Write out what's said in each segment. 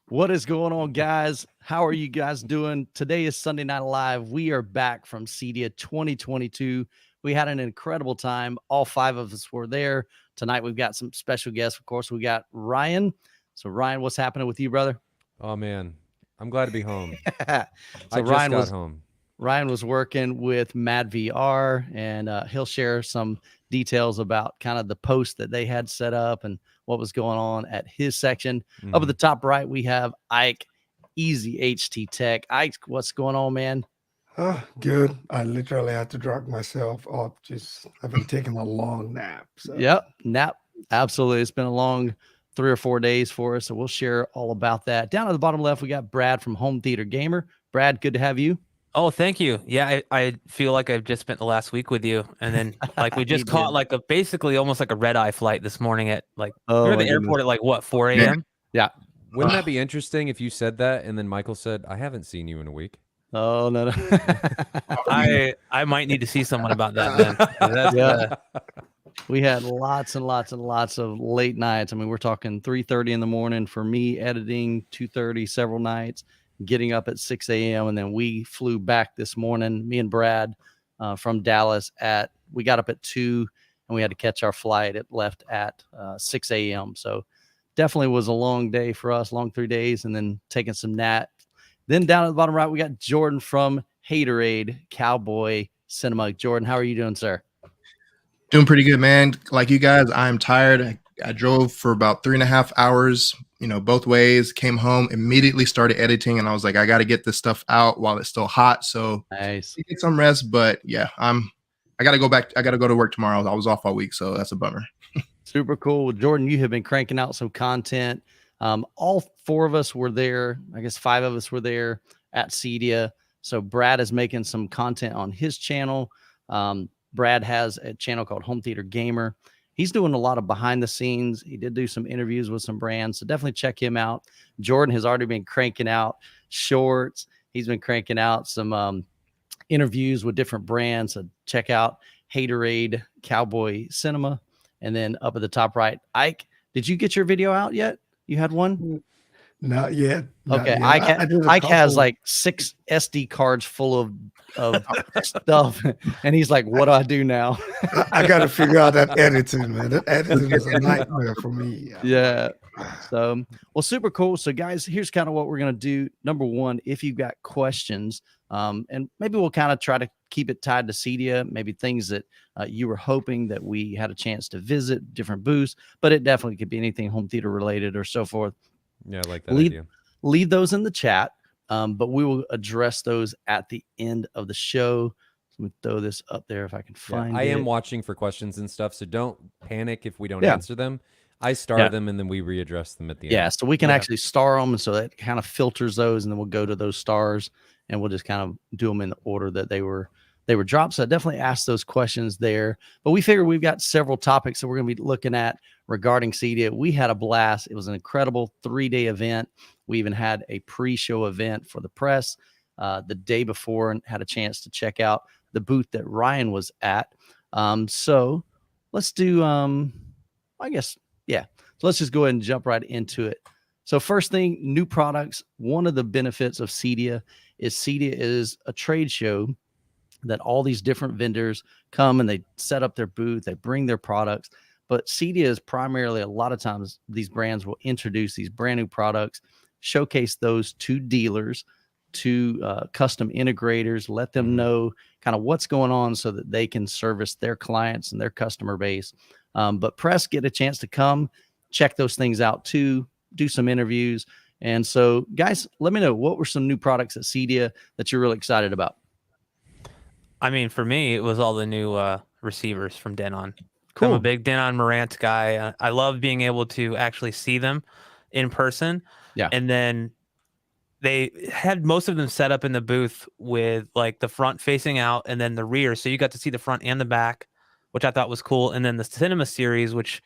What is going on, guys? How are you guys doing? Today is Sunday Night Live. We are back from CEDIA 2022. We had an incredible time. All five of us were there. Tonight, we've got some special guests. Of course, we got Ryan. So, Ryan, what's happening with you, brother? Oh man, I'm glad to be home. So I just Ryan got was home. Ryan was working with Mad VR, and he'll share some details about kind of the post that they had set up and what was going on at his section. Up at the top right, we have Ike, Easy HT Tech. Ike, what's going on, man? Good. I literally had to drag myself up. Just I've been taking a long nap. So Yep, nap. Absolutely. It's been a long 3 or 4 days for us, so we'll share all about that. Down at the bottom left, we got Brad from Home Theater Gamer. Brad, good to have you. Oh, thank you. Yeah, I feel like I've just spent the last week with you, and then like we just caught like basically almost like a red-eye flight this morning at we were at the airport at like what 4 a.m. Yeah. Wouldn't that be interesting if you said that and then Michael said, "I haven't seen you in a week." Oh no. I might need to see someone about that then. Yeah. We had lots and lots and lots of late nights. I mean, we're talking 3:30 in the morning for me, editing 2:30 several nights, getting up at 6 a.m. And then we flew back this morning, me and Brad from Dallas we got up at 2 and we had to catch our flight. It left at 6 a.m. So definitely was a long day for us, long 3 days, and then taking some naps. Then down at the bottom right, we got Jordan from Haterade Cowboy Cinema. Jordan, how are you doing, sir? Doing pretty good, man. Like you guys, I'm tired. I drove for about 3.5 hours, both ways, came home, immediately started editing, and I was like, I got to get this stuff out while it's still hot. So nice. Get some rest, but yeah, I got to go back. I got to go to work tomorrow. I was off all week, so that's a bummer. Super cool. Jordan, you have been cranking out some content. All four of us were there. I guess 5 of us were there at CEDIA. So Brad is making some content on his channel. Brad has a channel called Home Theater Gamer. He's doing a lot of behind the scenes. He did do some interviews with some brands, so definitely check him out. Jordan has already been cranking out shorts. He's been cranking out some interviews with different brands. So check out Haterade Cowboy Cinema. And then up at the top right, Ike, did you get your video out yet? You had one? Not yet. Okay. Ike has like 6 SD cards full of stuff. And he's like, what do I do now? I got to figure out that editing, man. That editing is a nightmare for me. Yeah. So, well, super cool. So, guys, here's kind of what we're going to do. Number one, if you've got questions, and maybe we'll kind of try to keep it tied to CEDIA, maybe things that you were hoping that we had a chance to visit, different booths, but it definitely could be anything home theater related or so forth. Yeah, I like that idea. Leave those in the chat, but we will address those at the end of the show. So let me throw this up there if I can find it. I am watching for questions and stuff, so don't panic if we don't answer them. I star them and then we readdress them at the end. Yeah, so we can actually star them, and so that kind of filters those, and then we'll go to those stars, and we'll just kind of do them in the order that they were dropped. So I definitely ask those questions there. But we figure we've got several topics that we're going to be looking at regarding CEDIA. We had a blast. It was an incredible 3-day event. We even had a pre-show event for the press the day before and had a chance to check out the booth that Ryan was at. So let's do, I guess, yeah. So let's just go ahead and jump right into it. So first thing, new products. One of the benefits of CEDIA is a trade show that all these different vendors come and they set up their booth, they bring their products. But CEDIA is primarily, a lot of times, these brands will introduce these brand new products, showcase those to dealers, to custom integrators, let them know kind of what's going on so that they can service their clients and their customer base. But press get a chance to come, check those things out too, do some interviews. And so, guys, let me know, what were some new products at CEDIA that you're really excited about? I mean, for me, it was all the new receivers from Denon. Cool. I'm a big Denon Marantz guy. I love being able to actually see them in person. Yeah. And then they had most of them set up in the booth with like the front facing out and then the rear. So you got to see the front and the back, which I thought was cool. And then the Cinema series, which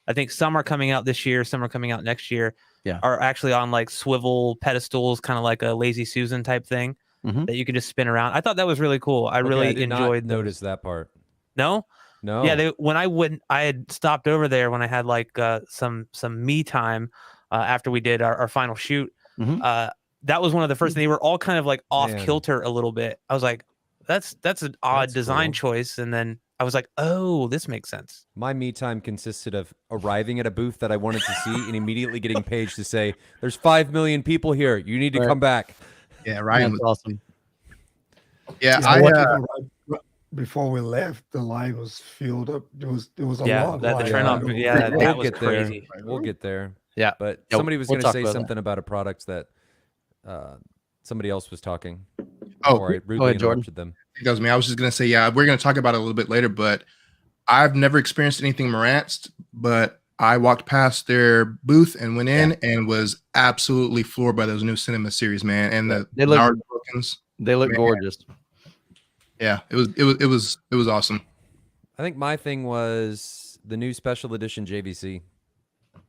I think some are coming out this year, some are coming out next year, are actually on like swivel pedestals, kind of like a Lazy Susan type thing that you can just spin around. I thought that was really cool. I really enjoyed notice that part. No? No. Yeah, I had stopped over there when I had like some me time after we did our final shoot. That was one of the first. They were all kind of like off Man. kilter a little bit. I was like, that's an odd That's design cool. choice. And then I was like, oh, this makes sense. My me time consisted of arriving at a booth that I wanted to see and immediately getting paged to say, "There's 5 million people here. You need to Right. come back." Yeah, Ryan. That's awesome. Yeah, I watched I it right before we left. The line was filled up. There was a Yeah, long the line. train Yeah. on. Right. Yeah, that We'll was get there. crazy. We'll get there. Yeah. But Yeah, somebody was we'll going to talk say about that. something about a product that somebody else was talking. Oh, Before I go rudely ahead, Jordan. interrupted them. I think that was me. I was just gonna say, yeah, we're gonna talk about it a little bit later, but I've never experienced anything Marantz, but I walked past their booth and went in and was absolutely floored by those new cinema series, man. And the They look- Nard tokens. They look Man. gorgeous. Yeah, it was awesome. I think my thing was the new special edition JVC.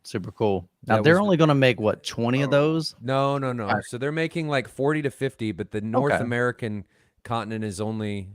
Super cool. Now That they're was- only going to make what 20 of those. No. Right. So they're making like 40 to 50, but the North Okay. American continent is only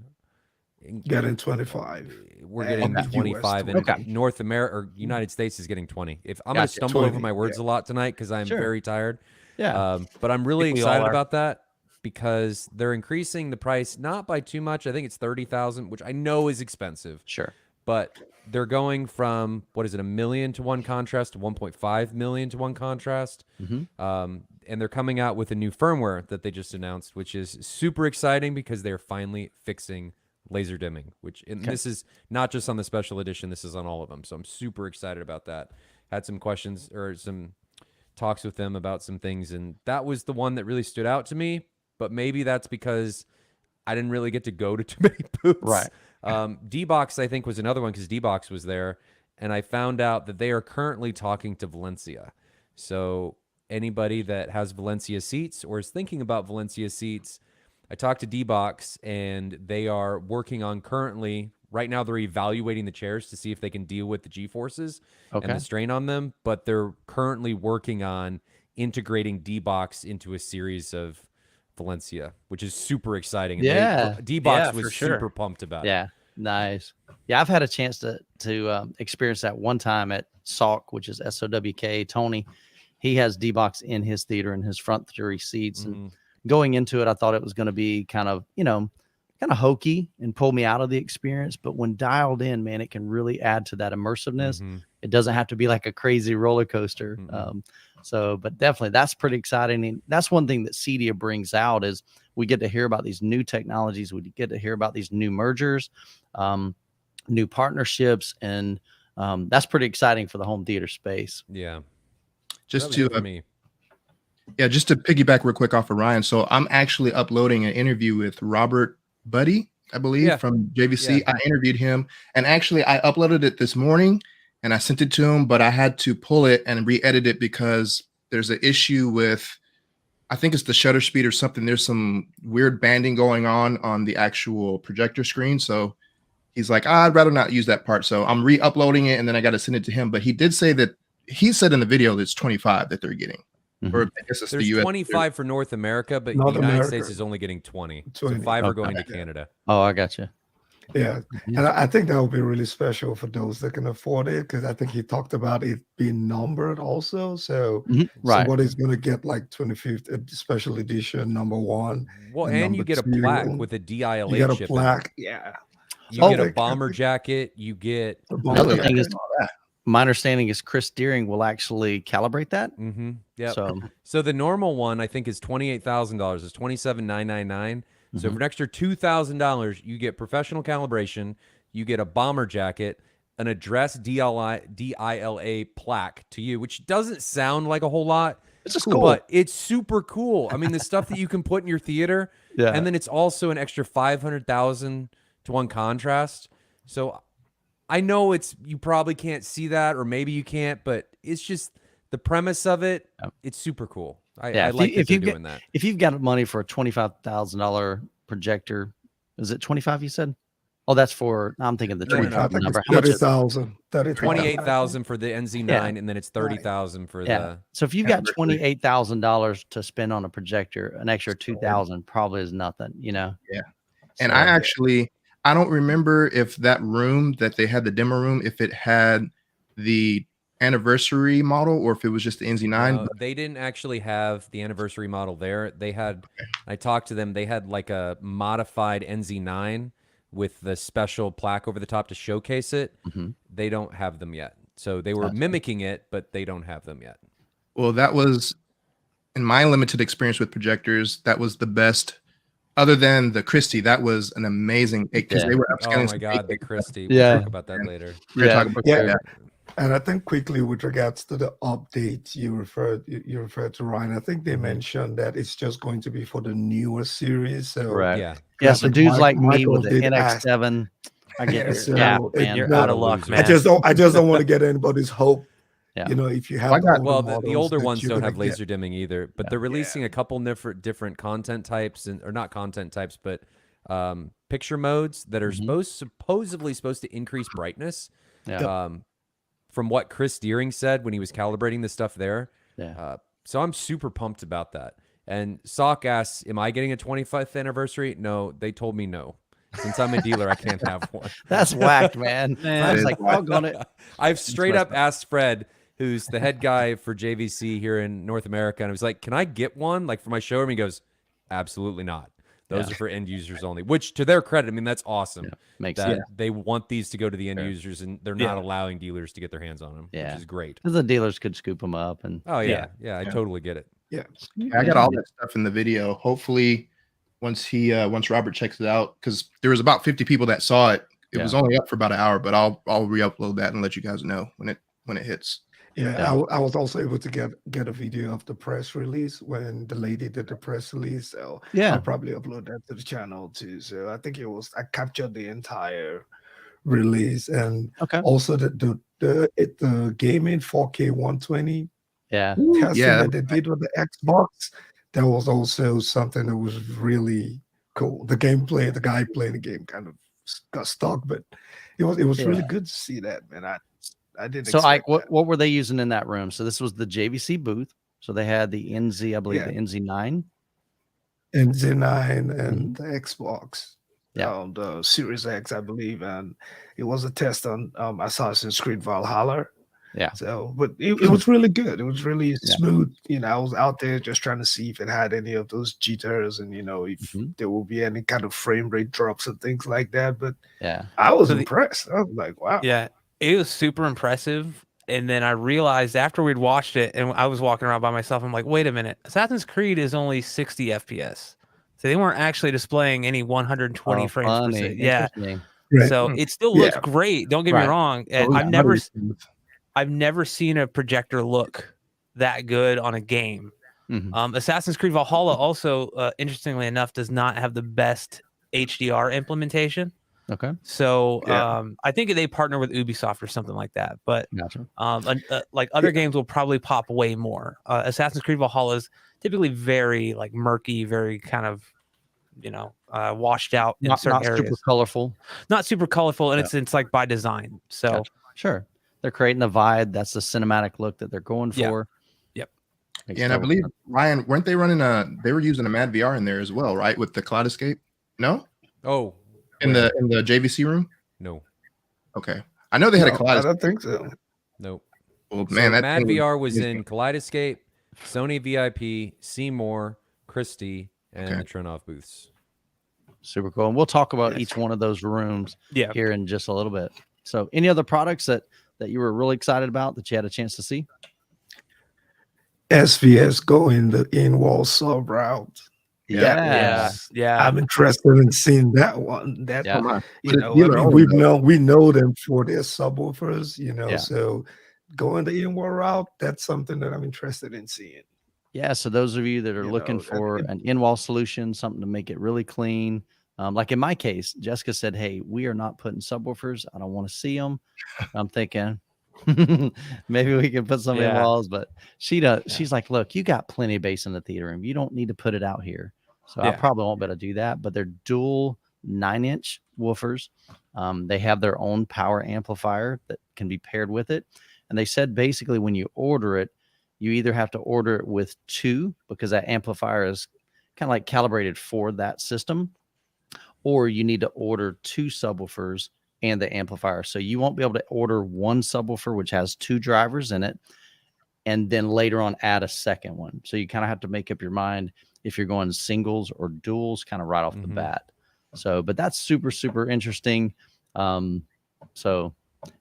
Getting 25. we're And getting the US 25 and 20. North America or United States is getting 20. If I'm going to Gotcha. stumble over 20, my words a lot tonight because I'm Sure. very tired. Yeah. But I'm really think we all excited are. about that because they're increasing the price not by too much. I think it's 30,000, which I know is expensive, Sure. but they're going from what is it, 1 million to 1 contrast to 1.5 million to 1 contrast. Mhm. And they're coming out with a new firmware that they just announced, which is super exciting because they're finally fixing laser dimming, and Okay. this is not just on the special edition, this is on all of them. So I'm super excited about that. Had some questions or some talks with them about some things, and that was the one that really stood out to me, but maybe that's because I didn't really get to go to too many booths. Right. D-Box, I think, was another one because D-Box was there, and I found out that they are currently talking to Valencia. So anybody that has Valencia seats or is thinking about Valencia seats, I talked to D-Box, and they are working on currently, right now they're evaluating the chairs to see if they can deal with the G-forces and Okay. the strain on them, but they're currently working on integrating D-Box into a series of Valencia, which is super exciting. And Yeah. D-Box Yeah, was for sure. super pumped about it. Yeah. Nice. Yeah, I've had a chance to experience that one time at SOWK, which is SOWK. Tony, he has D-Box in his theater in his front 3 seats, and going into it, I thought it was going to be kind of hokey and pull me out of the experience. But when dialed in, man, it can really add to that immersiveness. It doesn't have to be like a crazy roller coaster. But definitely that's pretty exciting. And that's one thing that CEDIA brings out is we get to hear about these new technologies. We get to hear about these new mergers, new partnerships. And that's pretty exciting for the home theater space. Yeah. Just That was to it for me. Yeah, just to piggyback real quick off of Ryan. So I'm actually uploading an interview with Robert Buddy, I believe, Yeah. from JVC. Yeah. I interviewed him, and actually I uploaded it this morning and I sent it to him, but I had to pull it and re-edit it because there's an issue with, I think it's the shutter speed or something. There's some weird banding going on the actual projector screen. So he's like, I'd rather not use that part. So I'm re-uploading it, and then I got to send it to him. But he did say that he said in the video that it's 25 that they're getting. Or I guess it's There's the US. 25 for North America, but North the United America. States is only getting 20. So 20. 5 are Okay. going to Canada. Oh, I got you. Yeah. And I think that would be really special for those that can afford it, because I think he talked about it being numbered also. So Right. somebody's going to get like 25th special edition number 1. Well, And and you number get a 2, plaque with a DILA You get a chip. plaque. Yeah. You Oh, get a like- bomber jacket. You get. Another thing is, all that. my understanding is Chris Deering will actually calibrate that. Yeah. So So the normal one I think is $28,000. It's $27,999. So for an extra $2,000, you get professional calibration, you get a bomber jacket, an address DILA plaque to you, which doesn't sound like a whole lot. it's just cool. But it's super cool. I mean, the stuff that you can put in your theater, Yeah. and then it's also an extra 500,000 to 1 contrast. So I know you probably can't see that, or maybe you can't, but it's just the premise of it. Yeah. It's super cool. I Yeah, like that if they're you get- doing that. If you've got money for a $25,000 projector, is it 25 you said? Oh, that's for, I'm thinking the No, no, no. 25 I think number. it's How much is it? 30,000. 28,000 for the NZ9, and then it's 30,000 for Yeah. the. So if you've got Anniversary. $28,000 to spend on a projector, an extra 2,000 probably is nothing, you know? And So- I don't remember if that room that they had, the demo room, if it had the anniversary model or if it was just the NZ9. No, they didn't actually have the anniversary model there. They had, I talked to them, they had like a modified NZ9 with the special plaque over the top to showcase it. Mhm. They don't have them yet. So they were Gotcha. mimicking it, but they don't have them yet. Well, that was in my limited experience with projectors. That was the best, other than the Christie. That was an amazing because Yeah. they were Oh upscaling. my some God, the 8K. Christie. Yeah. We'll talk about that later. We're gonna Yeah, talk about yeah. that. And I think quickly with regards to the update you referred to, Ryan, I think they Mhm. mentioned that it's just going to be for the newer series. So Correct. Yeah. Yeah, I so think dudes like me Michael with the did ask. NX7, I get Yeah, your so gap, it- man. You're no, out of luck, loser. man. I just don't want to get anybody's hope. Yeah. You know, if you I have the got- older Well, the models older that ones you're don't gonna have get- laser dimming either, but Yeah. they're releasing a couple different content types or not content types, but picture modes that are Mhm. supposedly supposed to increase brightness. Yeah. From what Chris Deering said when he was calibrating the stuff there. Yeah. So I'm super pumped about that. And Sock asks, am I getting a 25th anniversary? No, they told me no. Since I'm a dealer, I can't have one. That's whacked, man. Man. I was That like, is whack. doggone it. I've straight messed up asked Fred, who's the head guy for JVC here in North America, and I was like, can I get one like for my showroom? He goes, absolutely not. Those Yeah. are for end users only, which to their credit, I mean, that's awesome. Yeah. Makes That sense. they want these to go to the end Sure. users and they're Yeah. not allowing dealers to get their hands on them, Yeah. which is great. Because the dealers could scoop them up and Oh yeah. Yeah. I totally get it. Yeah. I got all that stuff in the video. Hopefully, once Robert checks it out, because there was about 50 people that saw it. It was only up for about an hour, but I'll re-upload that and let you guys know when it hits. Yeah, Yeah. I was also able to get a video of the press release when the lady did the press release. So Yeah. I'll probably upload that to the channel too. So I think I captured the entire release and Okay. also the gaming 4K 120 Yeah. testing yeah. that they did with the Xbox. That was also something that was really cool. The gameplay, the guy playing the game kind of got stuck, but it was really good to see that, man. I didn't. So, expect Ike, that. what were they using in that room? So this was the JVC booth. So they had the NZ, I believe, Yeah. the NZ9. And Z9 and the Xbox. Yeah. The Series X, I believe, and it was a test on Assassin's Creed Valhalla. Yeah. So, but it was really good. It was really smooth. You know, I was out there just trying to see if it had any of those jitters and, you know, if there will be any kind of frame rate drops and things like that. But Yeah. I was So impressed. I was like, wow. Yeah, it was super impressive. And then I realized after we'd watched it and I was walking around by myself, I'm like, wait a minute, Assassin's Creed is only 60 FPS. So they weren't actually displaying any 120 Oh, frames per funny. second. Yeah. Interesting. Right. So it still looks great. Don't get me Right. wrong. Oh, I've yeah. never seen a projector look that good on a game. Mhm. Assassin's Creed Valhalla also, interestingly enough, does not have the best HDR implementation. Okay. So Yeah. I think they partner with Ubisoft or something like that. But Gotcha. like other games will probably pop way more. Assassin's Creed Valhalla is typically very like murky, very kind of, you know, washed out in certain Not areas. super colorful. Not super colorful, and Yeah. it's like by design. So Gotcha. Sure. They're creating the vibe. That's the cinematic look that they're going Yeah. for. Yep. Makes Yeah, and I total believe sense. Ryan, weren't they running they were using a Mad VR in there as well, right? With the Cloud Escape? No? Oh, In where? the JVC room? No. Okay. I know they had a No, Cloud I Escape. don't think so. Nope. Well, So man, that Mad thing VR was amazing. in Kaleidoscape, Sony VIP, Seymour, Christie, and Okay. the Trinov booths. Super cool. And we'll talk about Yes. each one of those rooms yeah. here in just a little bit. So any other products that you were really excited about that you had a chance to see? SVS going the in-wall sub route. Yeah. I'm interested in seeing that one. That Yeah. Come on. you But know, it's I dealer mean, only, we know them for their subwoofers, you know. Yeah. So going the in-wall route, that's something that I'm interested in seeing. Yeah. So those of you that are You looking know, for an in-wall solution, something to make it really clean. Like in my case, Jessica said, "Hey, we are not putting subwoofers. I don't want to see them." I'm thinking maybe we can put some in Yeah. walls, but she does. Yeah. She's like, "Look, you got plenty of bass in the theater room. You don't need to put it out here." So I Yeah. probably won't be able to do that. But they're dual 9-inch woofers. They have their own power amplifier that can be paired with it. And they said basically when you order it, you either have to order it with 2 because that amplifier is kind of like calibrated for that system, or you need to order 2 subwoofers and the amplifier. So you won't be able to order one subwoofer, which has 2 drivers in it, and then later on add a second one. So you kind of have to make up your mind if you're going singles or duals kind of right off the bat. So, but that's super, super interesting. So,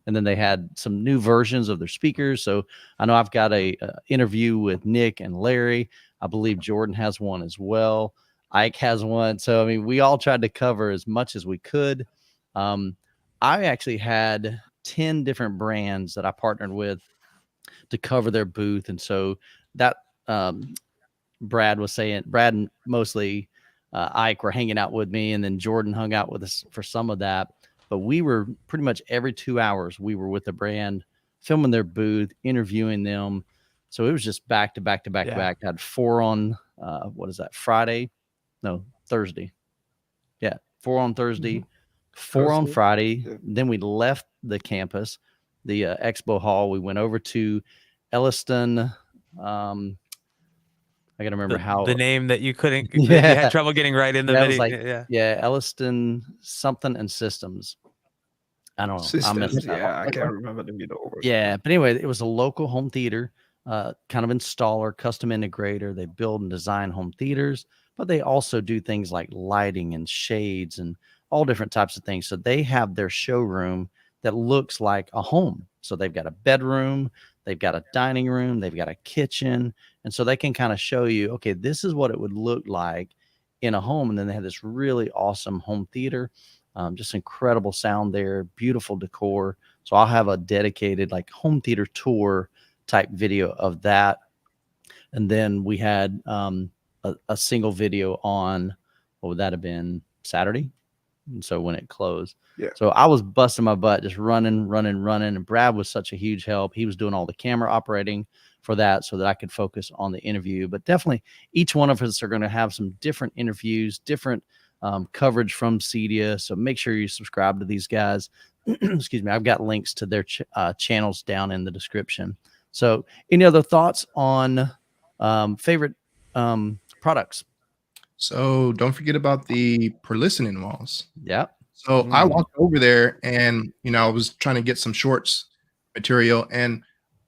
and then they had some new versions of their speakers. So I know I've got a interview with Nick and Larry. I believe Jordan has one as well. Ike has one. So, I mean, we all tried to cover as much as we could. I actually had 10 different brands that I partnered with to cover their booth. And so that Brad was saying, Brad and mostly Ike were hanging out with me, and then Jordan hung out with us for some of that. But we were pretty much every 2 hours, we were with the brand, filming their booth, interviewing them. So it was just back to back to back to back. I had 4 on, what is that, Friday? No, Thursday. Yeah, 4 on Thursday, 4 on Friday. Then we left the campus, the expo hall. We went over to Elliston. I gotta remember how the name that you couldn't. You had trouble getting right in the video. Like, Elliston something and systems. I don't know. Systems, I can't remember the middle. Yeah, but anyway, it was a local home theater, kind of installer, custom integrator. They build and design home theaters, but they also do things like lighting and shades and all different types of things. So they have their showroom that looks like a home. So they've got a bedroom, they've got a dining room, they've got a kitchen. And so they can kind of show you, okay, this is what it would look like in a home. And then they have this really awesome home theater, just incredible sound there, beautiful decor. So I'll have a dedicated like home theater tour type video of that. And then we had a single video on, what would that have been, Saturday? And so when it closed. Yeah. So I was busting my butt, just running. And Brad was such a huge help. He was doing all the camera operating for that so that I could focus on the interview. But definitely each one of us are going to have some different interviews, different coverage from CEDIA. So make sure you subscribe to these guys. Excuse me. I've got links to their channels down in the description. So any other thoughts on favorite products? So don't forget about the per listening walls. Yeah. So I walked over there and, I was trying to get some shorts material, and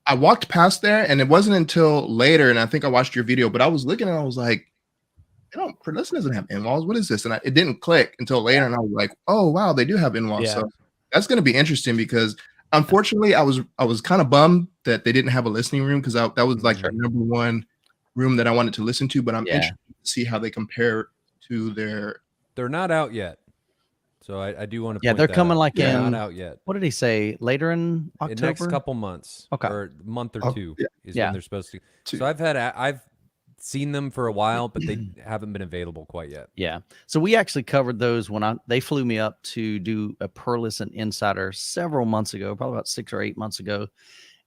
I walked past there, and it wasn't until later, and I think I watched your video, but I was looking and I was like, per listen doesn't have in walls. What is this? And it didn't click until later. And I was like, oh, wow, they do have in walls. So that's going to be interesting because unfortunately I was kind of bummed that they didn't have a listening room, because that was like our number one room that I wanted to listen to, but I'm interested to see how they compare to their. They're not out yet. So I do want to. Yeah, they're coming like they're in. Not out yet. What did he say? Later in October. The next couple months. Okay. Or a month or two is when they're supposed to. Two. So I've seen them for a while, but they haven't been available quite yet. Yeah. So we actually covered those when they flew me up to do a Per Listen Insider several months ago, probably about 6 or 8 months ago,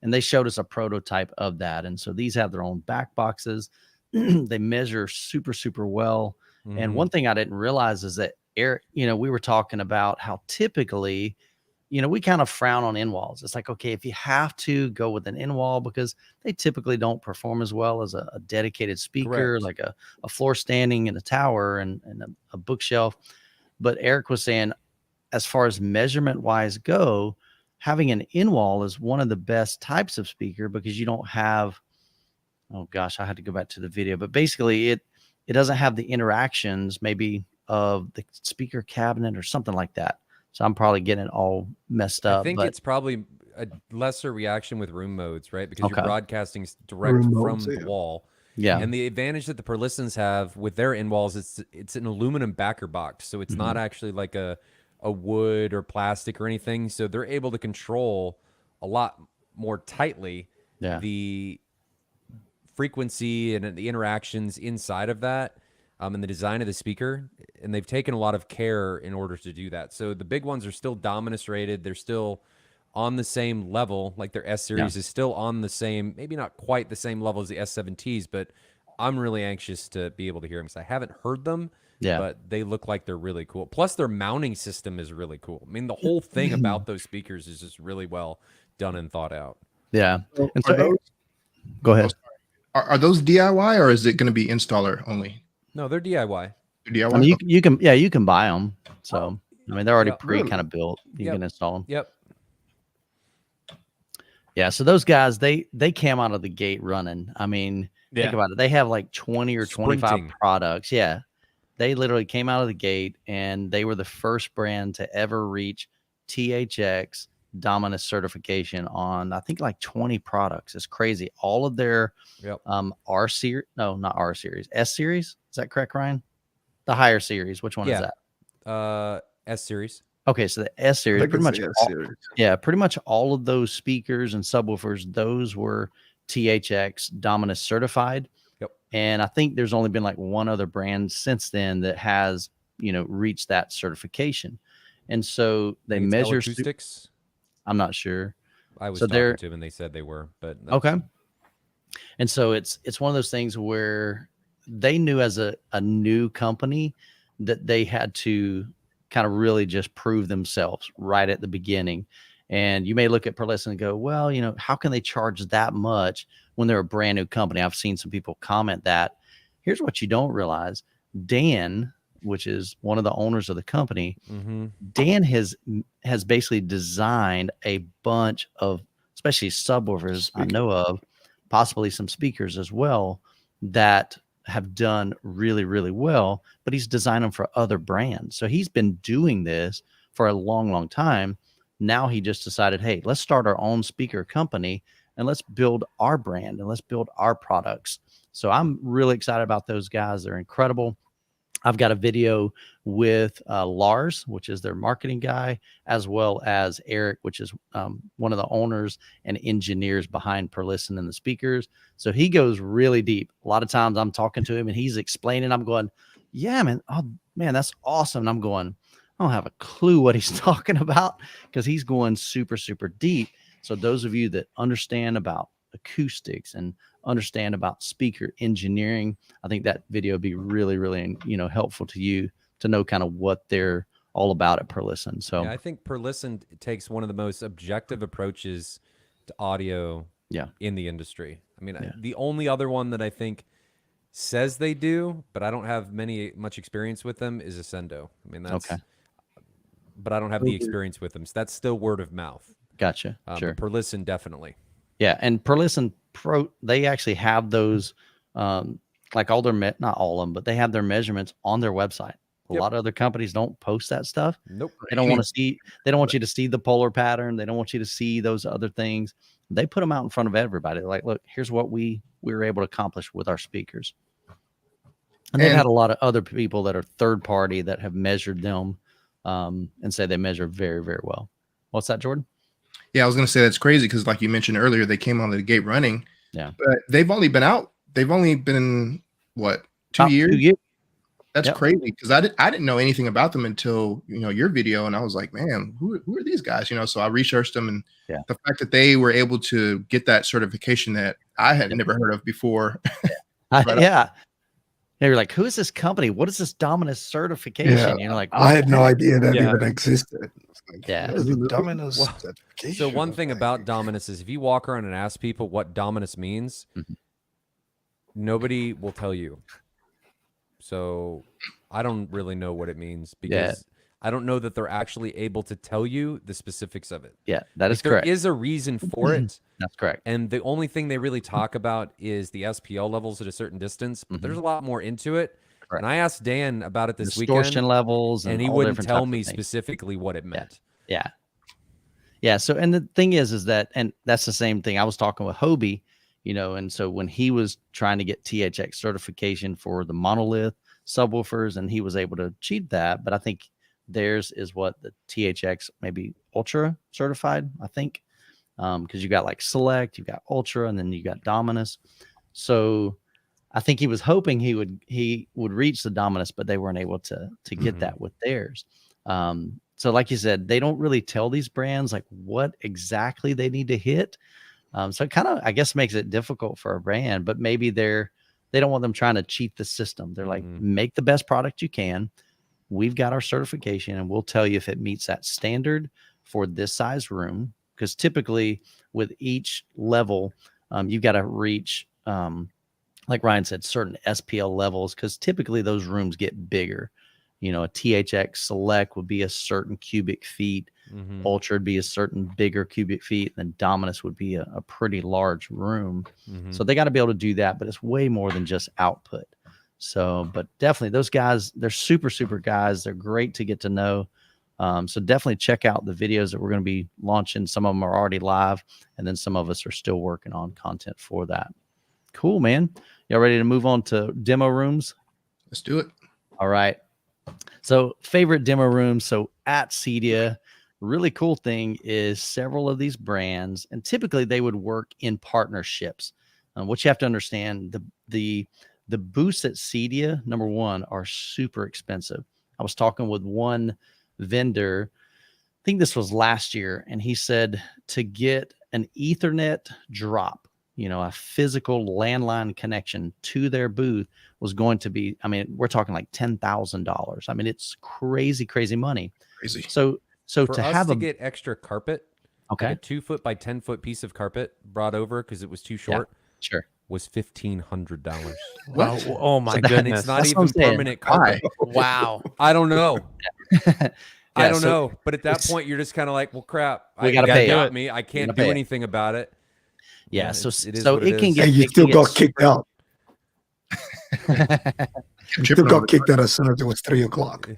and they showed us a prototype of that. And so these have their own back boxes. They measure super, super well. And one thing I didn't realize is that Eric, we were talking about how typically, we kind of frown on in walls. It's like, okay, if you have to go with an in wall, because they typically don't perform as well as a dedicated speaker, like a floor standing in a tower and a bookshelf. But Eric was saying, as far as measurement wise go, having an in wall is one of the best types of speaker, because you don't have, oh gosh, I had to go back to the video, but basically it doesn't have the interactions maybe of the speaker cabinet or something like that. So I'm probably getting it all messed up. I think it's probably a lesser reaction with room modes, right? Because you're broadcasting direct from the wall. Yeah. And the advantage that the Per Listens have with their in walls, it's an aluminum backer box. So it's not actually like a wood or plastic or anything. So they're able to control a lot more tightly the frequency and the interactions inside of that. And the design of the speaker, and they've taken a lot of care in order to do that. So the big ones are still Dominus rated. They're still on the same level. Like their S series is still on the same, maybe not quite the same level as the S7Ts, but I'm really anxious to be able to hear them because I haven't heard them, but they look like they're really cool. Plus their mounting system is really cool. I mean, the whole thing about those speakers is just really well done and thought out. Yeah. And so, those, go ahead. Are those DIY or is it going to be installer only? No, they're DIY. DIY. I mean, you can buy them. So I mean, they're already Yeah. pre kind of built. You Yep. can install them. Yep. Yeah. So those guys, they came out of the gate running. I mean, think Yeah. about it. They have like 20 or 25 Sprinting. products. Yeah. They literally came out of the gate and they were the first brand to ever reach THX Dominus certification on, I think, like 20 products. It's crazy. All of their Yep. R series, no, not R series, S series. Is that correct, Ryan? The higher series. Which one is Yeah. that? S series. Okay, so the S I series, think pretty it's much the all, series. yeah, pretty much all of those speakers and subwoofers, those were THX Dominus certified. Yep. And I think there's only been like one other brand since then that has, reached that certification. And so they I think it's measure. acoustics. I'm not sure. I was So talking they're to them and they said they were, but okay. And so it's one of those things where they knew as a new company that they had to kind of really just prove themselves right at the beginning. And you may look at Perlis and go, well, how can they charge that much when they're a brand new company? I've seen some people comment that. Here's what you don't realize. Dan, which is one of the owners of the company, Mm-hmm. Dan has basically designed a bunch of, especially subwoofers I know of, possibly some speakers as well, that have done really, really well, but he's designed them for other brands. So he's been doing this for a long, long time. Now he just decided, hey, let's start our own speaker company and let's build our brand and let's build our products. So I'm really excited about those guys. They're incredible. I've got a video with Lars, which is their marketing guy, as well as Eric, which is one of the owners and engineers behind Perlisten and the speakers. So he goes really deep. A lot of times I'm talking to him and he's explaining. I'm going, yeah, man. Oh, man, that's awesome. And I'm going, I don't have a clue what he's talking about because he's going super, super deep. So those of you that understand about acoustics and understand about speaker engineering, I think that video would be really, really, helpful to you to know kind of what they're all about at Perlisten. So yeah, I think Perlisten takes one of the most objective approaches to audio in the industry. I mean, the only other one that I think says they do, but I don't have much experience with them, is Ascendo. I mean, that's okay. But I don't have the experience with them. So that's still word of mouth. Gotcha. Sure. Perlisten, definitely. Yeah. And Perlisten Pro, they actually have those, like all their, not all of them, but they have their measurements on their website. A lot of other companies don't post that stuff. Nope. They don't want to see, they don't want you to see the polar pattern. They don't want you to see those other things. They put them out in front of everybody. They're like, look, here's what we were able to accomplish with our speakers. And they've had a lot of other people that are third party that have measured them and say they measure very, very well. What's that, Jordan? Yeah, I was going to say that's crazy because, like you mentioned earlier, they came on the gate running. Yeah. But they've only been out. They've only been, what, 2 years? 2 years. That's crazy because I didn't know anything about them until, your video. And I was like, man, who are these guys? So I researched them. And the fact that they were able to get that certification that I had never heard of before. They were like, who is this company? What is this Dominus certification? Yeah, You're like, I had no idea that even existed. Like, yeah. Dominus certification. So one thing about Dominus is if you walk around and ask people what Dominus means, nobody will tell you. So I don't really know what it means because I don't know that they're actually able to tell you the specifics of it. Yeah, that is correct. There is a reason for it. That's correct. And the only thing they really talk about is the SPL levels at a certain distance, but there's a lot more into it. Correct. And I asked Dan about it this distortion weekend, levels, and he wouldn't tell me specifically what it meant. Yeah. So, and the thing is that, and that's the same thing. I was talking with Hobie, and so when he was trying to get THX certification for the monolith subwoofers, and he was able to achieve that, but I think theirs is what the THX maybe Ultra certified, I think. Because you got like Select, you got Ultra, and then you got Dominus. So I think he was hoping he would reach the Dominus, but they weren't able to get that with theirs. So like you said, they don't really tell these brands like what exactly they need to hit. So it kind of, I guess, makes it difficult for a brand, but maybe they don't want them trying to cheat the system. They're like, make the best product you can. We've got our certification and we'll tell you if it meets that standard for this size room. Because typically with each level, you've got to reach, like Ryan said, certain SPL levels, because typically those rooms get bigger. A THX Select would be a certain cubic feet. Mhm. Ultra would be a certain bigger cubic feet, and then Dominus would be a pretty large room. Mhm. So they got to be able to do that, but it's way more than just output. So, but definitely those guys, they're super, super guys. They're great to get to know. So definitely check out the videos that we're going to be launching. Some of them are already live, and then some of us are still working on content for that. Cool, man. Y'all ready to move on to demo rooms? Let's do it. All right. So favorite demo rooms. So at CEDIA, really cool thing is several of these brands, and typically they would work in partnerships. What you have to understand, the booths at CEDIA, number one, are super expensive. I was talking with one vendor, I think this was last year, and he said to get an Ethernet drop, a physical landline connection to their booth was going to be, we're talking like $10,000. It's crazy, crazy money. Crazy. So For to us have to get extra carpet, okay, like a 2 foot by 10 foot piece of carpet brought over because it was too short, sure. was $1,500. What? Oh my So that- And goodness. it's not That's what I'm even saying. permanent Why? carpet. Wow. I don't know. I don't so know. But at that it's- point, you're just kind of like, well, crap. We gotta you pay got it. me. I can't gotta do pay it. anything about it. Yeah, so it is so what it can is. get And you it still can got get kicked out. You Tripping still over got kicked out as soon as it was 3 o'clock.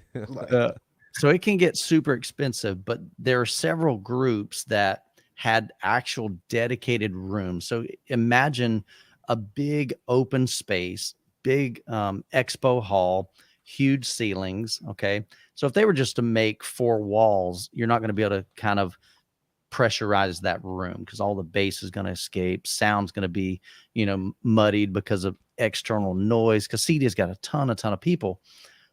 So it can get super expensive, but there are several groups that had actual dedicated rooms. So imagine a big open space, big expo hall, huge ceilings. Okay. So if they were just to make 4 walls, you're not going to be able to kind of pressurize that room because all the bass is going to escape. Sound's going to be, muddied because of external noise because CEDIA's got a ton of people.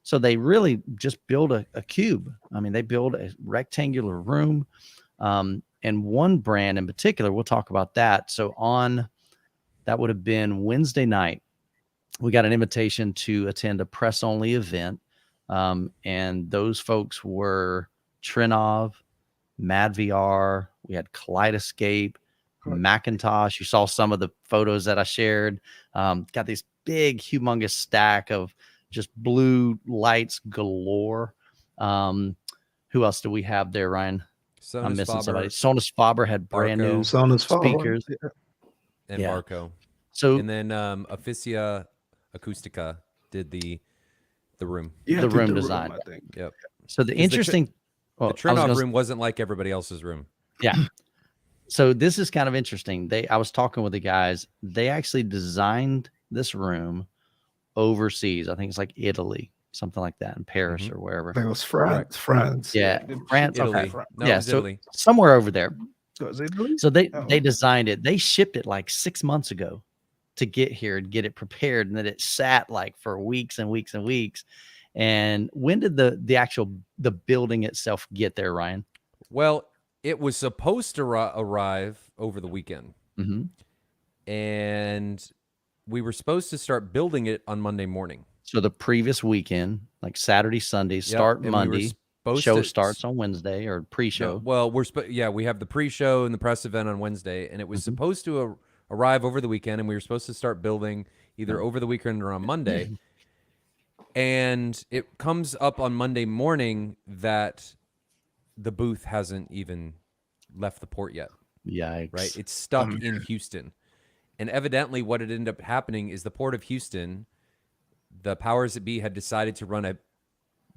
So they really just build a cube. They build a rectangular room. And one brand in particular, we'll talk about that. So that would have been Wednesday night, we got an invitation to attend a press only event. And those folks were Trinov, Mad VR, we had Kaleidoscape, Macintosh. You saw some of the photos that I shared. Got this big, humongous stack of just blue lights galore. Who else do we have there, Ryan? I'm missing somebody. Sonus Faber had brand new Sonus Faber. speakers. and Yeah. Barco. So And then Officia Acustica did the room. Yeah, The did room design. I think. Yep. so the 'Cause interesting The well, I was Trinov gonna- room wasn't like everybody else's room. Yeah. So this is kind of interesting. I was talking with the guys. They actually designed this room overseas. I think it's like Italy, something like that, in Paris Mhm. or wherever. It was France. Yeah, France. Italy. Okay. No, Yeah, it was so Italy. somewhere over there. Was it Italy? So they Oh. designed it. They shipped it like 6 months ago to get here and get it prepared, and then it sat like for weeks and weeks and weeks. And when did the building itself get there, Ryan? Well, it was supposed to arrive over the weekend, Mm-hmm. and we were supposed to start building it on Monday morning. So the previous weekend, like Saturday, Sunday, Yep, start and we were Monday. supposed Show to- starts on Wednesday or pre-show. No, well, we have the pre-show and the press event on Wednesday, and it was Mhm. supposed to arrive over the weekend, and we were supposed to start building either over the weekend or on Monday. And it comes up on Monday morning that the booth hasn't even left the port yet. Yikes! Right? It's stuck Oh, in Houston. And evidently what had ended up happening is the Port of Houston, the powers that be had decided to run a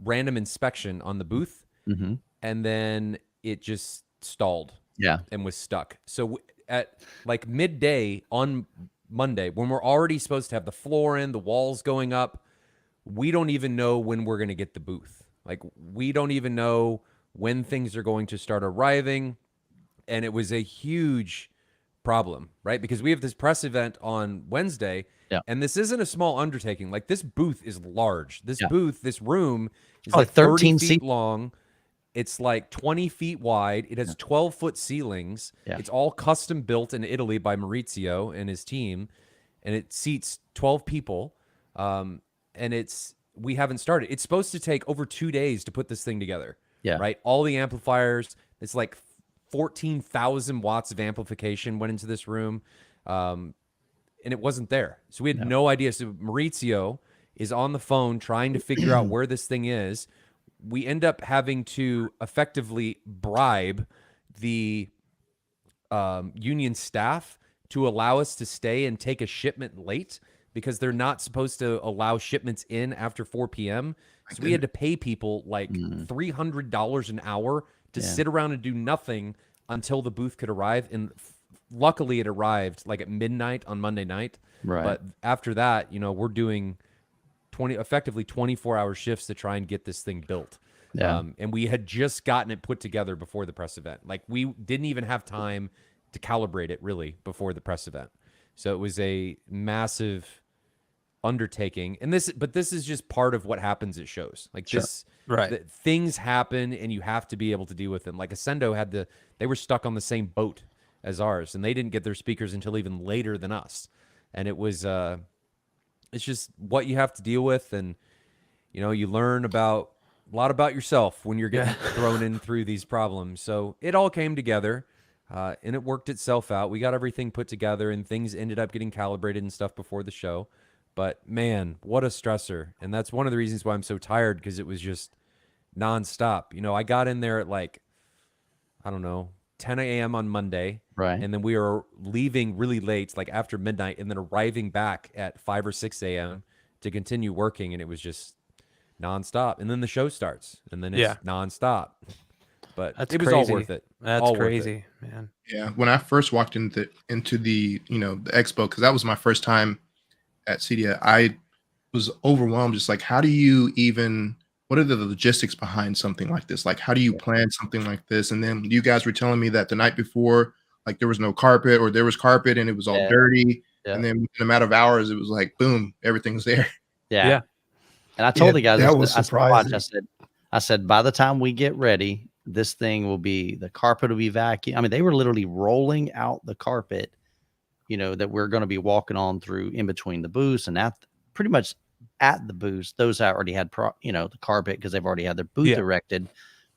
random inspection on the booth, Mm-hmm. and then it just stalled Yeah. and was stuck. So at like midday on Monday, when we're already supposed to have the floor in, the walls going up, we don't even know when we're going to get the booth. Like, we don't even know when things are going to start arriving. And it was a huge problem, right? Because we have this press event on Wednesday, Yeah. and this isn't a small undertaking. Like, this booth is large. This Yeah. booth, this room is Probably like 30 13 feet seats. long. It's like 20 feet wide. It has 12-foot ceilings. Yeah. It's all custom built in Italy by Maurizio and his team, and it seats 12 people. And we haven't started. It's supposed to take over 2 days to put this thing together. Yeah. Right. All the amplifiers. It's like 14,000 watts of amplification went into this room, and it wasn't there. So we had no idea. So Maurizio is on the phone trying to figure out where this thing is. We end up having to effectively bribe the union staff to allow us to stay and take a shipment late because they're not supposed to allow shipments in after 4 p.m. So we had to pay people like $300 an hour to sit around and do nothing until the booth could arrive. And luckily it arrived like at midnight on Monday night. Right. But after that, you know, we're doing effectively 24-hour shifts to try and get this thing built. Yeah. And we had just gotten it put together before the press event. Like we didn't even have time to calibrate it really before the press event. So it was a massive undertaking. And this is just part of what happens at shows. Like this, Right. things happen and you have to be able to deal with them. Like Ascendo they were stuck on the same boat as ours and they didn't get their speakers until even later than us. And it was, it's just what you have to deal with. And, you know, you learn a lot about yourself when you're getting thrown in through these problems. So it all came together and it worked itself out. We got everything put together and things ended up getting calibrated and stuff before the show. But man, what a stressor. And that's one of the reasons why I'm so tired, because it was just nonstop. You know, I got in there at like, I don't know, 10 a.m. on Monday. Right. And then we were leaving really late, like after midnight, and then arriving back at 5 or 6 a.m. to continue working. And it was just nonstop. And then the show starts, and then it's nonstop. But That's it was crazy. all worth it. That's All worth it. crazy, man. Yeah, when I first walked into the the expo, because that was my first time at CEDIA, I was overwhelmed. Just like, how do you even? What are the logistics behind something like this? Like, how do you plan something like this? And then you guys were telling me that the night before, like there was no carpet, or there was carpet and it was all dirty. Yeah. And then in a matter of hours, it was like, boom, everything's there. Yeah. And I told the guys, that was surprising. I said, by the time we get ready, this thing will be, the carpet will be vacuumed. I mean, they were literally rolling out the carpet, you know, that we're going to be walking on through in between the booths and pretty much at the booths. Those already had, the carpet because they've already had their booth erected,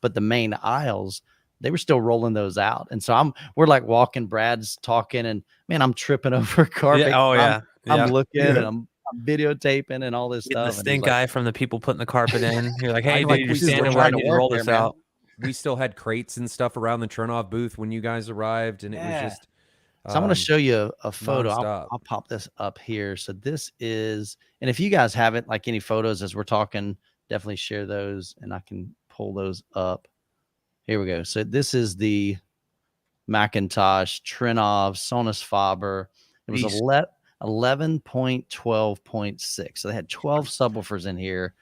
but the main aisles, they were still rolling those out. And so we're like walking, Brad's talking, and man, I'm tripping over carpet. Yeah. Oh yeah. I'm looking and I'm videotaping and all this Getting stuff. the stink eye from the people putting the carpet in. You're like, hey, Like, dude, we you're just standing were where I trying need to to roll work this there, man. out. We still had crates and stuff around the turnoff booth when you guys arrived, and it was just. So I'm going to show you a photo. nonstop. I'll pop this up here. So this is, and if you guys haven't, like any photos as we're talking, definitely share those and I can pull those up. Here we go. So this is the Macintosh Trinov Sonus Faber. It was 11.12.6. So they had 12 subwoofers in here.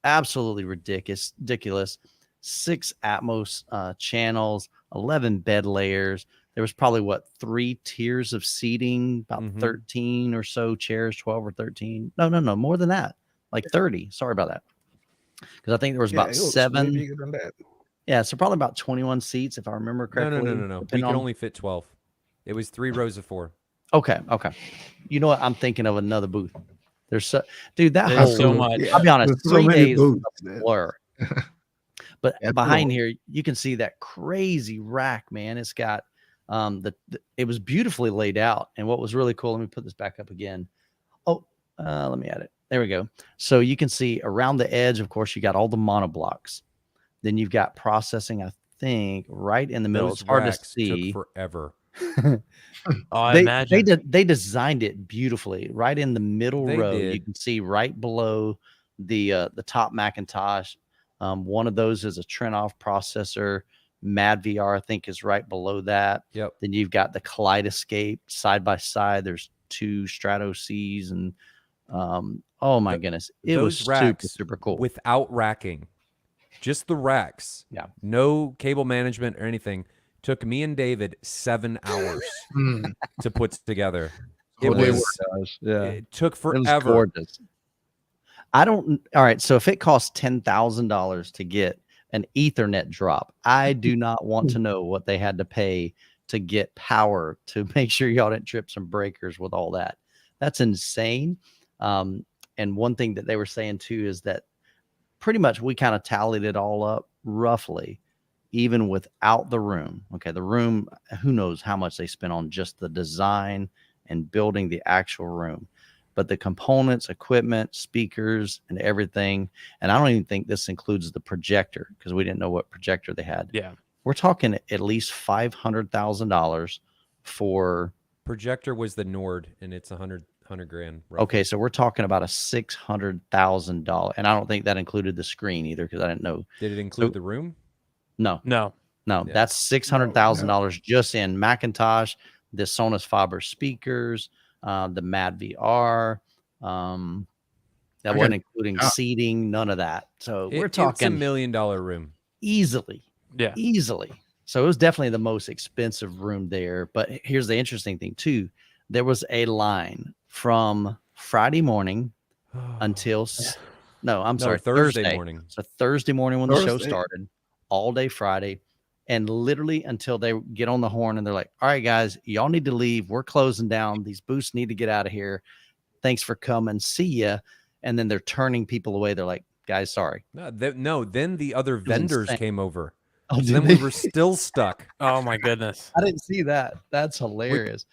Absolutely ridiculous. 6 Atmos channels, 11 bed layers. There was probably 3 tiers of seating, about 13 or so chairs, 12 or 13. No, more than that, like 30. Sorry about that. Because I think there was about 7. Bigger than that. Yeah, so probably about 21 seats, if I remember correctly. No. We could only fit 12. It was 3 rows of 4. Okay. You know what? I'm thinking of another booth. There's dude, that There's whole so much. I'll be honest, There's so 3 many days booths, was a man. blur. But That's behind cool. here, you can see that crazy rack, man. It's got it was beautifully laid out. And what was really cool, let me put this back up again. Let me add it. There we go. So you can see around the edge, of course, you got all the monoblocks. Then you've got processing, I think, right in the middle. Those It's hard to racks see. took forever. I imagine. They designed it beautifully. Right in the middle They row, did. you can see right below the top Macintosh. One of those is a Trinov processor. Mad VR, I think, is right below that. Yep. Then you've got the Kaleidoscape side by side. There's 2 Strato Cs, and oh my goodness, it was Those racks super cool. without racking, just the racks. Yeah. No cable management or anything. Took me and David 7 hours to put together. It Oh, they was. It took It was forever. gorgeous. All right. So if it costs $10,000 to get an Ethernet drop, I do not want to know what they had to pay to get power to make sure y'all didn't trip some breakers with all that. That's insane. And one thing that they were saying too is that pretty much we kind of tallied it all up roughly, even without the room. Okay. The room, who knows how much they spent on just the design and building the actual room. but the components, equipment, speakers, and everything. And I don't even think this includes the projector because we didn't know what projector they had. Yeah. We're talking at least $500,000 for. Projector was the Nord, and it's 100 grand. Roughly. Okay, so we're talking about a $600,000, and I don't think that included the screen either because I didn't know. Did it include the room? No, No. no, Yeah. that's $600,000 just in Macintosh, the Sonos Faber speakers, the Mad VR. That wasn't including seating, none of that. So we're It's talking $1 million room. easily. Yeah. Easily. So it was definitely the most expensive room there. But here's the interesting thing too. There was a line from Friday morning until Thursday morning. So Thursday morning when the show Thursday. started, all day Friday, and literally until they get on the horn and they're like, all right, guys, y'all need to leave. We're closing down. These booths need to get out of here. Thanks for coming. See ya. And then they're turning people away. They're like, guys, sorry. No, then the other vendors insane. came over. Oh, So then we were still stuck. Oh my goodness. I didn't see that. That's hilarious.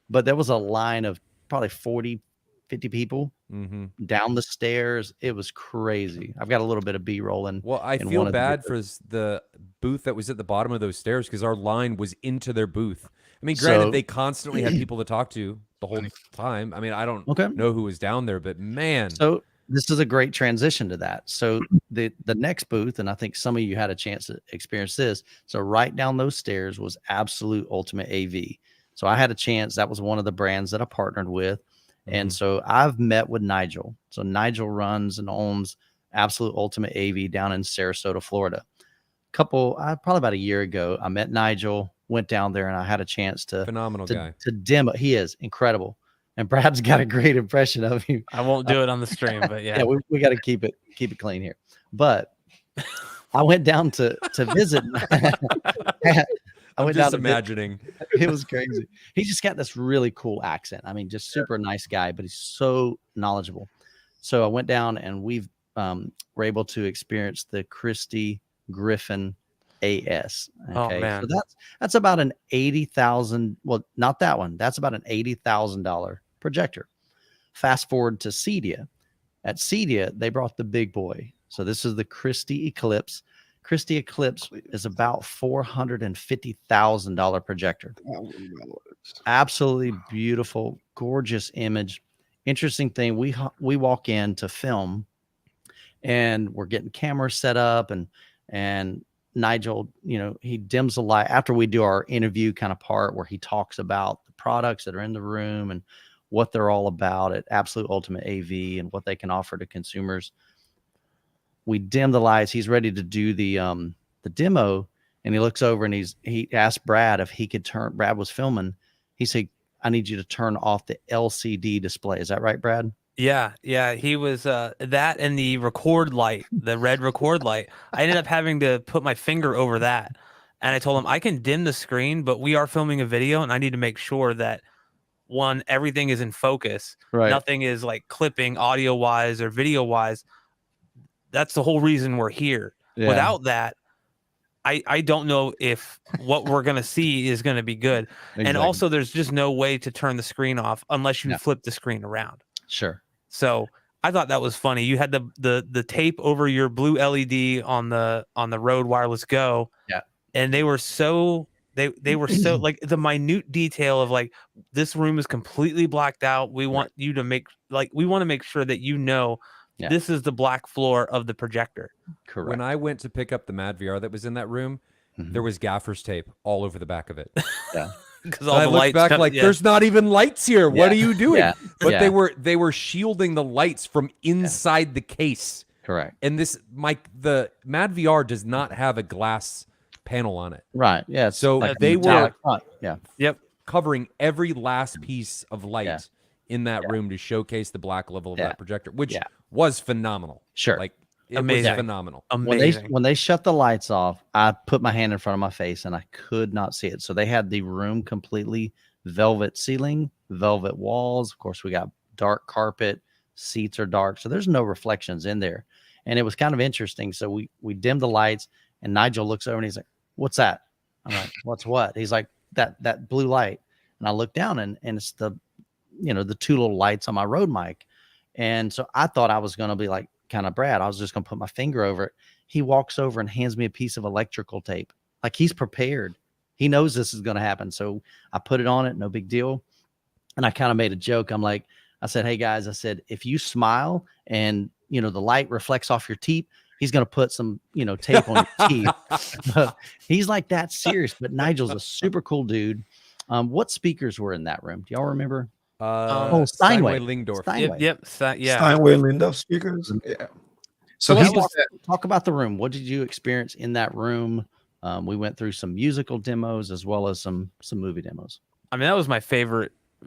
But there was a line of probably 40, 50 people Mm-hmm. down the stairs. It was crazy. I've got a little bit of B-roll in. Well, I in feel one of the bad videos. for the booth that was at the bottom of those stairs because our line was into their booth. I mean, granted, So- they constantly had people to talk to the whole time. I mean, I don't Okay. know who was down there, but man, So this is a great transition to that. So the next booth, and I think some of you had a chance to experience this. So right down those stairs was Absolute Ultimate AV. So I had a chance. That was one of the brands that I partnered with. And so I've met with Nigel. So Nigel runs and owns Absolute Ultimate AV down in Sarasota, Florida. Probably about a year ago, I met Nigel, went down there, and I had a chance to phenomenal guy. to demo. He is incredible. And Brad's got a great impression of him. I won't do it on the stream, but yeah. Yeah, we got to keep it clean here. But I went down to visit. I I'm went just down to imagining. it was crazy. He just got this really cool accent. I mean, just super nice guy, but he's so knowledgeable. So I went down and we've were able to experience the Christie Griffin AS. Oh, Okay, man. so that's about an $80,000. Well, not that one. That's about an $80,000 projector. Fast forward to CEDIA. At CEDIA, they brought the big boy. So this is the Christie Eclipse. Christie Eclipse is about $450,000 projector. Absolutely beautiful, gorgeous image. Interesting thing, we walk in to film, and we're getting cameras set up, and Nigel, he dims the light after we do our interview kind of part where he talks about the products that are in the room and what they're all about at Absolute Ultimate AV and what they can offer to consumers. We dim the lights. He's ready to do the demo, and he looks over and he asked Brad if he could turn. Brad was filming. He said, "I need you to turn off the LCD display." Is that right, Brad? Yeah. He was that and the record light, the red record light. I ended up having to put my finger over that. And I told him I can dim the screen, but we are filming a video and I need to make sure that everything is in focus. Right. Nothing is like clipping audio wise or video wise. That's the whole reason we're here. Yeah. Without that, I don't know if what we're going to see is going to be good. And Exactly. also there's just no way to turn the screen off unless you No. flip the screen around. Sure. So I thought that was funny. You had the tape over your blue LED on the Rode Wireless Go. Yeah. And they were so like the minute detail of like, this room is completely blacked out. We want you to make sure that Yeah. this is the black floor of the projector. Correct. When I went to pick up the Mad VR that was in that room, Mhm. there was gaffer's tape all over the back of it. Yeah. Because I looked back like, there's not even lights here. What are you doing? Yeah. But Yeah. they were shielding the lights from inside the case. Correct. And the Mad VR does not have a glass panel on it, Right. Yeah. It's So like a they were- metallic front. Yeah. covering every last piece of light Yeah. in that room to showcase the black level of Yeah. that projector, which Yeah. was phenomenal. Sure. Like it Amazing. was phenomenal. amazing. When they shut the lights off, I put my hand in front of my face and I could not see it. So they had the room completely velvet ceiling, velvet walls. Of course, we got dark carpet, seats are dark, so there's no reflections in there. And it was kind of interesting. So we dimmed the lights, and Nigel looks over and he's like, "What's that?" I'm like, "What's what?" He's like, that blue light. And I look down and it's the the two little lights on my Rode mic. And so I thought I was going to be like kind of Brad. I was just going to put my finger over it. He walks over and hands me a piece of electrical tape. Like he's prepared. He knows this is going to happen. So I put it on it. No big deal. And I kind of made a joke. I said, hey guys, I said, if you smile and, the light reflects off your teeth, he's going to put some, tape on your teeth. He's like that serious, but Nigel's a super cool dude. What speakers were in that room? Do y'all remember? Steinway Lingdorf. Yep. Yeah. Steinway Lindorf speakers. Yeah. So Let's he talk about the room. What did you experience in that room? We went through some musical demos as well as some movie demos. I mean, that was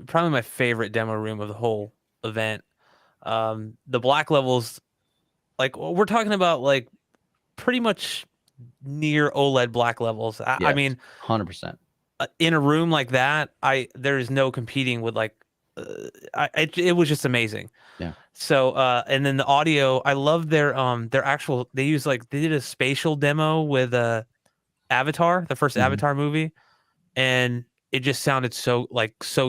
probably my favorite demo room of the whole event. The black levels, like we're talking about, like pretty much near OLED black levels. I mean, 100%. In a room like that, there is no competing with like. It was just amazing. Yeah. So and then the audio, I love their actual. They did a spatial demo with Avatar, the first Avatar movie, and it just sounded so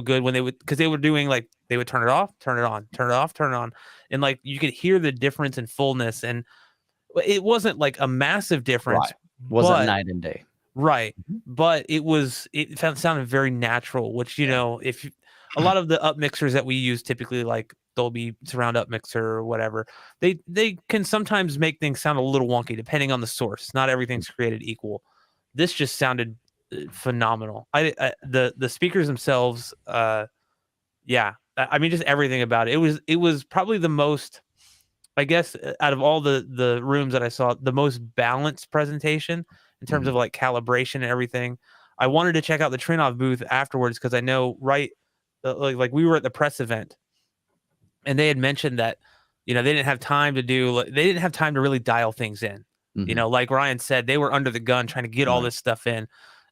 good when because they were doing like they would turn it off, turn it on, turn it off, turn it on, and like you could hear the difference in fullness, and it wasn't like a massive difference. Right. Wasn't night and day. Right. But it sounded very natural, which, if a lot of the up mixers that we use typically, like Dolby surround up mixer or whatever, they can sometimes make things sound a little wonky depending on the source. Not everything's created equal. This just sounded phenomenal. The speakers themselves, yeah. I mean, just everything about it. It was probably the most, I guess, out of all the rooms that I saw, the most balanced presentation in terms of like calibration and everything. I wanted to check out the Trinnov booth afterwards because I know like we were at the press event and they had mentioned that, they didn't have time to really dial things in. Like Ryan said, they were under the gun trying to get all this stuff in.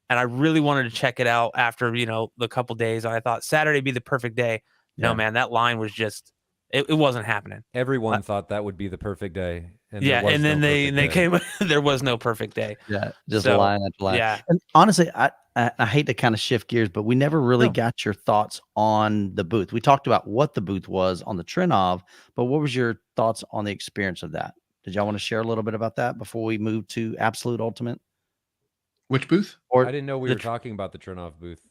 And I really wanted to check it out after, the couple days. I thought Saturday would be the perfect day. Yeah. No, man, that line was just, it wasn't happening. Everyone thought that would be the perfect day. And then they came, there was no perfect day. Yeah. Just line after line. Yeah. And honestly, I hate to kind of shift gears, but we never really got your thoughts on the booth. We talked about what the booth was on the Trinnov, but what was your thoughts on the experience of that? Did y'all want to share a little bit about that before we move to Absolute Ultimate? Which booth? Or I didn't know we were talking about the Trinnov booth.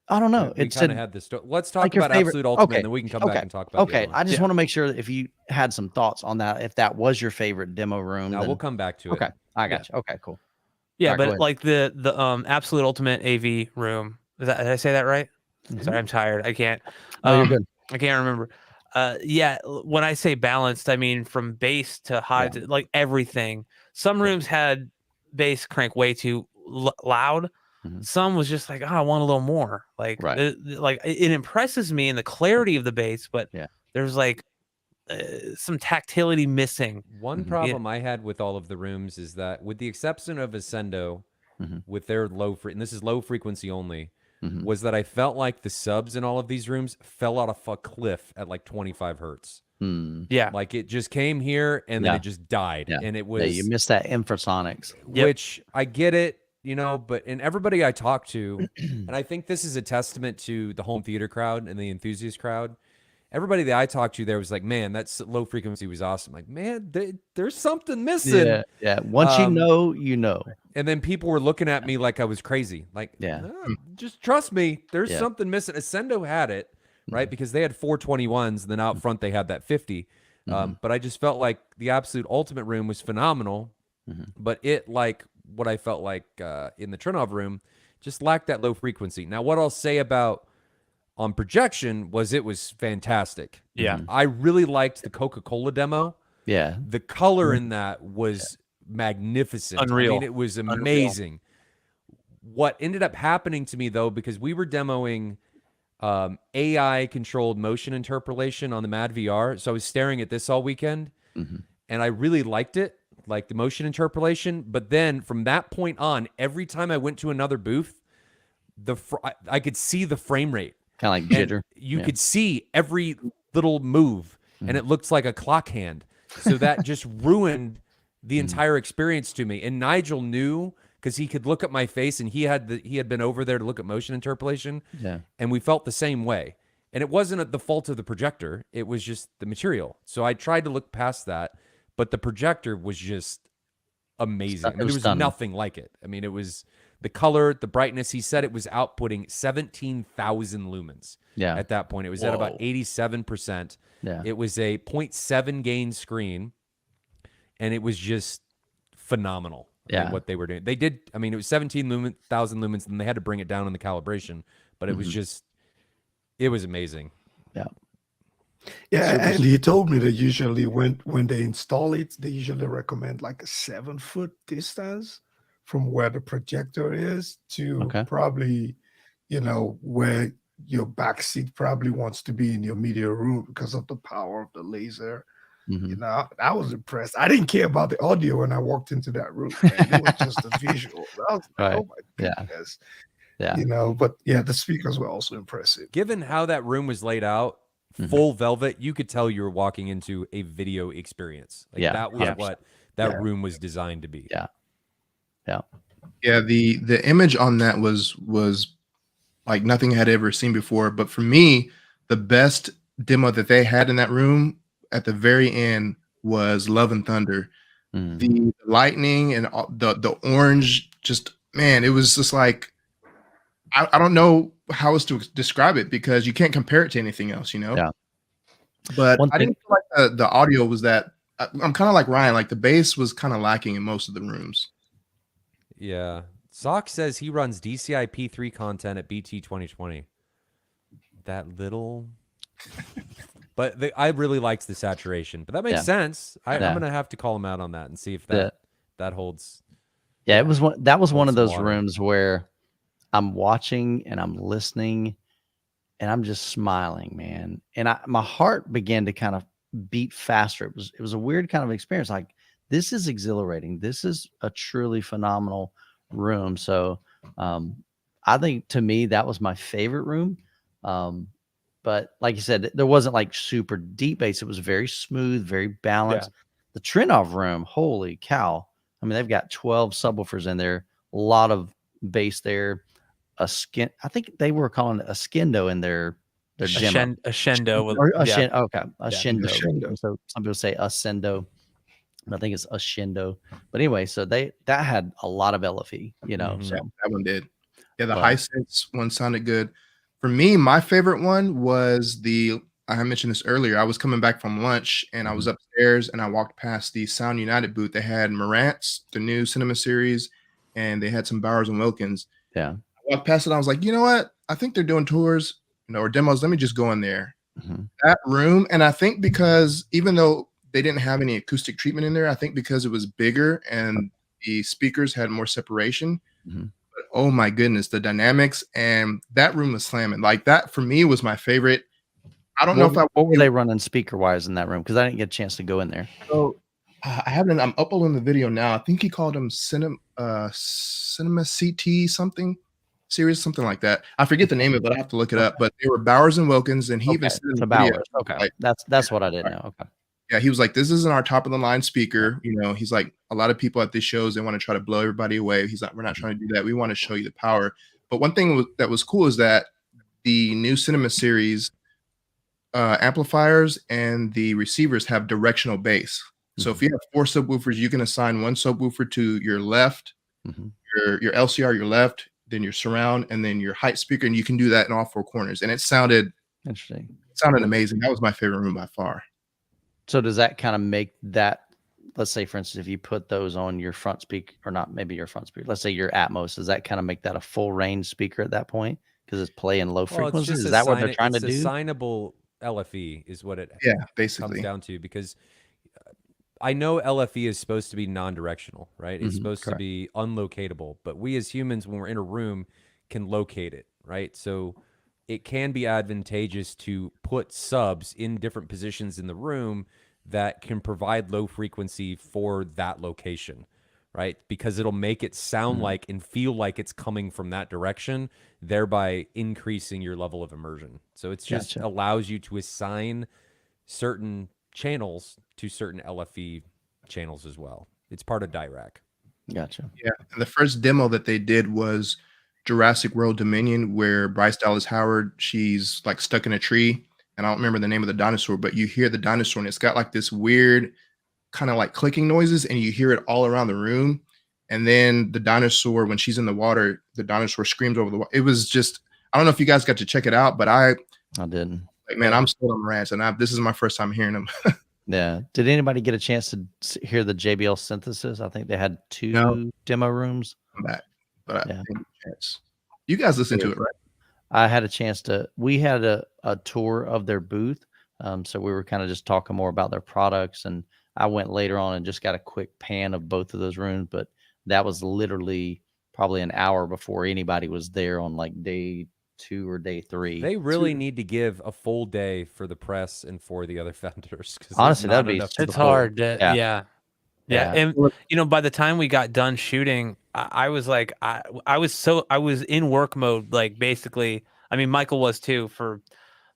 I don't know. We kind of had this. Let's talk about Absolute Ultimate, and then we can come back and talk about. Okay, I just want to make sure that if you had some thoughts on that, if that was your favorite demo room. No, we'll come back to it. Okay, I got you. Okay, cool. Yeah, Right, but like the Absolute Ultimate AV room. Did I say that right? Sorry, I'm tired. I can't. No, you're good. I can't remember. Yeah, when I say balanced, I mean from bass to high, to like everything. Some rooms had bass crank way too loud. Some was just like, I want a little more. Like, it impresses me in the clarity of the bass, but there's like some tactility missing. One problem I had with all of the rooms is that, with the exception of Ascendo, with their and this is low frequency only, was that I felt like the subs in all of these rooms fell out of a cliff at like 25 hertz. Yeah, like it just came here and then it just died, and it was you missed that infrasonics, which I get it. But in everybody I talk to, and I think this is a testament to the home theater crowd and the enthusiast crowd, everybody that I talked to there was like, man, that low frequency was awesome. Like, man, there's something missing. Yeah. Once you know. And then people were looking at me like I was crazy. Like, just trust me, there's something missing. Ascendo had it, right? Because they had 421s, and then out front they had that 50. But I just felt like the Absolute Ultimate room was phenomenal, but it, like what I felt like in the Trinnov room, just lacked that low frequency. Now, what I'll say about on projection was it was fantastic. Yeah. I really liked the Coca-Cola demo. Yeah. The color in that was magnificent. Unreal. I mean, it was amazing. What ended up happening to me, though, because we were demoing AI-controlled motion interpolation on the Mad VR, so I was staring at this all weekend, and I really liked it, like the motion interpolation. But then from that point on, every time I went to another booth, I could see the frame rate. Kind of like jitter. You could see every little move, and it looked like a clock hand. So that just ruined the entire experience to me. And Nigel knew, because he could look at my face, and he had been over there to look at motion interpolation. Yeah. And we felt the same way. And it wasn't the fault of the projector. It was just the material. So I tried to look past that, but the projector was just amazing. I It mean, was there was stunning. nothing like it. I mean, it was the color, the brightness. He said it was outputting 17,000 lumens. Yeah. At that point, it was at about Whoa. 87%. Yeah. It was a 0.7 gain screen, and it was just phenomenal. I mean, Yeah. what they were doing. They did, I mean, it was 17,000 lumens, and they had to bring it down in the calibration, but it was just, it was amazing. Yeah. Yeah, and he told me that usually when they install it, they usually recommend like a 7-foot distance from where the projector is to Okay. probably, where your back seat probably wants to be in your media room because of the power of the laser. Mhm. I was impressed. I didn't care about the audio when I walked into that room, man. It was just the visual. I was like, Right. oh my Yeah. goodness. Yeah. But yeah, the speakers were also impressive. Given how that room was laid out, full velvet, you could tell you were walking into a video experience. Like Yeah, that was 100%. what that Yeah. room was designed to be. Yeah. Yeah. Yeah, the image on that was like nothing I had ever seen before. But for me, the best demo that they had in that room at the very end was Love and Thunder. Mhm. The lightning and the orange, just man, it was just like I don't know how else to describe it because you can't compare it to anything else, Yeah. But One I thing- didn't feel like the audio was that. I'm kind of like Ryan, like the bass was kind of lacking in most of the rooms. Yeah. Sock says he runs DCI P3 content at BT 2020. That little. But I really liked the saturation. But that makes Yeah. sense. I'm Yeah. going to have to call him out on that and see if The- that holds. Yeah, it was one. That was one Hold of some those water. rooms where I'm watching and I'm listening, and I'm just smiling, man. And my heart began to kind of beat faster. It was a weird kind of experience. Like, this is exhilarating. This is a truly phenomenal room. So, I think to me that was my favorite room. But like you said, there wasn't like super deep bass. It was very smooth, very balanced. The Trinov room, holy cow! I mean, they've got 12 subwoofers in there, a lot of bass there. I think they were calling it a skendo in their A demo. Shendo. Or a Yeah. okay, a shindo. Shendo. So some people say a sendo. I think it's a shindo. But anyway, so that had a lot of LFE, Mhm. so That one did. Yeah, the But- high sense one sounded good. For me, my favorite one was I mentioned this earlier. I was coming back from lunch and I was upstairs and I walked past the Sound United booth. They had Marantz, the new cinema series, and they had some Bowers and Wilkins. yeah. I walked past it. I was like, you know what? I think they're doing tours, or demos. Let me just go in there. Mhm. That room, and I think because even though they didn't have any acoustic treatment in there, I think because it was bigger and the speakers had more separation. Mhm. But oh my goodness, the dynamics and that room was slamming. Like that for me was my favorite. I don't know if What were they running speaker wise in that room? Because I didn't get a chance to go in there. I haven't. I'm uploading the video now. I think he called them Cinema CT something series, something like that. I forget the name of it. I have to look it up. But they were Bowers and Wilkins, and he even said in So the video, Bowers. Okay, like, that's what I didn't know. Okay, yeah, he was like, "This isn't our top of the line speaker." He's like, a lot of people at these shows they want to try to blow everybody away. He's like, "We're not trying to do that. We want to show you the power." But one thing that was cool is that the new cinema series amplifiers and the receivers have directional bass. So if you have 4 subwoofers, you can assign one subwoofer to your left, Mhm. your LCR, your left, then your surround, and then your height speaker, and you can do that in all 4 corners. And it sounded Interesting. amazing. That was my favorite room by far. So does that kind of make that? Let's say, for instance, if you put those on your front speaker, or not, maybe your front speaker. Let's say your Atmos. Does that kind of make that a full range speaker at that point because it's playing low Well, frequency? Is that what they're trying to do? Assignable LFE is what it Yeah, comes basically. down to, because I know LFE is supposed to be non-directional, right? It's Mhm, supposed to correct. be unlocatable, but we as humans, when we're in a room, can locate it, right? So it can be advantageous to put subs in different positions in the room that can provide low frequency for that location, right? Because it'll make it sound like and feel like it's coming from that direction, thereby increasing your level of immersion. So it's just Gotcha. allows you to assign certain channels to certain LFE channels as well. It's part of DIRAC. Gotcha. Yeah. And the first demo that they did was Jurassic World Dominion, where Bryce Dallas Howard, she's like stuck in a tree, and I don't remember the name of the dinosaur, but you hear the dinosaur, and it's got like this weird kind of like clicking noises, and you hear it all around the room. And then the dinosaur, when she's in the water, the dinosaur screams over the water. It was just, I don't know if you guys got to check it out, but I didn't. like, man, I'm still on rants, and this is my first time hearing them. Yeah. Did anybody get a chance to hear the JBL synthesis? I think they had 2 No. demo rooms. I'm back, but I Yeah. think chance. You guys listen to it, right? I had a chance to. We had a tour of their booth, so we were kind of just talking more about their products, and I went later on and just got a quick pan of both of those rooms, but that was literally probably an hour before anybody was there on like day 2 or day 3. They really need to give a full day for the press and for the other vendors. Honestly, that'd be enough. It's cool. hard. Yeah. Yeah. And by the time we got done shooting, I was like, I was in work mode, like basically. I mean, Michael was too for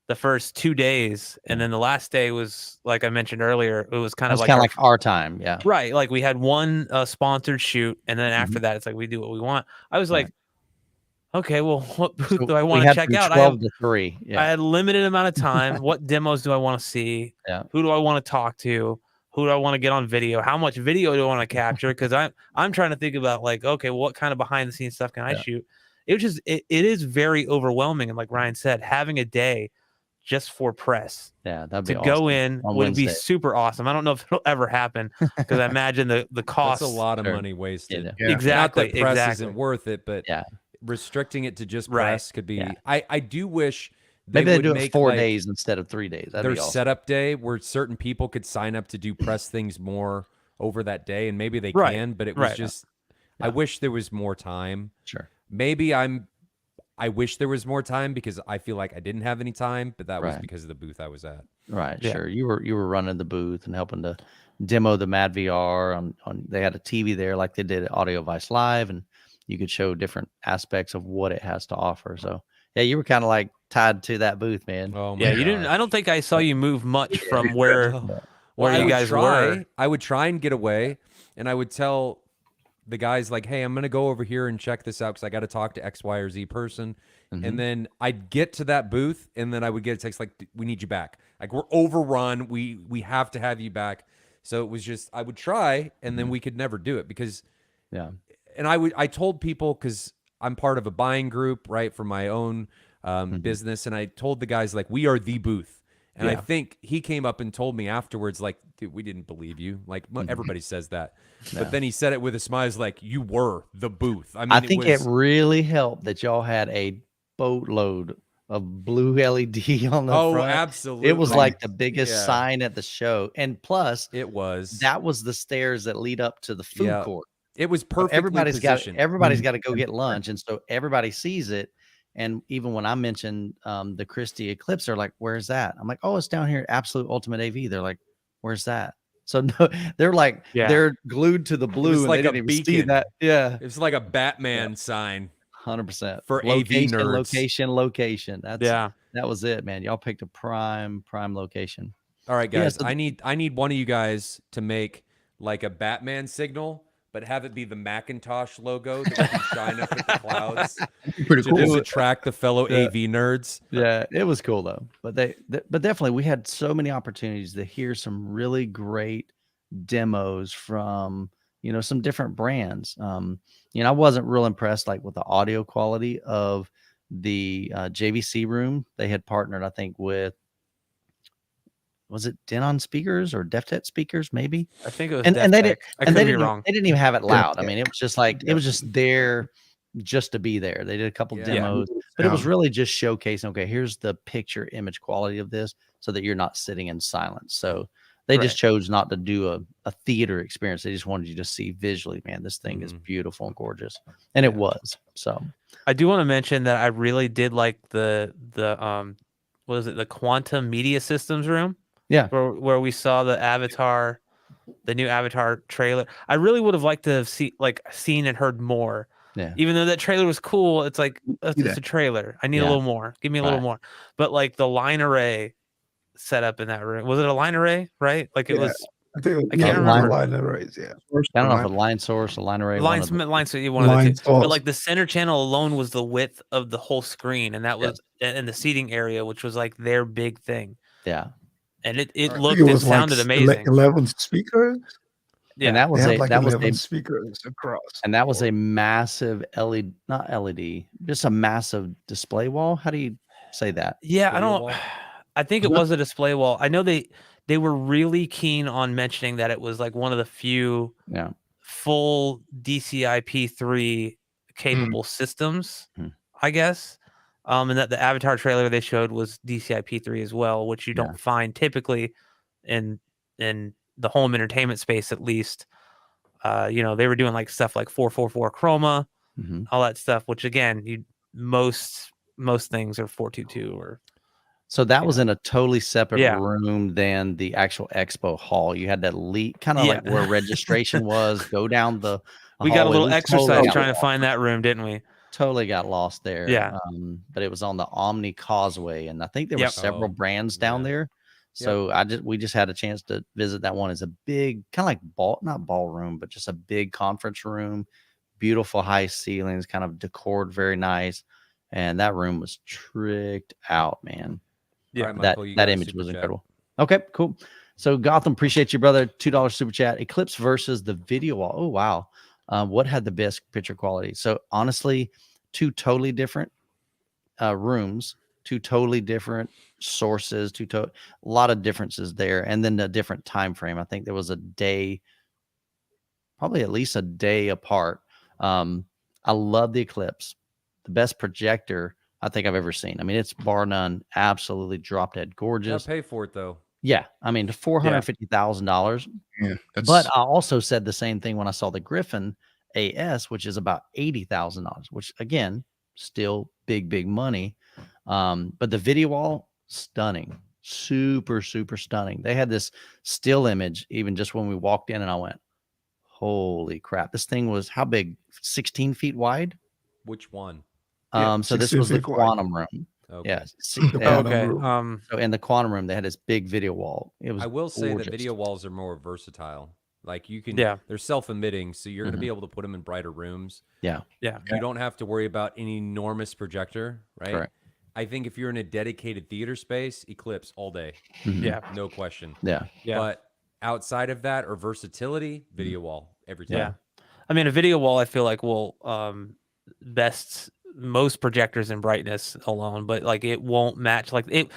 the first 2 days, and then the last day was, like I mentioned earlier, it was kind of like our time. Yeah. right. Like we had one sponsored shoot, and then after that, it's like we do what we want. I was like, okay, well, what booth do I want to check out? 12 to 3. Yeah. I had a limited amount of time. What demos do I want to see? Yeah. Who do I want to talk to? Who do I want to get on video? How much video do I want to capture? Because I'm trying to think about like, okay, what kind of behind the scenes stuff can I shoot? It was just it is very overwhelming. And like Ryan said, having a day just for press. Yeah, that'd be to awesome. go in On would be Wednesday. super awesome. I don't know if it'll ever happen because I imagine the cost. That's a lot of Sure. money wasted. Yeah. Exactly. Not that press exactly. isn't worth it, but Yeah. restricting it to just Right. press could be. Yeah. I do wish they Maybe they would do it make 4 like, days instead of 3 days. That'd their be awesome. setup day where certain people could sign up to do press things more over that day, and maybe they Right. can. But it was Right. just, I wish there was more time. Sure. Maybe I wish there was more time because I feel like I didn't have any time, but that was Right. because of the booth I was at. Right. Yeah. Sure. You were running the booth and helping to demo the Mad VR on they had a TV there like they did at Audio Vice Live, and you could show different aspects of what it has to offer. So yeah, you were kind of like tied to that booth, man. Oh my Yeah, you didn't. gosh. I don't think I saw you move much from where Well, I you would guys try. were. I would try and get away, and I would tell the guys like, "Hey, I'm gonna go over here and check this out because I got to talk to X, Y, or Z person." Mhm. And then I'd get to that booth, and then I would get a text like, "We need you back. Like we're overrun. We have to have you back." So it was just I would try, and then we could never do it because. Yeah. And I told people because I'm part of a buying group, right, for my own business, and I told the guys like we are the booth. And I Yeah. think he came up and told me afterwards, like, dude, we didn't believe you. Like, everybody says that. No. But then he said it with a smile. He's like, you were the booth. I mean, I think it was, really helped that y'all had a boatload of blue LED on the oh, front. absolutely. It was like the biggest Yeah. sign at the show. And plus, It was. that was the stairs that lead up to the food Yeah. court. It was So perfectly everybody's positioned. got to go get lunch, and so everybody sees it. And even when I mentioned the Christie Eclipse, they're like, "Where's that?" I'm like, "Oh, it's down here at Absolute Ultimate AV." They're like, "Where's that?" So no, they're like, Yeah. they're glued to the blue, and like they a didn't even see beacon. that. Yeah, It was like a Batman sign. 100% For AV nerds. Location. That's Yeah. that was it, man. Y'all picked a prime location. All right, Yeah, guys. so I need one of you guys to make like a Batman signal, but have it be the Macintosh logo that we can shine up at the clouds Pretty to cool. just attract the fellow Yeah. AV nerds. Yeah, it was cool though. But but definitely we had so many opportunities to hear some really great demos from some different brands. I wasn't real impressed like with the audio quality of the JVC room. They had partnered, I think, with was it Denon speakers or DefTech speakers, maybe? I think it was. And they didn't. I And could be didn't. wrong. They didn't even have it loud. I Yeah. mean, it was just like it was just there, just to be there. They did a couple Yeah. demos, but it was really just showcasing. Okay, here's the picture image quality of this, so that you're not sitting in silence. So they just chose not to do a theater experience. They just wanted you to see visually, man, this thing is beautiful and gorgeous, and it was. So I do want to mention that I really did like the what is it, the Quantum Media Systems room? Yeah. Where we saw the Avatar, the new Avatar trailer. I really would have liked to have seen and heard more. Yeah. Even though that trailer was cool, it's like it's that. a trailer. I need a Yeah. little more. Give me a little Right. more. But like the line array set up in that room. Was it a line array? Right? Like it Yeah. was I think I can't remember. line arrays. Yeah, I don't know if a line source, a line array, one of the, Line, so you one of the line two. But source. like the center channel alone was the width of the whole screen, and that was Yes. in the seating area, which was like their big thing. yeah. And it Alright. I think looked it and was like sounded amazing. 11 speakers. Yeah. And that They was had a like that was 11 a speakers across. and that was a massive LED, not LED, just a massive display wall. How do you say that? Yeah, I Video don't. wall? I think it was a display wall. I know they were really keen on mentioning that it was like one of the few Yeah. full DCI-P3 capable systems, Hmm. I guess. And that the Avatar trailer they showed was DCI-P3 as well, which you Yeah. don't find typically in the home entertainment space, at least. You know, they were doing like stuff like 444 chroma, Mhm. all that stuff, which again, most things are 422 or So that You was know. in a totally separate Yeah. room than the actual expo hall. You had to lead kind of Yeah. like where registration was, go down the we got a hallway. little We exercise totally got trying to lost. find that room, didn't we? Totally got lost there. Yeah. But it was on the Omni Causeway, and I think there were Yep. several Oh, brands down yeah. there. So we just had a chance to visit that one. It's a big kind of like not ballroom, but just a big conference room, beautiful high ceilings, kind of decored very nice. And that room was tricked out, man. All right, that Michael, you that got a image super was chat. incredible. Okay, cool. So Gotham, appreciate you, brother. $2 super chat. Eclipse versus the video wall. Oh wow, what had the best picture quality? So honestly, two totally different rooms, two totally different sources, a lot of differences there, and then a different time frame. I think there was a day, probably at least a day apart. I love the Eclipse, the best projector I think I've ever seen. I mean, it's bar none, absolutely drop dead You gotta gorgeous. pay for it though. Yeah, I mean, $450,000. Yeah, that's But I also said the same thing when I saw the Griffin AS, which is about $80,000, which again, still big money. But the video wall, stunning, super stunning. They had this still image even just when we walked in, and I went, holy crap! This thing was how big? 16 feet wide. Which one? Yeah, So this 16 was the feet wide. quantum room. Okay. Yeah, The yeah. quantum Okay. room. So in the quantum room, they had this big video wall. It was I will say that gorgeous. video walls are more versatile. Like you can, Yeah. they're self-emitting, so you're Mhm. gonna be able to put them in brighter rooms. Yeah, Yeah. You don't have to worry about an enormous projector, right? correct. I think if you're in a dedicated theater space, Eclipse all day, Mhm. Yeah. no question. Yeah. Yeah. But outside of that or versatility, video wall every time. Yeah. I mean, a video wall, I feel like will best most projectors in brightness alone, but like it won't match. Like it,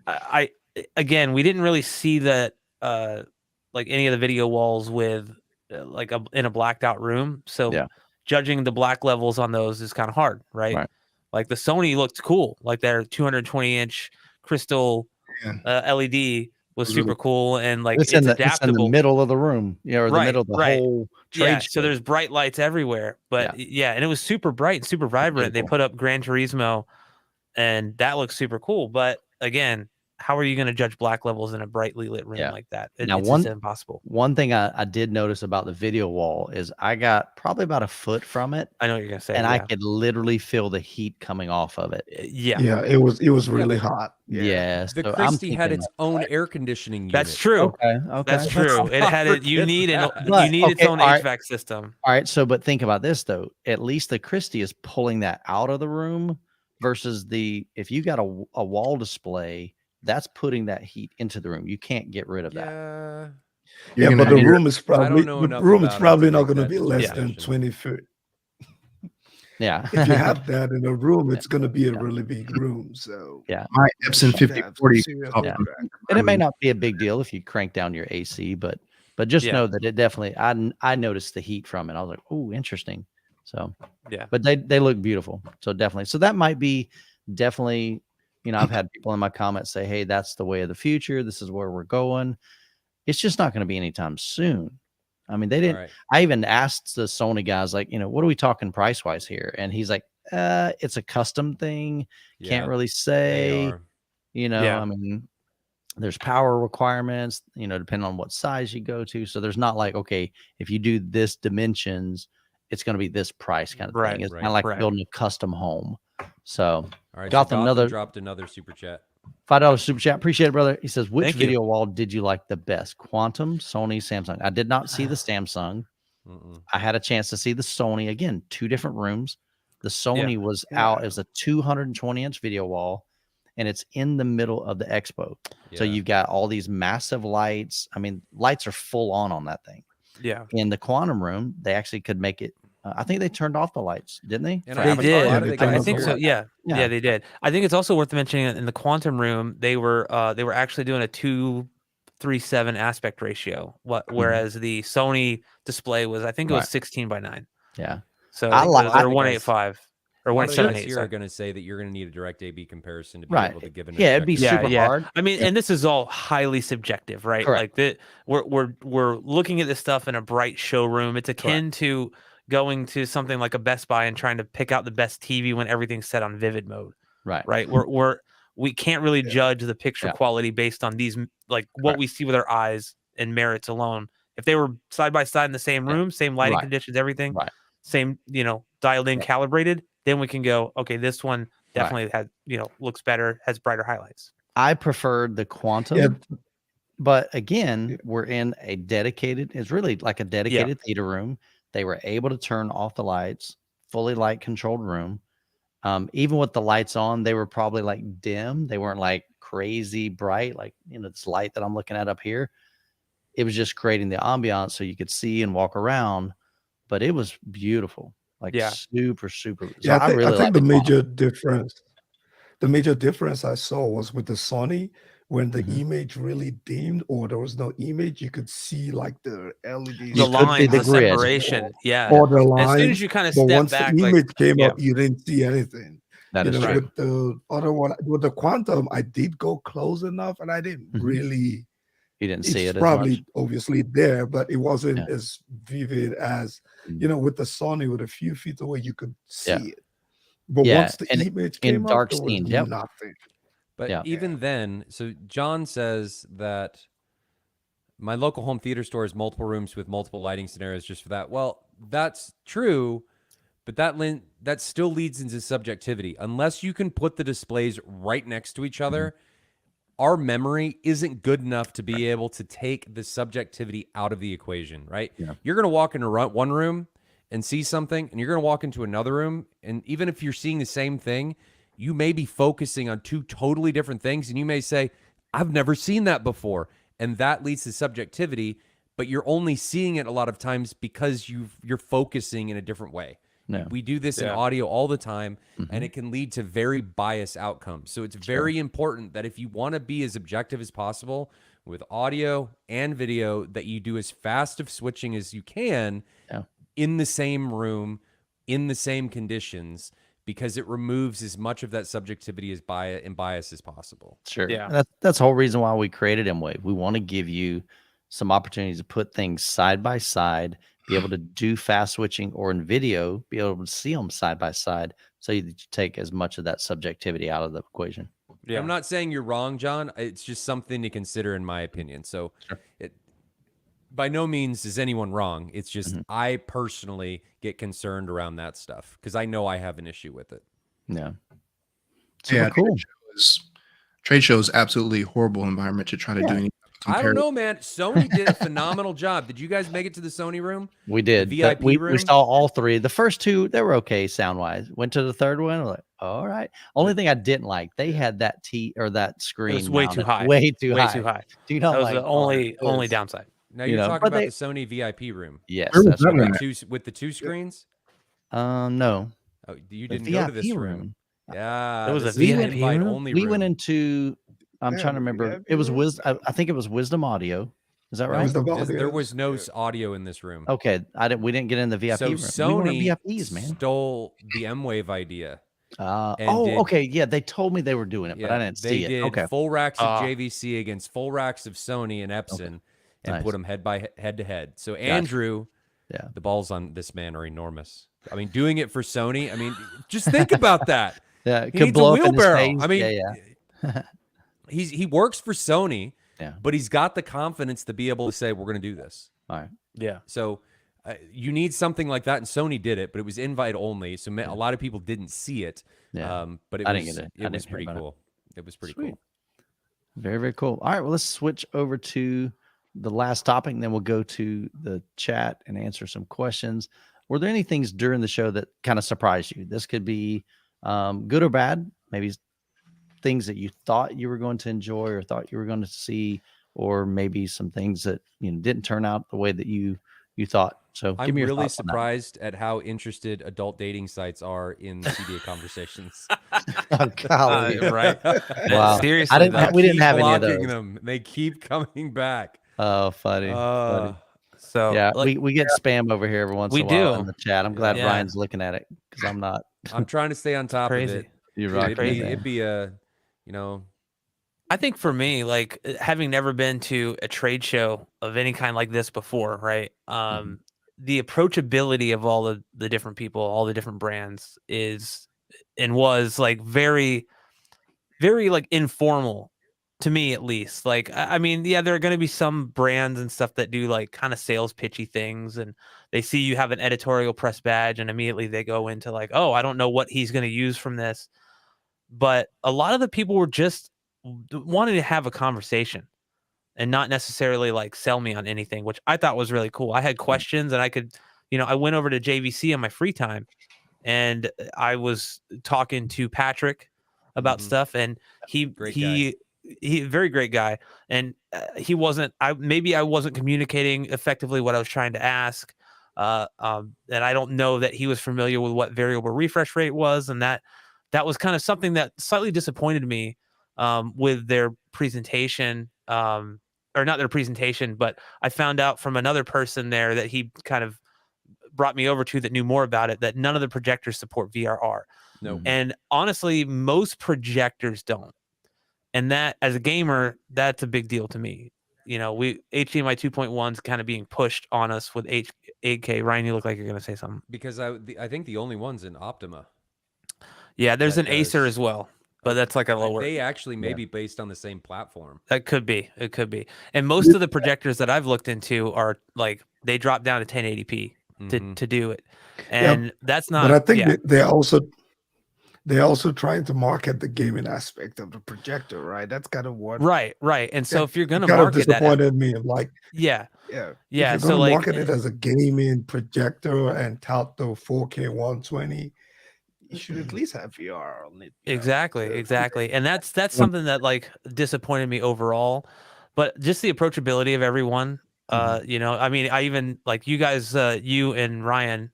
I again, we didn't really see that like any of the video walls with like in a blacked out room. So Yeah. judging the black levels on those is kind of hard, right? Right. Like the Sony looked cool, like their 220-inch crystal LED was Those are super cool, and like It's it's in the adaptable. middle of the room, or the Right, middle of the right. whole trade Yeah, show. so there's bright lights everywhere, but yeah, and it was super bright and super vibrant. They Beautiful. put up Gran Turismo, and that looks super cool. But again, how are you going to judge black levels in a brightly lit room Yeah. like that? Now, It's one- just impossible. One thing I did notice about the video wall is I got probably about a foot from it, I know what you're going to say. and I yeah. could literally feel the heat coming off of it. Yeah, Yeah, it was really hot. Yeah. Yes, The so I'm Christie had thinking its own air conditioning unit. that's true. Okay, That's okay. true. It had it. You forget need that. you But, need its okay, own all right. HVAC system. All right, so but think about this though. At least the Christie is pulling that out of the room versus if you got a wall display, that's putting that heat into the room. You can't get rid of that. Yeah. You're Yeah, gonna but the have- room is I probably don't know enough about it to not make going to that be less than determination. 20 feet. Yeah. If you have that in a room, it's going to be a Yeah. really big room. So Yeah. my Epson you have to 5040. have serious Yeah. HVAC. And it may not be a big deal if you crank down your AC, but just Yeah. know that it definitely I noticed the heat from it. I was like, oh, interesting. So Yeah. but they look beautiful. So definitely. So that might be definitely, I've had people in my comments say, hey, that's the way of the future. This is where we're going. It's just not going to be anytime soon. I mean, they didn't. All right. I even asked the Sony guys, like, what are we talking price wise here? And he's like, it's a custom thing. Can't Yeah, really they say. are. Yeah. I mean, there's power requirements, depending on what size you go to. So there's not like, okay, if you do this dimensions, it's going to be this price kind of Right, thing. It's right, kind of like right. building a custom home. So All right. Gotham, so another- dropped another super chat. $5 super chat. Appreciate it, brother. He says, which Thank you. video wall did you like the best? Quantum, Sony, Samsung. I did not see the Samsung. I had a chance to see the Sony. Again, 2 different rooms. The Sony was out as a 220-inch video wall, and it's in the middle of the expo. So you've got all these massive lights. I mean, lights are full on that thing. Yeah. In the Quantum room, they actually could make it. I think they turned off the lights, didn't they? And For They Avatar, Avatar? did. they I got think so. it. Yeah. They did. I think it's also worth mentioning that in the Quantum room, they were actually doing a 2:37 aspect ratio. Whereas the Sony display was, I think it was 16:9. Yeah. So I like- they're 185 or A lot of the guys 178. here sorry. are going to say that you're going to need a direct A/B comparison to be Right. able to give an Yeah, it'd be objective- super hard. I mean, and this is all highly subjective, right? Correct. Like we're looking at this stuff in a bright showroom. It's akin to going to something like a Best Buy and trying to pick out the best TV when everything's set on vivid mode, Right. right? We can't really judge the picture quality based on these, like what we see with our eyes and merits alone. If they were side by side in the same room, same lighting conditions, everything, same, dialed in, calibrated, then we can go, okay, this one definitely has, looks better, has brighter highlights. I preferred the Quantum, but again, we're in a dedicated, it's really like a dedicated theater room. They were able to turn off the lights, fully light controlled room. Even with the lights on, they were probably like dim. They weren't like crazy bright, like, this light that I'm looking at up here. It was just creating the ambiance so you could see and walk around, but it was beautiful. Like super, super. So I think like the major difference I saw was with the Sony, when the image really dimmed or there was no image, you could see like the LEDs, The lines, the the grid. separation. or the line. As soon as you kind of But step once back, the like, image came up, you didn't see anything. That is true. With the other one, with the Quantum, I did go close enough, and I didn't really. You didn't see it It's as probably much. obviously there, but it wasn't as vivid as with the Sony. With a few feet away, you could see it. But once the image came dark up, there was scenes, nothing. But even then, so John says that my local home theater store has multiple rooms with multiple lighting scenarios just for that. Well, that's true, but that still leads into subjectivity. Unless you can put the displays right next to each other, our memory isn't good enough to be able to take the subjectivity out of the equation, right? Yeah. You're going to walk into one room and see something, and you're going to walk into another room, and even if you're seeing the same thing, you may be focusing on 2 totally different things, and you may say, I've never seen that before, and that leads to subjectivity, but you're only seeing it a lot of times because you're focusing in a different way. No. We do this in audio all the time, and it can lead to very biased outcomes. So it's very important that if you want to be as objective as possible with audio and video, that you do as fast of switching as you can in the same room, in the same conditions, because it removes as much of that subjectivity as bias as possible. Sure. Yeah. That's the whole reason why we created M-Wave. We want to give you some opportunities to put things side by side, be able to do fast switching, or in video, be able to see them side by side so that you take as much of that subjectivity out of the equation. Yeah. I'm not saying you're wrong, John. It's just something to consider in my opinion. So by no means is anyone wrong. It's just I personally get concerned around that stuff because I know I have an issue with it. Yeah. Yeah, cool. Trade show is absolutely horrible environment to try to do anything. I don't know, man. Sony did a phenomenal job. Did you guys make it to the Sony room? We did. The VIP room? We saw all 3. The first 2, they were okay sound wise. Went to the third one, we're like, all right. Only thing I didn't like, they had that that screen. It was way too high. Way too Way high. too high. Do you not That was like the only downside. Now you're talking about the Sony VIP room. Yes. Where was That's that what one? With the 2 screens? no. Oh, you The didn't go to this VIP room. Yeah. It was this a is an VIP invite room? only We room. went into, I'm trying to remember. VIP It was room? I think it was Wisdom Audio. Is that right? Wisdom There Audio. was no audio in this room. Okay. We didn't get in the VIP So room. Sony we weren't VIPs, man. stole the M-Wave idea. and did- Okay. Yeah. They told me they were doing it, but I didn't they see did it. Okay. full racks of JVC against full racks of Sony and Epson, and Nice. put them head to head. So Andrew, Yeah. the balls on this man are enormous. I mean, doing it for Sony. I mean, just think about that. Yeah. It He could needs a blow up in his wheelbarrow. face. I mean, yeah. he works for Sony, Yeah. but he's got the confidence to be able to say, we're going to do this. All right. Yeah. So you need something like that, and Sony did it, but it was invite only. So a lot of people didn't see it. Yeah. But I didn't get it. I It was didn't hear pretty about it. cool. It was pretty Sweet. cool. Very, very cool. All right, well, let's switch over to the last topic, and then we'll go to the chat and answer some questions. Were there any things during the show that kind of surprised you? This could be good or bad, maybe things that you thought you were going to enjoy or thought you were going to see, or maybe some things that didn't turn out the way that you thought. So give I'm me your really thoughts on that. surprised at how interested adult dating sites are in CEDIA conversations. Oh, golly. Right. Wow. Seriously, We didn't Keep have any of blocking those. them. They keep coming back. Oh, funny. funny. So Yeah, like, we get spam over here every once We in a while do. in the chat. I'm glad Yeah. Ryan's looking at it because I'm not. I'm trying to stay on top of crazy. it. You're Dude, right. it'd be a, I think for me, like having never been to a trade show of any kind like this before, right? The approachability of all the different people, all the different brands is and was like very, very like informal to me at least. Like, I mean, yeah, there are going to be some brands and stuff that do like kind of sales pitchy things, and they see you have an editorial press badge, and immediately they go into like, oh, I don't know what he's going to use from this. But a lot of the people were just wanting to have a conversation and not necessarily like sell me on anything, which I thought was really cool. I had questions and I could, I went over to JVC on my free time and I was talking to Patrick about stuff, and he very great guy, and he wasn't. Maybe I wasn't communicating effectively what I was trying to ask, and I don't know that he was familiar with what variable refresh rate was, and that was kind of something that slightly disappointed me with their presentation, or not their presentation, but I found out from another person there that he kind of brought me over to that knew more about it, that none of the projectors support VRR. No. And honestly, most projectors don't. And that, as a gamer, that's a big deal to me. HDMI 2.1 is kind of being pushed on us with 8K. Ryan, you look like you're going to say something. Because I think the only one's in Optima. Yeah, there's that an Acer does- as well, but that's like a lower. They actually may be based on the same platform. That could be. It could be. And most of the projectors that I've looked into are like they drop down to 1080p to do it, and that's not. But I think they're also trying to market the gaming aspect of the projector, right? That's kind of what. Right. And so if you're gonna kind of market that, disappointed me. Like, yeah. If So you're gonna like, market it as a gaming projector and tout the 4K 120, you should at least have VR on it. Exactly. And that's something that like disappointed me overall. But just the approachability of everyone, I mean, I even like you guys, you and Ryan,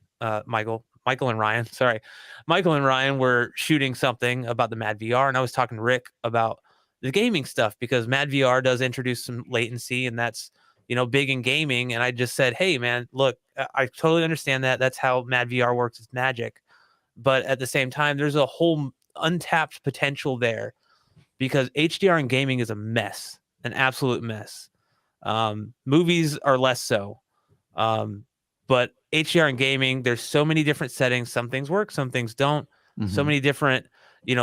Michael and Ryan were shooting something about the Mad VR, and I was talking to Rick about the gaming stuff because Mad VR does introduce some latency, and that's big in gaming. And I just said, hey man, look, I totally understand that. That's how Mad VR works. It's magic. But at the same time, there's a whole untapped potential there because HDR in gaming is a mess, an absolute mess. Movies are less so. But HDR in gaming, there's so many different settings. Some things work, some things don't. So many different,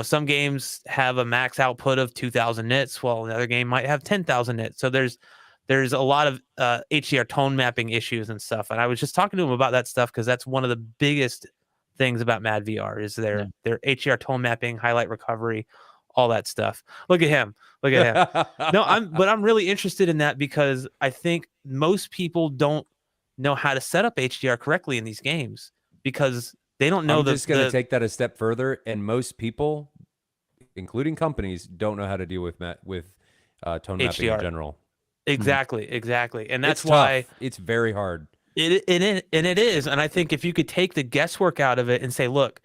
some games have a max output of 2000 nits, while another game might have 10,000 nits. So there's a lot of HDR tone mapping issues and stuff. And I was just talking to him about that stuff because that's one of the biggest things about Mad VR is their HDR tone mapping, highlight recovery, all that stuff. Look at him. No, I'm really interested in that because I think most people don't know how to set up HDR correctly in these games because they don't know. I'm just going to take that a step further, and most people, including companies, don't know how to deal with tone mapping in general. Exactly, and that's it's why tough. It's very hard. It is, and I think if you could take the guesswork out of it and say, look,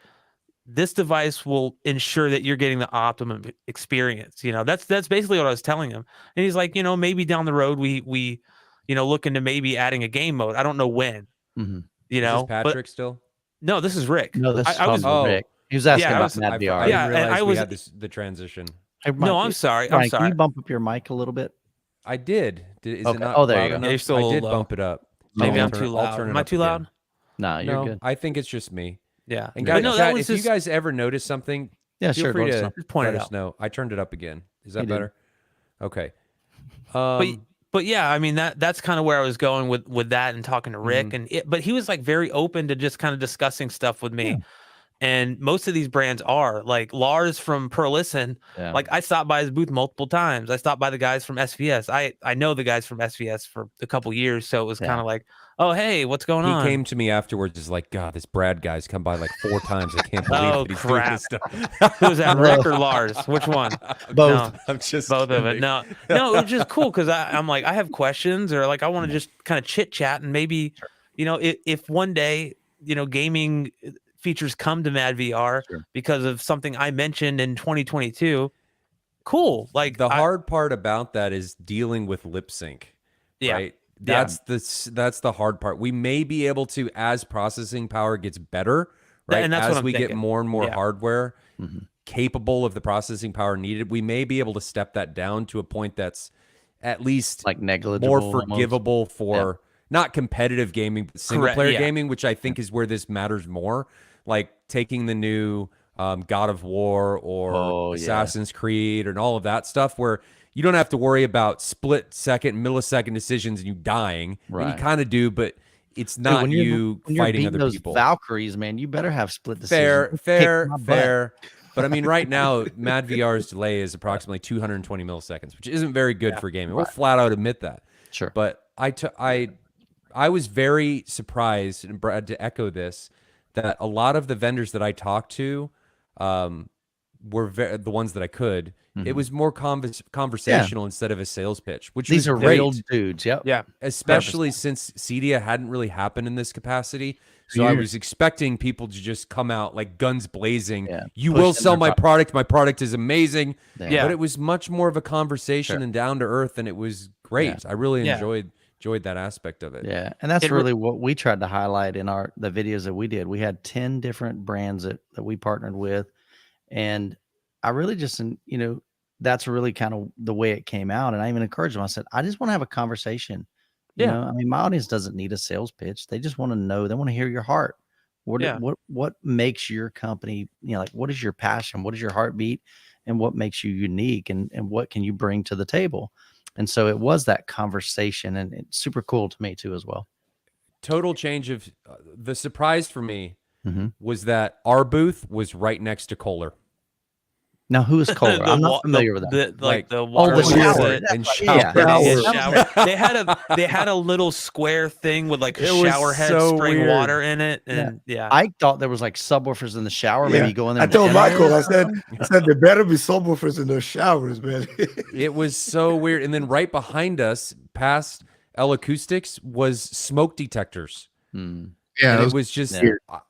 this device will ensure that you're getting the optimum experience. That's basically what I was telling him. And he's like, maybe down the road we look into maybe adding a game mode. I don't know when. Is this Patrick still? No, this is Rick. No, this was Rick. He was asking about I Mad VR. didn't realize I we was had the transition. Hey, Mike, no, I'm sorry. Ryan, can you bump up your mic a little bit? I did. Is Okay. it not Oh, there loud you go. enough? Yeah, you're still a I little did low. bump it up. Maybe I'll I'm too loud. Am I too loud? No, you're No, good. I think it's just me. Yeah. And Yeah. guys, No, that chat, was if just you guys ever notice something, Yeah, feel sure. free let us to know. just point let it us out. know. I turned it up again. Is that You did. better? Okay. But yeah, I mean that's kind of where I was going with that and talking to Rick, but he was like very open to just kind of discussing stuff with me. And most of these brands are like Lars from Perlisten. Yeah. Like I stopped by his booth multiple times. I stopped by the guys from SVS. I know the guys from SVS for a couple years, so it was kind of like, oh hey, what's going He on? came to me afterwards, is like, God, this Brad guy's come by like 4 times. I can't believe Oh, that he's doing crap. this stuff. Who's that, Rick or Lars? Which one? Both. No, I'm just both of it. kidding. No, it was just cool because I'm like, I have questions, or like I want to just kind of chit chat, and maybe, if one day, gaming features come to Mad VR because of something I mentioned in 2022, cool. Like the hard part about that is dealing with lip sync, right? That's the hard part. We may be able to, as processing power gets better, right? And that's as what I'm we get thinking. more and more Yeah. hardware capable of the processing power needed, we may be able to step that down to a point that's at least Like negligible, more almost. forgivable for not competitive gaming, but single Correct, player yeah. gaming, which I think is where this matters more. Like taking the new God of War or Assassin's Creed and all of that stuff, where you don't have to worry about split second, millisecond decisions and you dying. And you Right. kind of do, but it's Dude, not when you you're fighting beating other those people. Valkyries, man, you better have split decisions. Fair. But I mean, right now, Mad VR's delay is approximately 220 milliseconds, which isn't very good for gaming. We'll flat out admit that. Sure. But I was very surprised, and Brad, to echo this, that a lot of the vendors that I talked to were the ones that I could. It was more conversational instead of a sales pitch, which These was are great. real dudes. Yep. Yeah. Especially since CEDIA hadn't really happened in this capacity. So I was expecting people to just come out like guns blazing. Yeah. You Push will in sell their my product. My product is amazing. Yeah. But it was much more of a conversation and down to earth, and it was great. I really enjoyed that aspect of it. Yeah. And that's really what we tried to highlight in the videos that we did. We had 10 different brands that we partnered with. And I really just, that's really kind of the way it came out. And I even encouraged them. I said, I just want to have a conversation. You know, I mean, my audience doesn't need a sales pitch. They just want to know, they want to hear your heart. What makes your company, like what is your passion? What is your heartbeat? And what makes you unique? And what can you bring to the table? And so it was that conversation, and it's super cool to me too, as well. Total change of the surprise for me was that our booth was right next to Kohler. Now, who is Kohler? I'm not familiar with that. The water shower. and shower. They had a little square thing with like a shower head spraying water in it, and I thought there was like subwoofers in the shower. Maybe you go in there. I told Michael, I said there better be subwoofers in those showers, man. It was so weird. And then right behind us, past L Acoustics, was smoke detectors. Yeah, and it was just.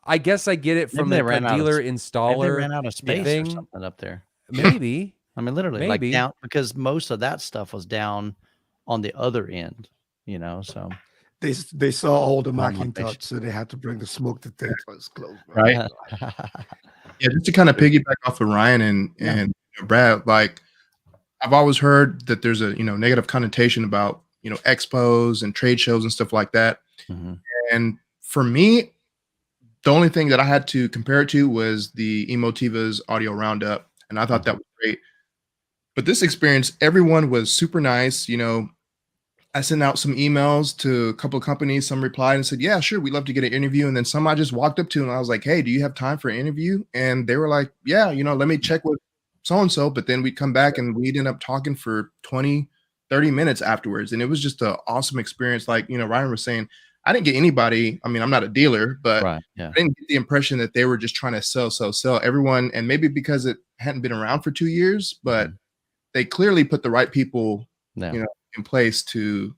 I guess I get it from the dealer installer. They ran out of space or something up there. Maybe. I mean, literally, like down, because most of that stuff was down on the other end, so they saw all the Macintosh, so they had to bring the smoke detectors close. Right. Yeah, just to kind of piggyback off of Ryan and Brad, like I've always heard that there's a negative connotation about expos and trade shows and stuff like that. And for me, the only thing that I had to compare it to was the Emotiva's audio roundup. And I thought that was great. But this experience, everyone was super nice. I sent out some emails to a couple of companies. Some replied and said, yeah, sure, we'd love to get an interview. And then some I just walked up to and I was like, hey, do you have time for an interview? And they were like, yeah, let me check with so-and-so. But then we'd come back and we'd end up talking for 20, 30 minutes afterwards. And it was just an awesome experience. Like, Ryan was saying, I didn't get anybody. I mean, I'm not a dealer, but I didn't get the impression that they were just trying to sell everyone. And maybe because it hadn't been around for 2 years, but they clearly put the right people, in place to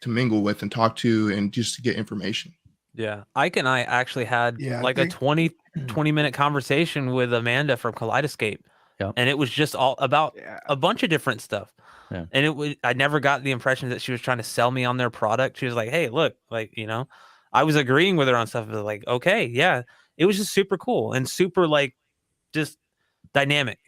mingle with and talk to and just to get information. Yeah. Ike and I actually had a 20-minute conversation with Amanda from Kaleidoscape. And it was just all about a bunch of different stuff. Yeah. And I never got the impression that she was trying to sell me on their product. She was like, hey, look, like, I was agreeing with her on stuff. But like, okay, yeah, it was just super cool and super like just dynamic.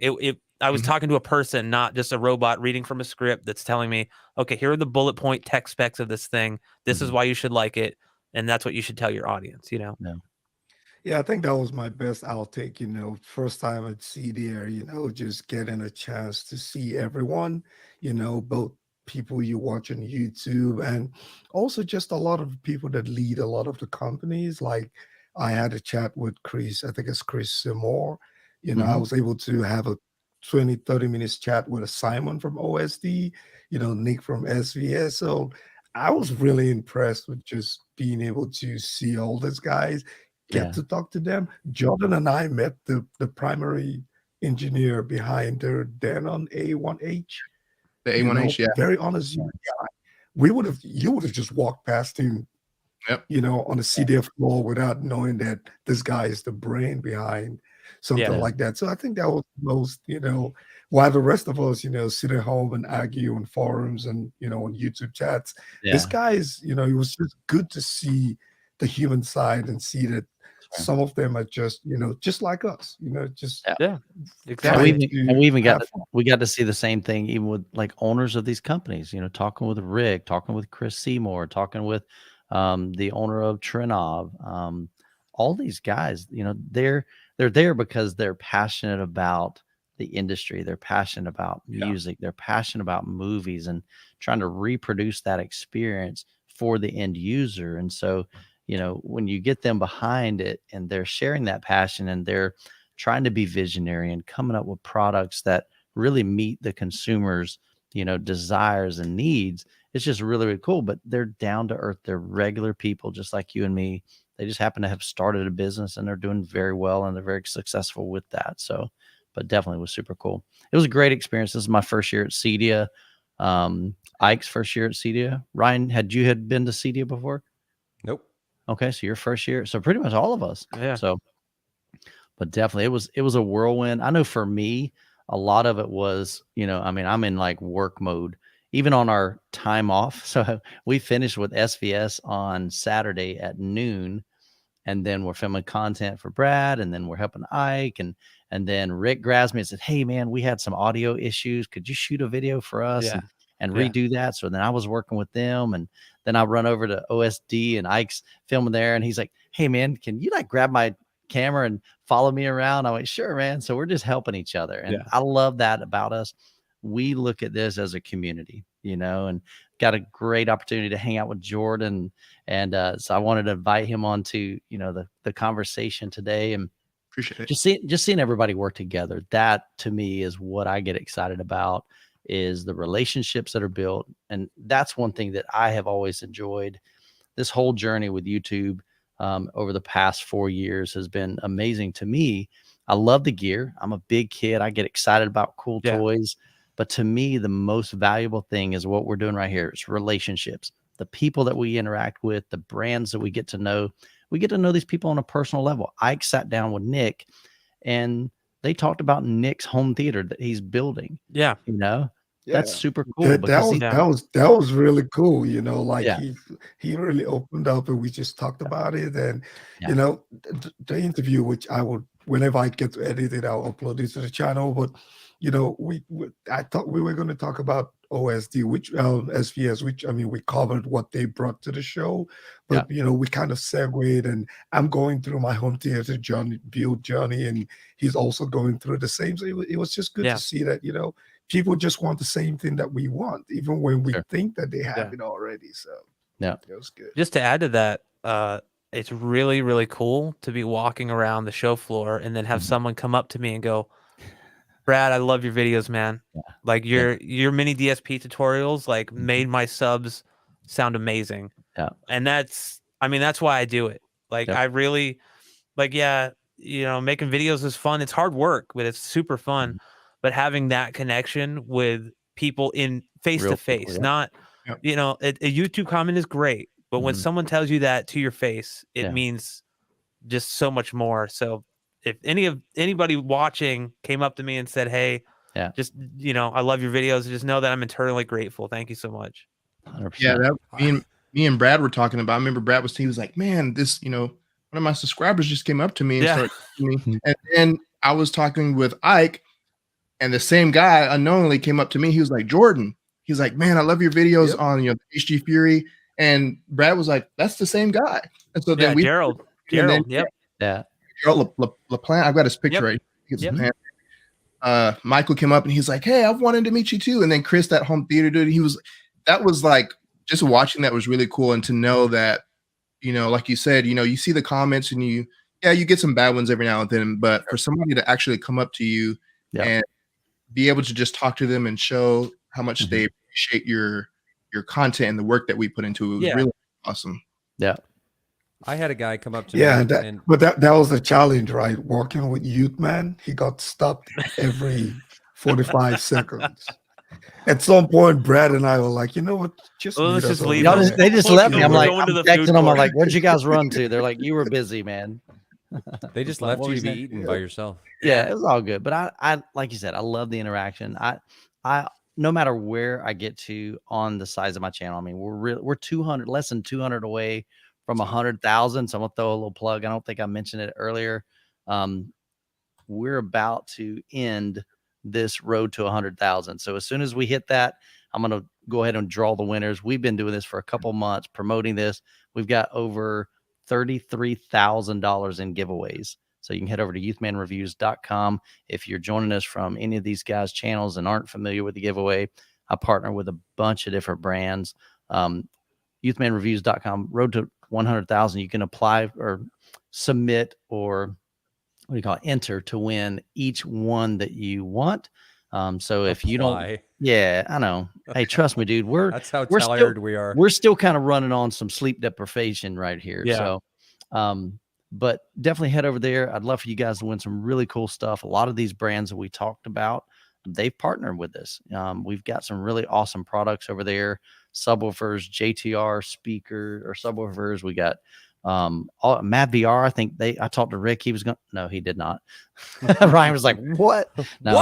I was talking to a person, not just a robot reading from a script that's telling me, okay, here are the bullet point tech specs of this thing. This is why you should like it. And that's what you should tell your audience, Yeah, I think that was my best outtake, first time at CEDIA, just getting a chance to see everyone, both people you watch on YouTube and also just a lot of people that lead a lot of the companies. Like I had a chat with Chris. I think it's Chris Moore. You know, I Mhm. was able to have a 20, 30 minutes chat with a Simon from OSD, you know, Nick from SVS. So I was really impressed with just being able to see all these guys, get Yeah. to talk to them. Jordan and I met the primary engineer behind their Denon A1H. The You know, A1H, yeah. very honest young guy. You would have just walked past him, Yep. you know, on the CDF floor without knowing that this guy is the brain behind something Yeah. like that. So I think that was most, you know, while the rest of us, you know, sit at home and argue on forums and, you know, on YouTube chats, this Yeah. guy is, you know, it was just good to see the human side and see that Sure. some of them are just, you know, just like us, you know, just Yeah. Yeah. And Exactly. we even got have to see the same thing even with like owners of these companies, you know, talking with Rick, talking with Chris Seymour, talking with the owner of Trinov. All these guys, you know, they're there because they're passionate about the industry. They're passionate about Yeah. music. They're passionate about movies and trying to reproduce that experience for the end user. And so, you know, when you get them behind it and they're sharing that passion and they're trying to be visionary and coming up with products that really meet the consumer's, you know, desires and needs, it's just really, really cool. But they're down to earth. They're regular people just like you and me. They just happen to have started a business and they're doing very well and they're very successful with that. So, but definitely was super cool. It was a great experience. This is my first year at CEDIA. Ike's first year at CEDIA. Ryan, had been to CEDIA before? Nope. Okay, so your first year. So pretty much all of us. Yeah. So, but definitely it was a whirlwind. I know for me, a lot of it was, you know, I mean, I'm in like work mode, even on our time off. So we finished with SVS on Saturday at noon, and then we're filming content for Brad, and then we're helping Ike, and then Rick grabs me and said, "Hey man, we had some audio issues. Could you shoot a video for us Yeah. and Yeah. redo that?" So then I was working with them, and then I run over to OSD, and Ike's filming there, and he's like, "Hey man, can you like grab my camera and follow me around?" I went, "Sure, man." So we're just helping each other, and Yeah. I love that about us. We look at this as a community, you know, and got a great opportunity to hang out with Jordan. And so I wanted to invite him on to, you know, the conversation today, and Appreciate it. just seeing everybody work together. That to me is what I get excited about, is the relationships that are built. And that's one thing that I have always enjoyed. This whole journey with YouTube over the past 4 years has been amazing to me. I love the gear. I'm a big kid. I get excited about cool Yeah. toys. But to me, the most valuable thing is what we're doing right here. It's relationships. The people that we interact with, the brands that we get to know. We get to know these people on a personal level. Ike sat down with Nick and they talked about Nick's home theater that he's building. Yeah. You know, Yeah. that's super cool That because was Yeah. that was really cool, you know, like Yeah. he really opened up and we just talked about it. And Yeah. you know, the interview, which I would, whenever I get to edit it, I'll upload it to the channel. But you know, I thought we were going to talk about OSD, which SVS, which I mean, we covered what they brought to the show, but you know, we kind of segued, and I'm going through my home theater build journey, and he's also going through the same. So it was just good Yeah. to see that, you know, people just want the same thing that we want, even when we Sure. think that they have Yeah. it already. So Yeah. it was good. Just to add to that, it's really, really cool to be walking around the show floor and then have Mhm. someone come up to me and go, "Brad, I love your videos, man. Yeah. Like Yeah. your mini DSP tutorials like made my subs sound amazing." Yeah. And that's, I mean, that's why I do it. Like Yep. I really like, yeah, you know, making videos is fun. It's hard work, but it's super fun. Mhm. But having that connection with people in face Real to people, face, yeah. not, Yep. you know, a YouTube comment is great, but when Mhm. someone tells you that to your face, it Yeah. means just so much more. So if anybody watching came up to me and said, "Hey, Yeah. just, you know, I love your videos," just know that I'm eternally grateful. Thank you so much. 100%. Yeah, that me and Brad were talking about. I remember he was like, "Man, this, you know, one of my subscribers just came up to me and Yeah. started talking to me." Mhm. And then I was talking with Ike, and the same guy unknowingly came up to me. He was like, "Jordan," he's like, "Man, I love your videos Yep. on, you know, HG Fury." And Brad was like, "That's the same guy." And so Yeah, then we Gerald. and then Yep. Yeah. Gerald LaPlante, I've got his picture Yep. right. It's Yep. LaPlante. Michael came up and he's like, "Hey, I've wanted to meet you too." And then Chris, that home theater dude, that was like, just watching that was really cool. And to know that, like you said, you see the comments and you get some bad ones every now and then, but for somebody to actually come up to you Yeah. and be able to just talk to them and show how much they appreciate your content and the work that we put into it was really awesome. Yeah. I had a guy come up to Yeah, me but that was a challenge, right? Working with Youth Man, he got stopped every 45 seconds. At some point, Brad and I were like, you know what? Just Well, meet let's us just over leave Y'all there. just, they just We're left me. I'm going like, to I'm the texting food them. I'm court. like, where'd you guys run to? They're like, you were busy, man. they just Like, left what you was to be that? eaten by yourself. Yeah, it was all good. But I like you said, I love the interaction. I no matter where I get to on the size of my channel, I mean, we're 200, less than 200 away from 100,000. So I'm gonna throw a little plug. I don't think I mentioned it earlier. We're about to end this road to 100,000. So as soon as we hit that, I'm going to go ahead and draw the winners. We've been doing this for a couple months, promoting this. We've got over $33,000 in giveaways. So you can head over to youthmanreviews.com. If you're joining us from any of these guys' channels and aren't familiar with the giveaway, I partner with a bunch of different brands. Youthmanreviews.com, road to 100,000. You can apply or submit or what do you call it? Enter to win each one that you want. So if you don't, yeah, I know. Hey, trust me, dude. That's how we're tired we are. We're still kind of running on some sleep deprivation right here. Yeah. So, but definitely head over there. I'd love for you guys to win some really cool stuff. A lot of these brands that we talked about, they've partnered with us. We've got some really awesome products over there. Subwoofers, JTR speaker or subwoofers. We got Mad VR. I think I talked to Rick. He was going, no, he did not. Ryan was like, what? No,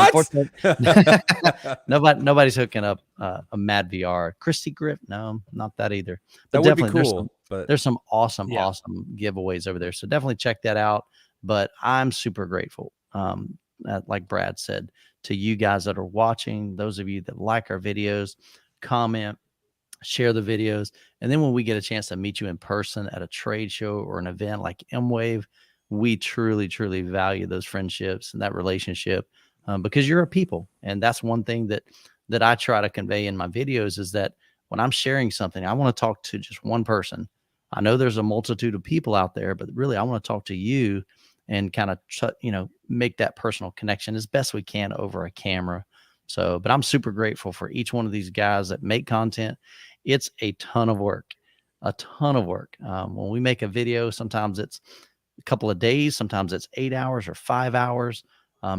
what? Nobody's hooking up a Mad VR. Christy Griff. No, not that either. But That would be definitely cool. there's some awesome Yeah. giveaways over there. So definitely check that out. But I'm super grateful. Like Brad said, to you guys that are watching, those of you that like our videos, comment, share the videos. And then when we get a chance to meet you in person at a trade show or an event like M-Wave, we truly, truly value those friendships and that relationship because you're a people. And that's one thing that I try to convey in my videos is that when I'm sharing something, I want to talk to just one person. I know there's a multitude of people out there, but really I want to talk to you and kind of, make that personal connection as best we can over a camera. So, but I'm super grateful for each one of these guys that make content. It's a ton of work, when we make a video, sometimes it's a couple of days, sometimes it's 8 hours or 5 hours.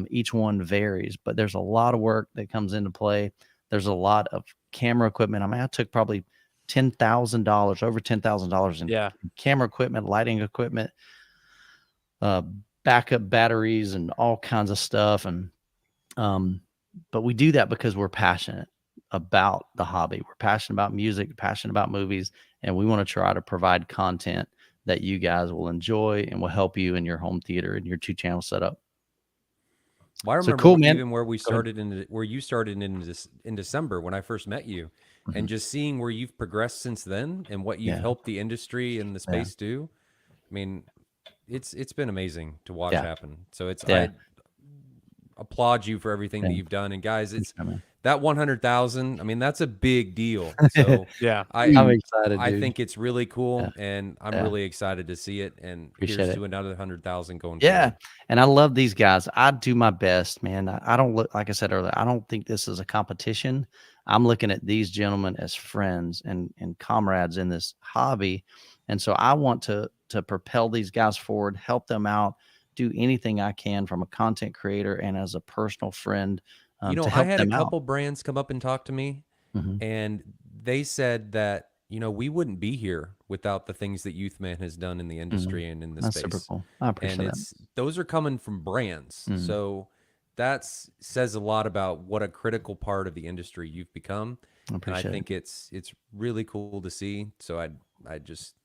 Each one varies, but there's a lot of work that comes into play. There's a lot of camera equipment. I mean, I took probably $10,000, over $10,000 in camera equipment, lighting equipment, backup batteries and all kinds of stuff. And, but we do that because we're passionate about the hobby. We're passionate about music, passionate about movies, and we want to try to provide content that you guys will enjoy and will help you in your home theater and your 2-channel setup. Well, I remember cool, man. even where we started where you started in December when I first met you, and just seeing where you've progressed since then and what you've helped the industry and the space do. I mean, it's been amazing to watch happen. So I applaud you for everything that you've done. And guys, it's that 100,000. I mean, that's a big deal. So I'm excited. I dude. think it's really cool, and I'm really excited to see it. And Appreciate here's it. to another 100,000 going. Yeah, forward. and I love these guys. I do my best, man. I don't look, like I said earlier, I don't think this is a competition. I'm looking at these gentlemen as friends and comrades in this hobby, and so I want to propel these guys forward, help them out, do anything I can from a content creator and as a personal friend. You know, to help I had a them couple out. brands come up and talk to me, and they said that, we wouldn't be here without the things that Youthman has done in the industry and in the That's space. super cool. I appreciate And that. those are coming from brands. So that says a lot about what a critical part of the industry you've become. And I think it's really cool to see. So I just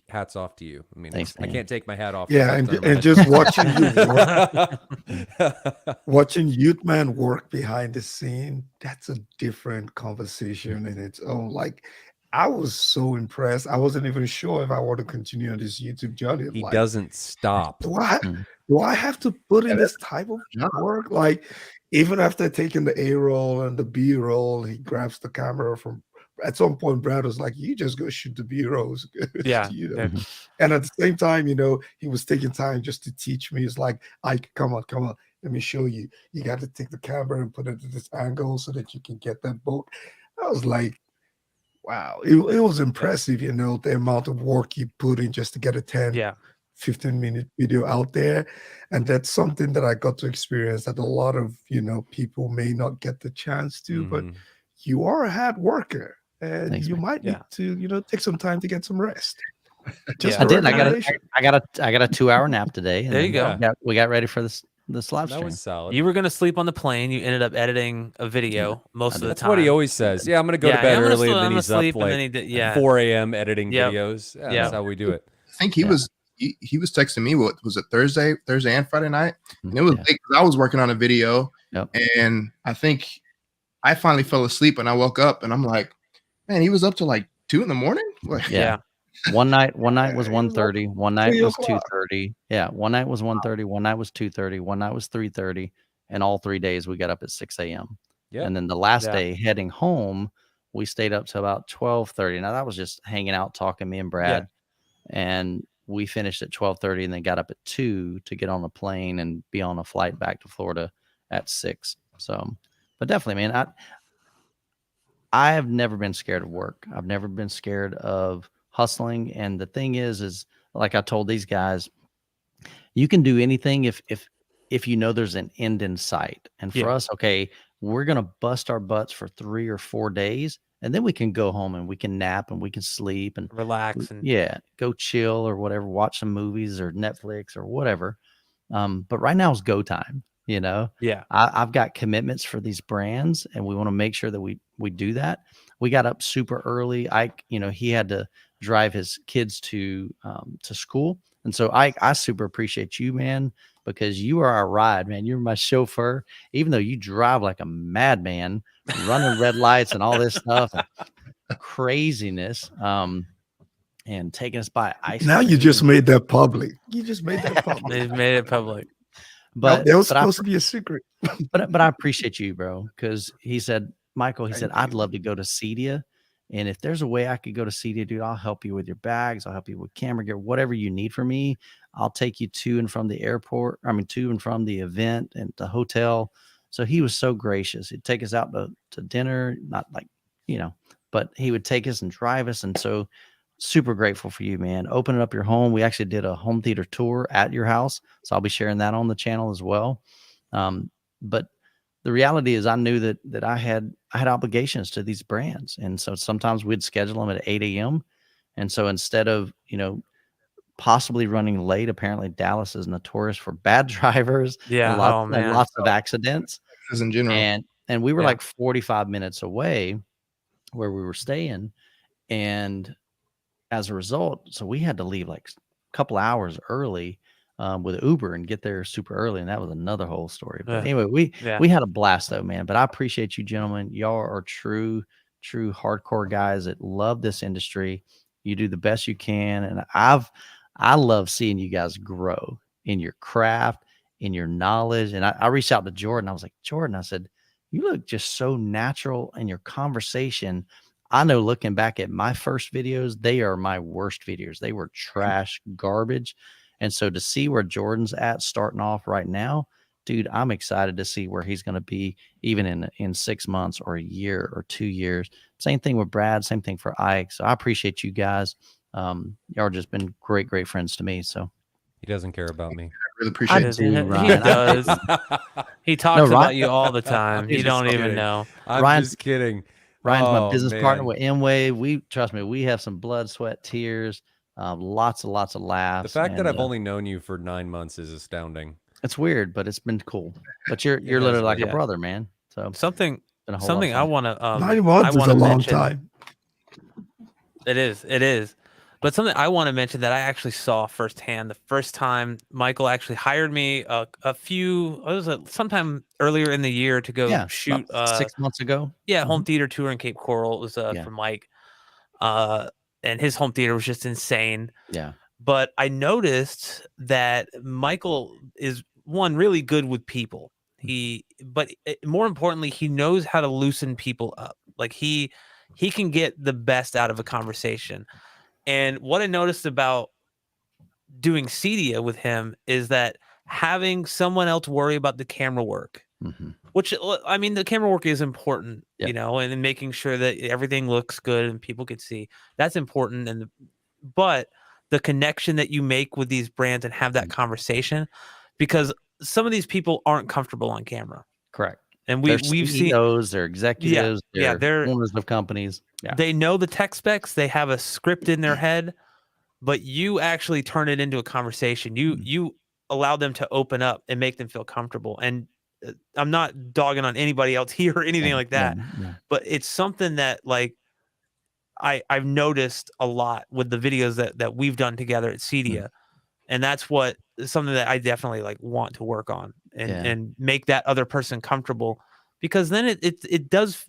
hats off to you. I mean, Thanks, I can't take my hat off. Yeah, and just watching you work, watching Youth Man work behind the scene, that's a different conversation in its own. Like, I was so impressed. I wasn't even sure if I want to continue on this YouTube journey. He like, doesn't stop. do I have to put in this type of work? Like, even after taking the A roll and the B roll, he grabs the camera from at some point, Brad was like, "You just go shoot the B-rolls," Yeah. you know. Yeah. And at the same time, he was taking time just to teach me. It's like, "Ike, come on, let me show you. You got to take the camera and put it at this angle so that you can get that book." I was like, wow, it was impressive, the amount of work you put in just to get a 10, Yeah. 15-minute video out there. And that's something that I got to experience that a lot of, people may not get the chance to, but Mhm. you are a hard worker and Thanks, you man. might need to, take some time to get some rest. Just Yeah. I a did. recommendation. I got a 2-hour nap today. And There you then go. we got ready for this live That stream. was solid. You were gonna sleep on the plane. You ended up editing a video most I of did. the That's time. what he always says. Yeah, I'm gonna go to Yeah, bed I'm gonna early, sleep- and then I'm gonna he's up sleep, and like then he did- yeah. 4 a.m. editing Yep. videos. Yeah, Yep. that's how we do it. I think he Yeah. was he was texting me. What was it, Thursday and Friday night? And it was Yeah. late 'cause I was working on a video, Yep. and I think I finally fell asleep, and I woke up, and I'm like, man, he was up till like 2 in the morning. Like, Yeah. One night was Yeah, it was 1:30. One night 3 was o'clock. 2:30. Yeah. One night was 1:30. One night was 2:30. One night was 3:30. And all 3 days we got up at 6 a.m. Yep. And then the last Yeah. day heading home, we stayed up to about 12:30. Now that was just hanging out, talking, me and Brad. And we finished at 12:30 and then got up at 2 to get on a plane and be on a flight back to Florida at 6. So, but definitely, man, I have never been scared of work. I've never been scared of hustling. And the thing is like I told these guys, you can do anything if there's an end in sight. And for Yeah. us, okay, we're gonna bust our butts for 3 or 4 days, and then we can go home and we can nap and we can sleep and Relax and go chill or whatever, watch some movies or Netflix or whatever. But right now is go time. yeah. I've got commitments for these brands, and we want to make sure that we do that. We got up super early. He had to drive his kids to school, and so I super appreciate you, man, because you are our ride, man. You're my chauffeur, even though you drive like a madman, running red lights and all this stuff and craziness. And taking us by ice. Now you cream. just made that public. You just made that public. They've made it public. But that was but I- supposed to be a secret. but I appreciate you, bro, because he said, Michael, he Thank said, I'd you. love to go to CEDIA. And if there's a way I could go to CEDIA, dude, I'll help you with your bags. I'll help you with camera gear, whatever you need from me. I'll take you to and from the airport. To and from the event and the hotel. So he was so gracious. He'd take us out to dinner, not like, but he would take us and drive us. And so super grateful for you, man. Opening up your home. We actually did a home theater tour at your house. So I'll be sharing that on the channel as well. But the reality is I knew that I had obligations to these brands. And so sometimes we'd schedule them at 8 a.m. And so instead of, possibly running late, apparently Dallas is notorious for bad drivers Yeah. and Oh man. lots of accidents. as in general. And we were Yeah. like 45 minutes away where we were staying. And as a result, so we had to leave like a couple hours early with Uber and get there super early. And that was another whole story. But Yeah. anyway, Yeah. we had a blast though, man. But I appreciate you gentlemen. Y'all are true hardcore guys that love this industry. You do the best you can. And I love seeing you guys grow in your craft, in your knowledge. And I reached out to Jordan. I was like, Jordan, I said, you look just so natural in your conversation. I know looking back at my first videos, they are my worst videos. They were trash, garbage. And so to see where Jordan's at starting off right now, dude, I'm excited to see where he's going to be even in 6 months or a year or 2 years. Same thing with Brad, same thing for Ike. So I appreciate you guys. Y'all just been great friends to me. So He doesn't care about me. I really I appreciate it. do, He Ryan. does. He talks No, Ryan- about you all the time. I'm You don't just even kidding. know. I'm Ryan's- just kidding. Ryan's my Oh, business partner man. with Mway. Trust me, we have some blood, sweat, tears, lots of laughs. The fact that and, I've only known you for 9 months is astounding. it's weird, but it's been cool. But you're has literally like been. a brother, man. So it's Something been a whole something lot I of fun. want to 9 I months is wanna a long mention- time. It is. But something I want to mention that I actually saw firsthand the first time Michael actually hired me sometime earlier in the year to go Yeah, shoot about 6 months ago. home theater tour in Cape Coral. It was Yeah. from Mike. And his home theater was just insane. Yeah. But I noticed that Michael is one really good with people. More importantly, he knows how to loosen people up. Like he he can get the best out of a conversation. And what I noticed about doing CEDIA with him is that having someone else worry about the camera work, which, I mean, the camera work is important, Yeah. you know, and making sure that everything looks good and people can see, that's important. But the connection that you make with these brands and have that conversation, because some of these people aren't comfortable on camera. Correct. And They're we've seen, CEOs, they're executives, yeah, they're owners of companies. Yeah. they know the tech specs, they have a script in their head, but you actually turn it into a conversation. You allow them to open up and make them feel comfortable. And I'm not dogging on anybody else here or anything like that, but it's something that, like, I've noticed a lot with the videos that we've done together at CEDIA. And that's something that I definitely like want to work on and make that other person comfortable, because then it does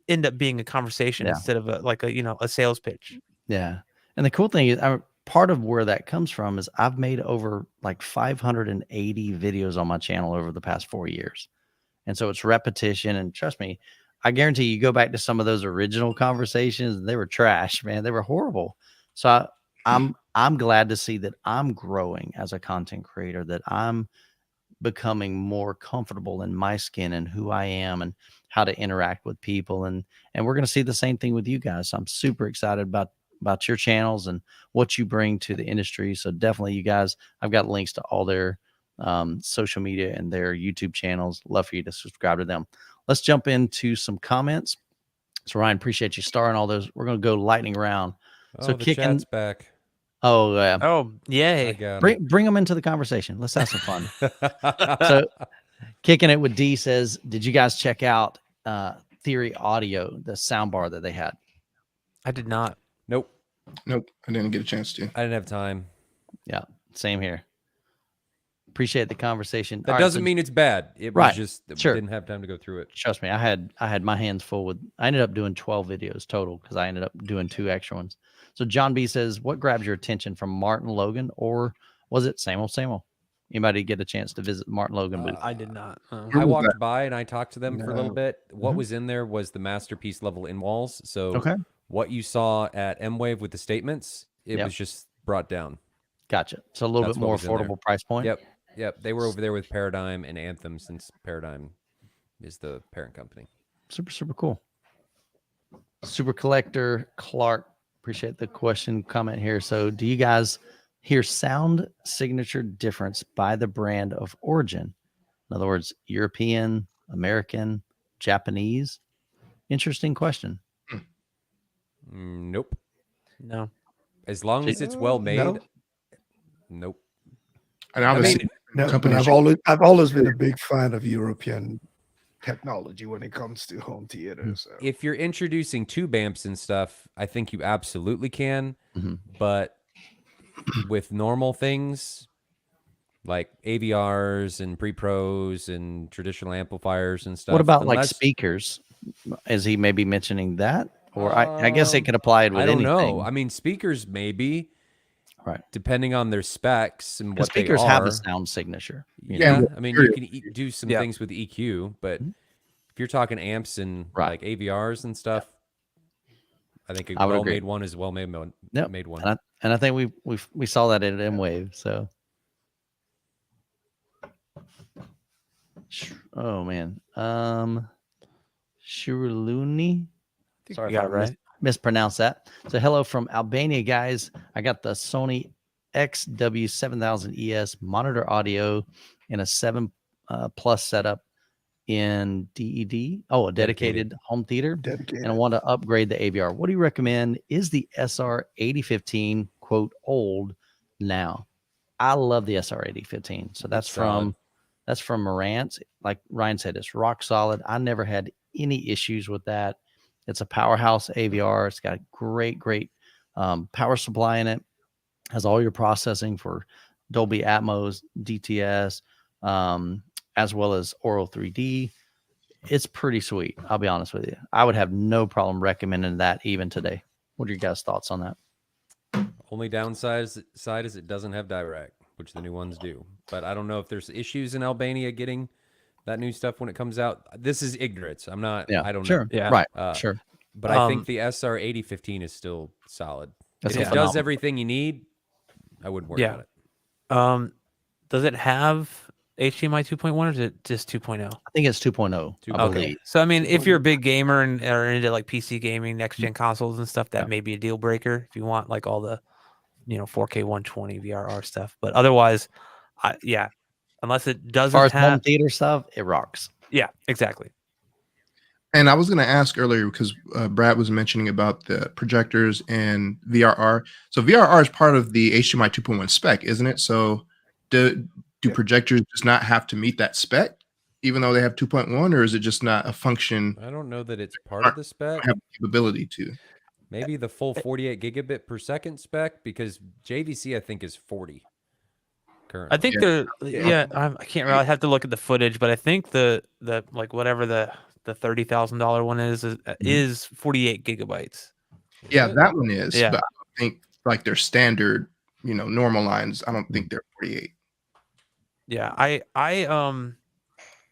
end up being a conversation instead of a sales pitch. Yeah. And the cool thing is, part of where that comes from is I've made over like 580 videos on my channel over the past 4 years. And so it's repetition. And trust me, I guarantee you go back to some of those original conversations, they were trash, man. They were horrible. So I'm glad to see that I'm growing as a content creator, that I'm becoming more comfortable in my skin and who I am and how to interact with people. And we're going to see the same thing with you guys. So I'm super excited about your channels and what you bring to the industry. So definitely, you guys, I've got links to all their social media and their YouTube channels. Love for you to subscribe to them. Let's jump into some comments. So Ryan, appreciate you starring all those. We're going to go lightning round. So the chat's back. Oh, yeah. Oh, yay. Bring them into the conversation. Let's have some fun. So kicking it with D says, did you guys check out Theory Audio, the soundbar that they had? I did not. Nope. I didn't get a chance to. I didn't have time. Yeah, same here. Appreciate the conversation. That doesn't mean it's bad. It was just didn't have time to go through it. Trust me, I had my hands full with. I ended up doing 12 videos total because I ended up doing 2 extra ones. So John B says, what grabs your attention from Martin Logan, or was it same old, same old? Anybody get a chance to visit Martin Logan booth? I did not. I walked by and I talked to them for a little bit. What was in there was the masterpiece level in walls. So what you saw at M-Wave with the statements, it was just brought down. Gotcha. So a little bit more affordable price point. Yep. They were over there with Paradigm and Anthem, since Paradigm is the parent company. Super cool. Super Collector Clark, appreciate the comment here. So do you guys hear sound signature difference by the brand of origin? In other words, European, American, Japanese? Interesting question. Nope. No. As long as it's well made. Nope. And obviously, I've always been a big fan of European technology when it comes to home theater. So. If you're introducing tube amps and stuff, I think you absolutely can. But with normal things like AVRs and pre-pros and traditional amplifiers and stuff. What about like speakers? Is he maybe mentioning that? Or I guess it could apply with anything. I don't know. I mean, speakers maybe. Right. Depending on their specs and what speakers they are. have a sound signature. Yeah. I mean, you can do some things with EQ, but if you're talking amps and like AVRs and stuff, I think a well-made one is a well-made one. Made one. And I think we saw that at M-Wave. So, oh man, Shiruluni. Sorry if I mispronounced that. So hello from Albania, guys. I got the Sony XW7000 ES monitor audio in a 7 plus setup in DED. Oh, a dedicated home theater. And I want to upgrade the AVR. What do you recommend? Is the SR8015 quote old now? I love the SR8015. So that's from Marantz. Like Ryan said, it's rock solid. I never had any issues with that. It's a powerhouse AVR. It's got a great power supply in it. Has all your processing for Dolby Atmos, DTS, as well as Aural 3D. It's pretty sweet. I'll be honest with you. I would have no problem recommending that even today. What are your guys' thoughts on that? Only downside is it doesn't have direct, which the new ones do. But I don't know if there's issues in Albania getting that new stuff when it comes out. This is ignorance. I'm not. I don't know. Yeah. Right. Sure. But I think the SR 8015 is still solid. That's If a it does phenomenal. everything you need, I wouldn't worry about it. Does it have HDMI 2.1 or is it just 2.0? I think it's 2.0. I 2.0. believe. So I mean, if you're a big gamer and are into like PC gaming, next gen consoles and stuff, that Yeah. may be a deal breaker if you want like all the 4K 120 VRR stuff. But otherwise, unless it As far doesn't as home have, theater stuff, it rocks. yeah, exactly. And I was going to ask earlier because Brad was mentioning about the projectors and VRR. So VRR is part of the HDMI 2.1 spec, isn't it? So do projectors just not have to meet that spec, even though they have 2.1, or is it just not a function? I don't know that it's part of the spec. Have the capability to. Maybe the full 48 gigabit per second spec, because JVC I think is 40 currently. I think I can't really. I have to look at the footage, but I think the like whatever the $30,000 one is 48 gigabytes. Yeah, that one is. Yeah. But I don't think like their standard, normal lines. I don't think they're 48. Yeah,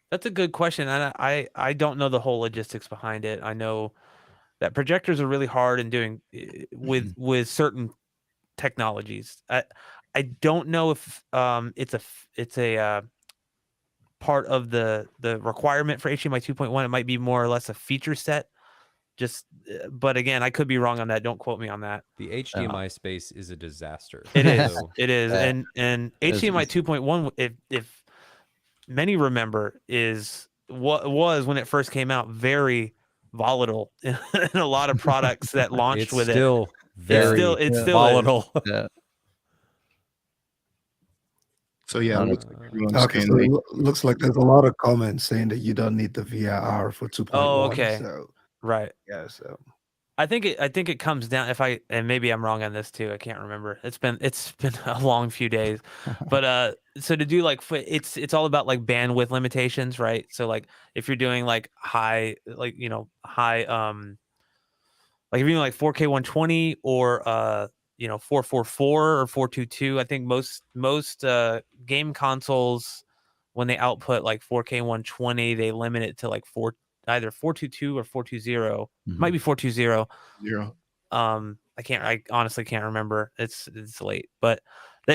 that's a good question, and I don't know the whole logistics behind it. I know that projectors are really hard in doing with certain technologies. I don't know if it's a part of the requirement for HDMI 2.1. It might be more or less a feature set. But again, I could be wrong on that. Don't quote me on that. The HDMI space is a disaster. It is. So, It is. And HDMI 2.1, if many remember, is what was when it first came out very volatile in a lot of products that launched it's with still it. very It still volatile. Yeah. So yeah, it looks like everyone's Okay, saying so they- it looks like there's a lot of comments saying that you don't need the VRR for 2.1. Oh, okay. So Right. yeah, so I think it comes down, and maybe I'm wrong on this too. I can't remember. It's been a long few days, but so to do like it's all about like bandwidth limitations, right? So like if you're doing like high like if you're doing like 4K 120 or 444 or 422, I think most game consoles, when they output like 4K 120, they limit it to like either 422 or 420. Might be 420. 0. I honestly can't remember. It's late, but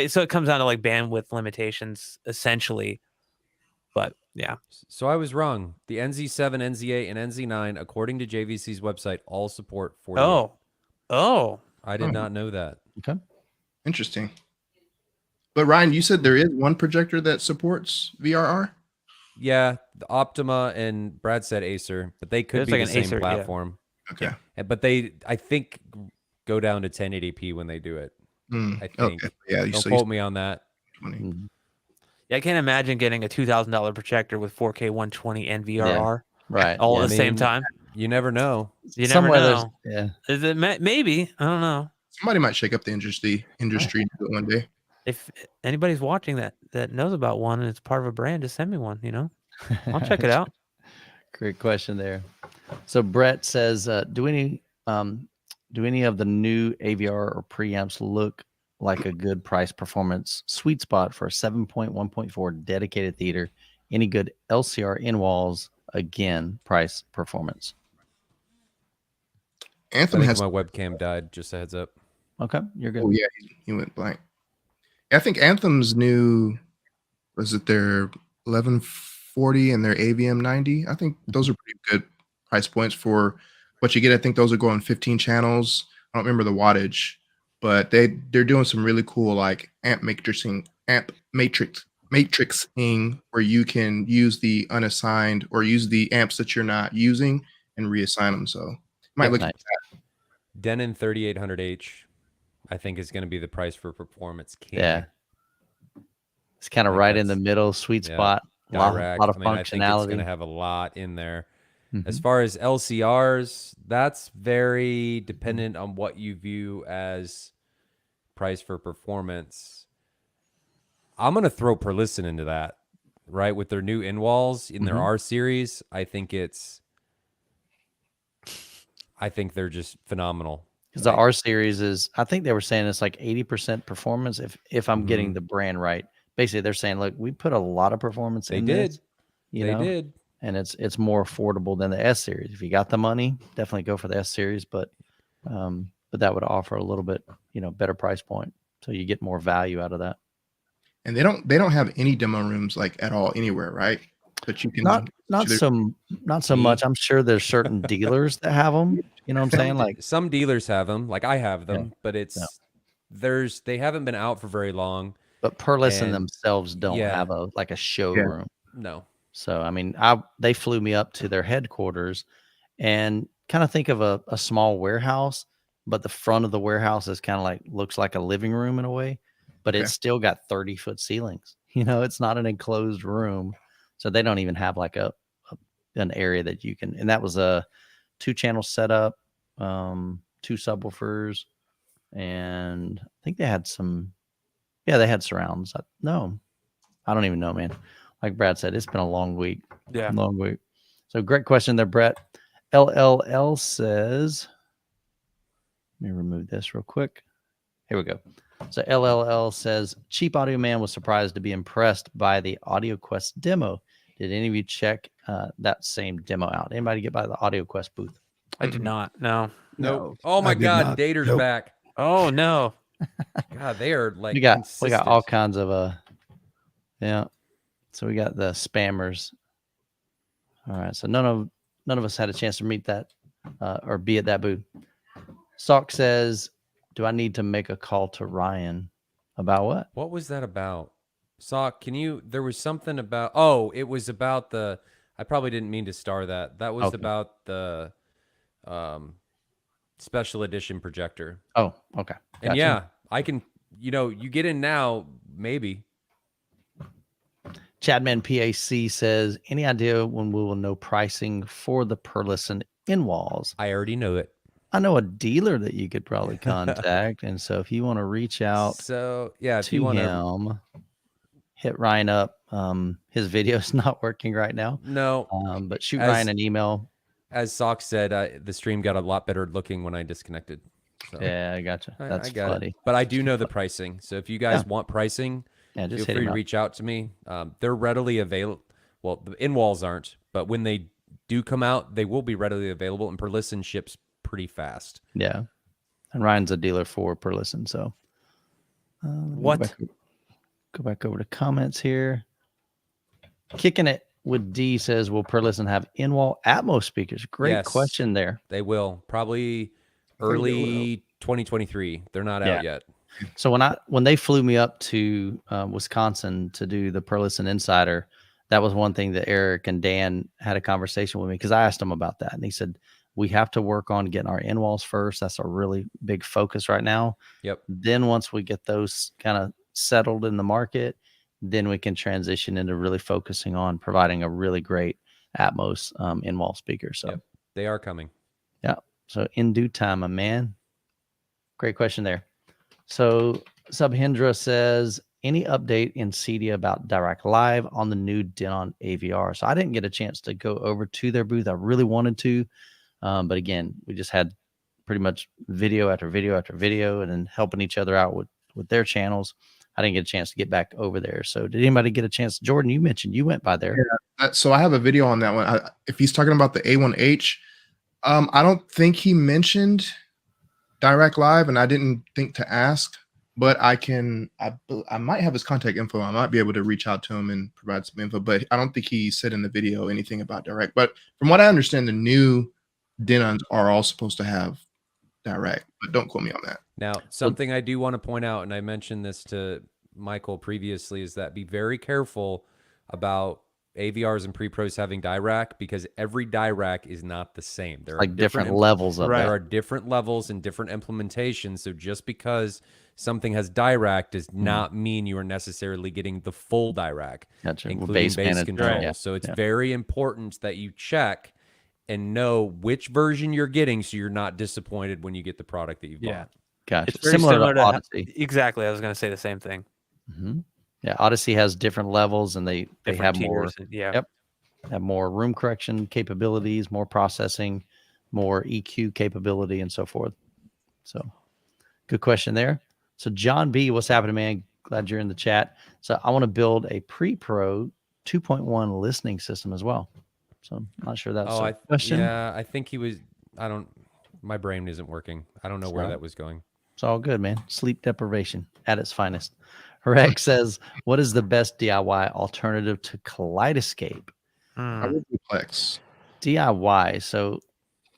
so it comes down to like bandwidth limitations essentially. But yeah, So I was wrong. The NZ7, NZ8, and NZ9, according to JVC's website, all support 48. Oh, I did not know that. Okay. Interesting. But Ryan, you said there is one projector that supports VRR? Yeah, the Optima and Brad said Acer, but they could It's be like the an same Acer, yeah. platform. Okay. But they, I think, go down to 1080p when they do it. I think. Okay. Yeah, Don't quote me on that. 20. Mhm. yeah, I can't imagine getting a $2,000 projector with 4K 120 and VRR Right. all yeah. at the same mean, time. You never know. You never Somewhere there's- know. Yeah. Is it maybe? I don't know. Somebody might shake up the industry and do it one day. If anybody's watching that knows about one and it's part of a brand, just send me one. I'll check it out. Great question there. So Brett says, do any of the new AVR or preamps look like a good price performance sweet spot for a 7.1.4 dedicated theater? Any good LCR in walls? Again, price performance. I Anthem think has. my webcam died. Just a heads up. Okay, you're good. Oh yeah, he went blank. I think Anthem's new. Was it their 1140 and their AVM 90? I think those are pretty good price points for what you get. I think those are going 15 channels. I don't remember the wattage, but they're doing some really cool like amp matrixing where you can use the unassigned or use the amps that you're not using and reassign them. So you might look at that. Denon 3800H, I think, is going to be the price for performance king. Yeah. It's kind of think right in the that's- middle, sweet yeah, spot. A lot Direct. of I mean, I think it's going functionality. to have a lot in there. As Mhm. far as LCRs, that's very dependent on what you view as price for performance. I'm going to throw Perlisten into that, right? With their new in-walls in their Mhm. R series, I think they're just phenomenal. Because the R series is, I think they were saying it's like 80% performance. If I'm getting Mhm. the brand right, basically they're saying, look, we put a lot of performance They in did. this. You They know? did. and it's more affordable than the S series. If you got the money, definitely go for the S series, but that would offer a little bit, better price point, so you get more value out of that. And they don't have any demo rooms like at all anywhere, right? That you can Not so Me? much. I'm sure there's certain dealers that have them. You know what I'm saying? Like, Some dealers have them, like I have them, but yeah. they haven't been out for very long. But Perlison And themselves don't yeah. have a showroom. No. So I mean, they flew me up to their headquarters, and kind of think of a small warehouse, but the front of the warehouse is kind of like looks like a living room in a way, but Okay. it's still got 30-foot ceilings. It's not an enclosed room, so they don't even have like an area that you can. And that was a 2-channel setup, 2 subwoofers, and I think they had some. Yeah, they had surrounds. No, I don't even know, man. Like Brad said, it's been a long week. Yeah. Long week. So great question there, Brett. LLL says, let me remove this real quick. Here we go. So LLL says, Cheap Audio Man was surprised to be impressed by the Audio Quest demo. Did any of you check that same demo out? Anybody get by the Audio Quest booth? I did not. No. Nope. Oh my I did God, not. Dater's Nope. back. Oh no. God, they are like We got consistent. all kinds of yeah. So we got the spammers. All right. So none of us had a chance to meet that or be at that booth. Sock says, do I need to make a call to Ryan about what? What was that about? Sock, there was something about, it was about I probably didn't mean to star that. That was Okay. about the special edition projector. Oh, okay. And Gotcha. yeah, I can, you get in now, maybe. Chadman PAC says, any idea when we will know pricing for the Perlison in walls? I already know it. I know a dealer that you could probably contact. And so if you want to reach out So yeah, if you to want to, him, hit Ryan up. His video is not working right now. no, But shoot Ryan an email. As Sock said, the stream got a lot better looking when I disconnected. So Yeah, I gotcha. That's I got funny. it. But I do know the pricing. So if you guys want pricing, Yeah, just feel hit free him to up. reach out to me. They're readily available. Well, the in-walls aren't, but when they do come out, they will be readily available. And Perlison ships pretty fast. Yeah. And Ryan's a dealer for Perlison. So What? Go back over to comments here. Kicking it with D says, will Perlison have in-wall Atmos speakers? Great Yes. question there. They will probably early 2023. They're not out yet. So when they flew me up to Wisconsin to do the Perlison Insider, that was one thing that Eric and Dan had a conversation with me, because I asked them about that, and he said we have to work on getting our in walls first. That's a really big focus right now. Yep. Then once we get those kind of settled in the market, then we can transition into really focusing on providing a really great Atmos in wall speaker. So they are coming. Yeah. So in due time, my man. Great question there. So Subhendra says, any update in CEDIA about Direct Live on the new Denon AVR? So I didn't get a chance to go over to their booth. I really wanted to. But again, we just had pretty much video after video after video, and then helping each other out with their channels. I didn't get a chance to get back over there. So did anybody get a chance? Jordan, you mentioned you went by there. Yeah, so I have a video on that one. If he's talking about the A1H, I don't think he mentioned Direct Live, and I didn't think to ask, but I might have his contact info. I might be able to reach out to him and provide some info, but I don't think he said in the video anything about Direct. But from what I understand, the new Denons are all supposed to have Direct, but don't quote me on that. Now, something I do want to point out, and I mentioned this to Michael previously, is that be very careful about AVRs and pre-pros having Dirac, because every Dirac is not the same. There are like different levels of There are different levels and different implementations. So just because something has Dirac does not mean you are necessarily getting the full Dirac, Gotcha. including Bass bass control. Right. Yeah. So it's very important that you check and know which version you're getting, so you're not disappointed when you get the product that you've bought. Gotcha. It's very similar to Odyssey. Exactly. I was going to say the same thing. Mm-hmm. Yeah, Odyssey has different levels, and they have more. Yeah. Have more room correction capabilities, more processing, more EQ capability, and so forth. So, good question there. So, John B, what's happening, man? Glad you're in the chat. So, I want to build a pre-pro 2.1 listening system as well. So I'm not sure that's Oh, a question. yeah, I think he was. I don't. My brain isn't working. I don't know where So- that was going. It's all good, man. Sleep deprivation at its finest. Rex says, "What is the best DIY alternative to Kaleidoscape?" I Hmm. would do Plex. DIY. So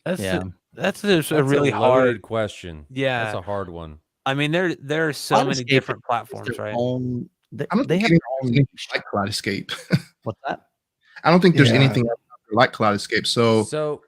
That's yeah, that's just a That's really a hard. loaded question. Yeah. That's a hard one. I mean, there are so many Kaleidoscape different is platforms, their right? own. I don't They think have anything their own there's anything niche. like Kaleidoscape. What's that? I don't think there's Yeah. anything else out there like Kaleidoscape. So So,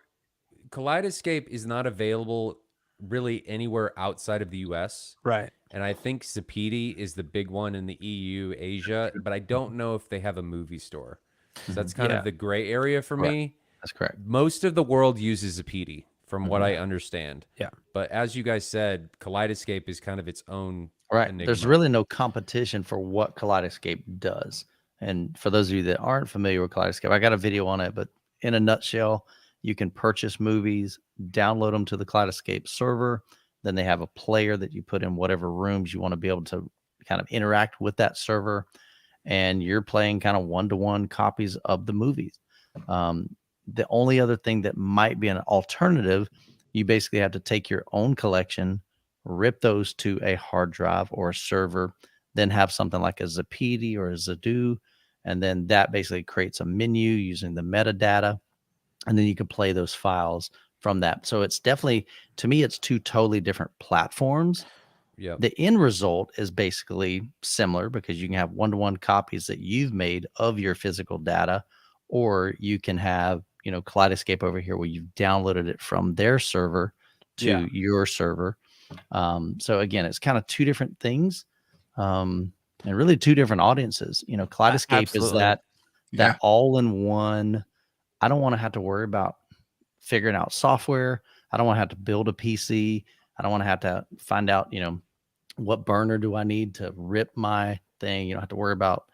Kaleidoscape is not available really anywhere outside of the US. Right. And I think Zapiti is the big one in the EU, Asia, but I don't know if they have a movie store. So that's kind Yeah. of the gray area for Correct. me. That's correct. Most of the world uses Zapiti, from what I understand. Yeah. But as you guys said, Kaleidoscape is kind of its own Right. enigma. There's really no competition for what Kaleidoscape does. And for those of you that aren't familiar with Kaleidoscape, I got a video on it, but in a nutshell, you can purchase movies, download them to the Kaleidoscape server. Then they have a player that you put in whatever rooms you want to be able to kind of interact with that server. And you're playing kind of one-to-one copies of the movies. The only other thing that might be an alternative, you basically have to take your own collection, rip those to a hard drive or a server, then have something like a Zapiti or a Zadu, and then that basically creates a menu using the metadata, and then you can play those files from that. So it's definitely, to me, it's two totally different platforms. Yep. The end result is basically similar because you can have one-to-one copies that you've made of your physical data, or you can have, Kaleidoscape over here where you've downloaded it from their server to your server. So again, it's kind of two different things, and really two different audiences. Kaleidoscape is Absolutely. that Yeah. all-in-one. I don't want to have to worry about figuring out software. I don't want to have to build a PC. I don't want to have to find out, what burner do I need to rip my thing. You don't have to worry about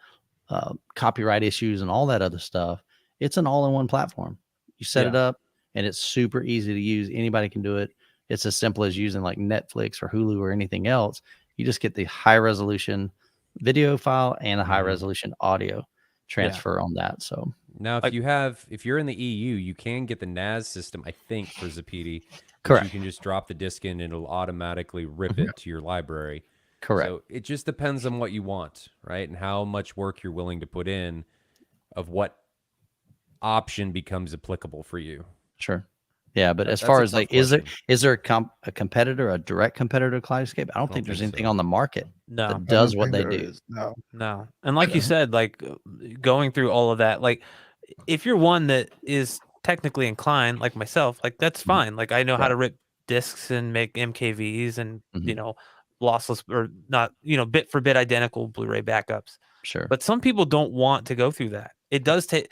copyright issues and all that other stuff. It's an all-in-one platform. You set it up and it's super easy to use. Anybody can do it. It's as simple as using like Netflix or Hulu or anything else. You just get the high resolution video file and a high resolution audio transfer on that. So Now, if you're in the EU, you can get the NAS system, I think, for Zapiti. which Correct. You can just drop the disk in and it'll automatically rip it to your library. correct. So it just depends on what you want, right? And how much work you're willing to put in of what option becomes applicable for you. Sure. Yeah, but as That's far a as tough like, is question. there a competitor, a direct competitor to Kaleidoscape? I don't think there's think anything so. on the market No. that I don't does what think they there do. is. No. No. And like you said, like going through all of that, like if you're one that is technically inclined, like myself, like that's fine. Like I know how to rip discs and make MKVs and, lossless or not, bit for bit identical Blu-ray backups. Sure. But some people don't want to go through that. It does take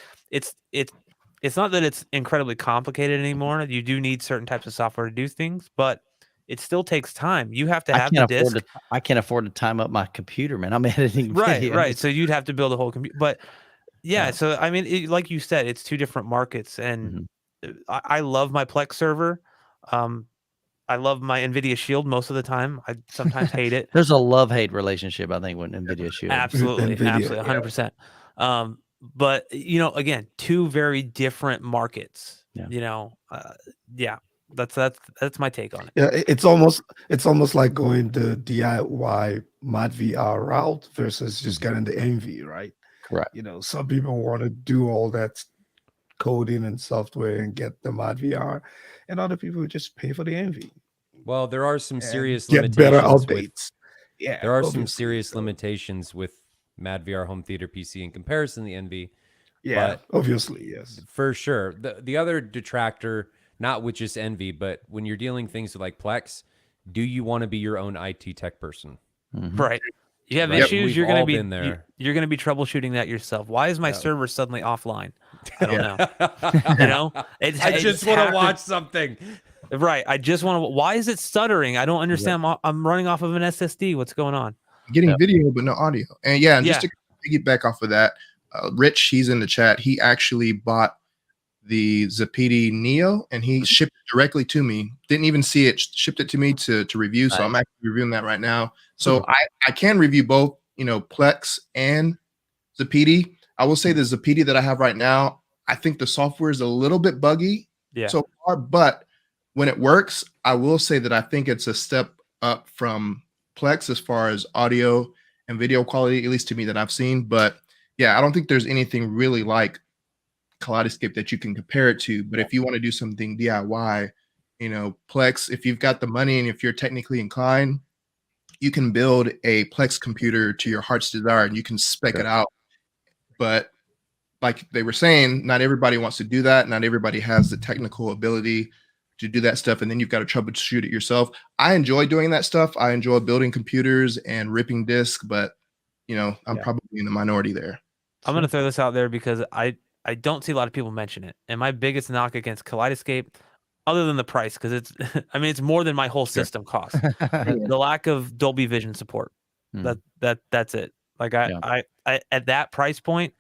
it's not that it's incredibly complicated anymore. You do need certain types of software to do things, but it still takes time. You have to have the disk. I can't afford to time up my computer, man. I'm editing Right, videos. right. So you'd have to build a whole computer. But yeah, Yeah. so I mean, like you said, it's two different markets, and I love my Plex server. I love my NVIDIA Shield most of the time. I sometimes hate it. There's a love-hate relationship, I think, with NVIDIA Shield. Absolutely, NVIDIA, absolutely, 100%. But again, two very different markets. Yeah. Yeah, that's my take on it. Yeah, it's almost like going the DIY mod VR route versus just getting the MV, right? Correct. Some people want to do all that coding and software and get the mod VR, and other people just pay for the MV. Well, there are some and serious get limitations. better with- updates. Yeah, there are some obviously, serious so, limitations with Mad VR Home Theater PC in comparison to the NV. Yeah, but obviously, yes. for sure. The other detractor, not with just Envy, but when you're dealing things with like Plex, do you want to be your own IT tech person? Right. You have Right. issues. We've You're going to all be been there. you're going to be troubleshooting that yourself. Why is my server suddenly offline? I don't know. I just want to watch something. Right. I just want to. Why is it stuttering? I don't understand. I'm running off of an SSD. What's going on? Getting video but no audio. And just to piggyback off of that, Rich, he's in the chat. He actually bought the Zapiti Neo and he shipped it directly to me. Didn't even see it. Shipped it to me to review. So I'm actually reviewing that right now. So I can review both, Plex and Zapiti. I will say the Zapiti that I have right now, I think the software is a little bit buggy Yeah. so far, but when it works, I will say that I think it's a step up from Plex as far as audio and video quality, at least to me that I've seen. But yeah, I don't think there's anything really like Kaleidoscape that you can compare it to. But if you want to do something DIY, Plex, if you've got the money and if you're technically inclined, you can build a Plex computer to your heart's desire and you can spec it out. But like they were saying, not everybody wants to do that. Not everybody has the technical ability to do that stuff. And then you've got to troubleshoot it yourself. I enjoy doing that stuff. I enjoy building computers and ripping discs, but I'm probably in the minority there. I'm going to throw this out there because I don't see a lot of people mention it. And my biggest knock against Kaleidoscape, other than the price, because it's, I mean, it's more than my whole system costs. The lack of Dolby Vision support. That's it. Like I at that price point,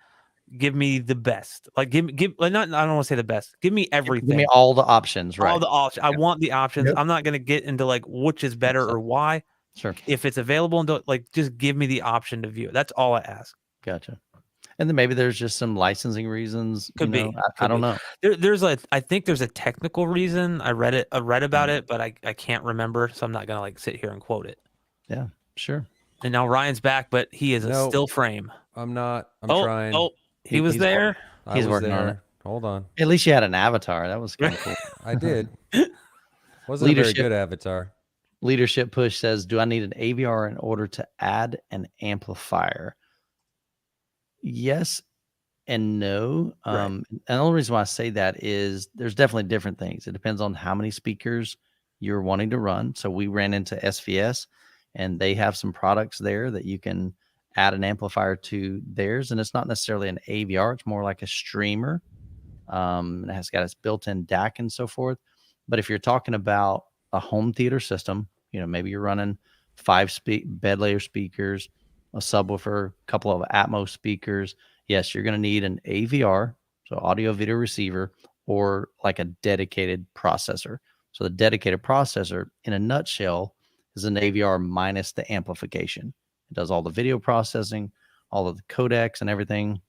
give me the best. Like give like not I don't want to say the best. Give me everything. Give me all the options, right? All the options. I want the options. Yep. I'm not going to get into like which is better or why. Sure. If it's available and like just give me the option to view it. That's all I ask. Gotcha. And then maybe there's just some licensing reasons. Could be. I don't know. I think there's a technical reason. I read about it, but I can't remember, so I'm not gonna like sit here and quote it. Yeah, sure. And now Ryan's back, but he is a still frame. I'm not. I'm trying. Oh, he was there. He's working on it. Hold on. At least you had an avatar. That was kind of cool. I did. Wasn't a very good avatar. Leadership Push says, do I need an AVR in order to add an amplifier? Yes and no. And the only reason why I say that is there's definitely different things. It depends on how many speakers you're wanting to run. So we ran into SVS and they have some products there that you can add an amplifier to theirs. And it's not necessarily an AVR. It's more like a streamer. And it has got its built-in DAC and so forth. But if you're talking about a home theater system, maybe you're running 5 bed layer speakers, a subwoofer, a couple of Atmos speakers. Yes, you're going to need an AVR, so audio video receiver, or like a dedicated processor. So the dedicated processor, in a nutshell, is an AVR minus the amplification. It does all the video processing, all of the codecs and everything,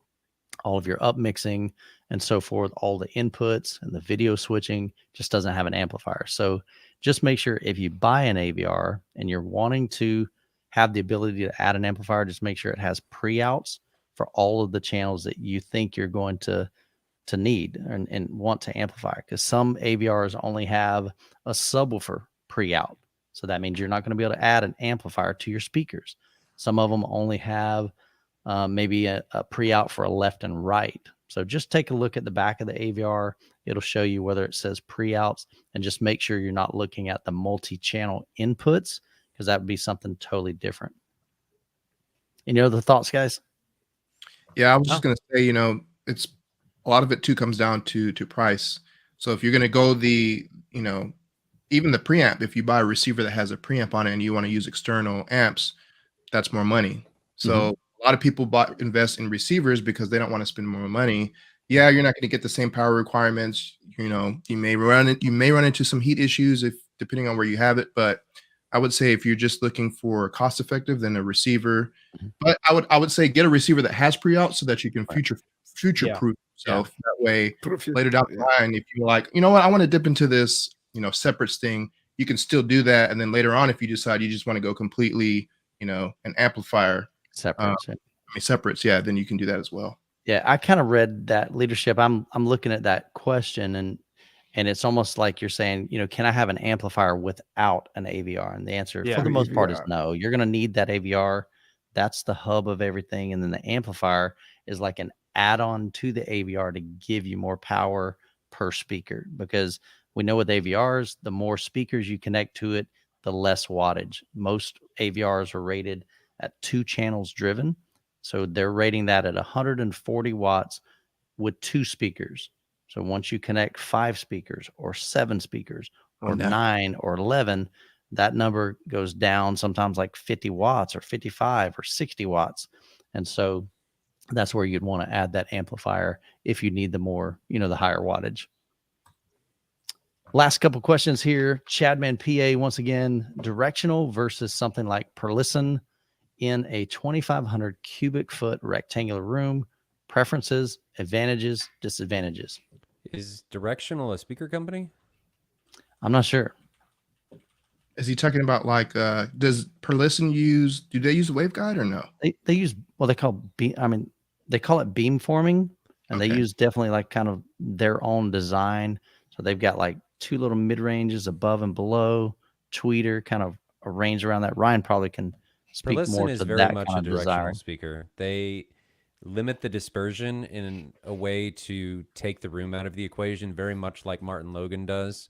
all of your upmixing and so forth, all the inputs and the video switching, just doesn't have an amplifier. So just make sure if you buy an AVR and you're wanting to have the ability to add an amplifier, just make sure it has pre-outs for all of the channels that you think you're going to need and want to amplify. Because some AVRs only have a subwoofer pre-out. So that means you're not going to be able to add an amplifier to your speakers. Some of them only have maybe a pre-out for a left and right. So just take a look at the back of the AVR. It'll show you whether it says pre-outs, and just make sure you're not looking at the multi-channel inputs, because that would be something totally different. Any other thoughts, guys? Yeah, I was just going to say, it's a lot of it too comes down to price. So if you're going to go even the preamp, if you buy a receiver that has a preamp on it and you want to use external amps, that's more money. So a lot of people invest in receivers because they don't want to spend more money. Yeah, you're not going to get the same power requirements. You may run into some heat issues depending on where you have it. But I would say if you're just looking for cost effective, then a receiver. But I would say get a receiver that has pre-out so that you can future proof yourself. That way, later down the line, if you're like, I want to dip into this, separates thing, you can still do that. And then later on, if you decide you just want to go completely, an amplifier. Separates, then you can do that as well. Yeah, I kind of read that leadership. I'm looking at that question and it's almost like you're saying, can I have an amplifier without an AVR? And the answer for the most part is no. You're going to need that AVR. That's the hub of everything. And then the amplifier is like an add-on to the AVR to give you more power per speaker, because we know with AVRs, the more speakers you connect to it, the less wattage. Most AVRs are rated at 2 channels driven. So they're rating that at 140 watts with 2 speakers. So once you connect 5 speakers or 7 speakers or 9 or 11, that number goes down sometimes like 50 watts or 55 or 60 watts. And so that's where you'd want to add that amplifier if you need the more, the higher wattage. Last couple questions here. Chadman PA, once again, directional versus something like per listen in a 2,500 cubic foot rectangular room, preferences, advantages, disadvantages. Is Directional a speaker company? I'm not sure. Is he talking about like does per listen do they use waveguide or no? They use what they call they call it beamforming, and they Okay. use definitely like kind of their own design. So they've got like two little mid ranges above and below, tweeter kind of arranged around that. Ryan probably can speak Perlisten more is to very that much kind a of directional design. speaker. They limit the dispersion in a way to take the room out of the equation, very much like Martin Logan does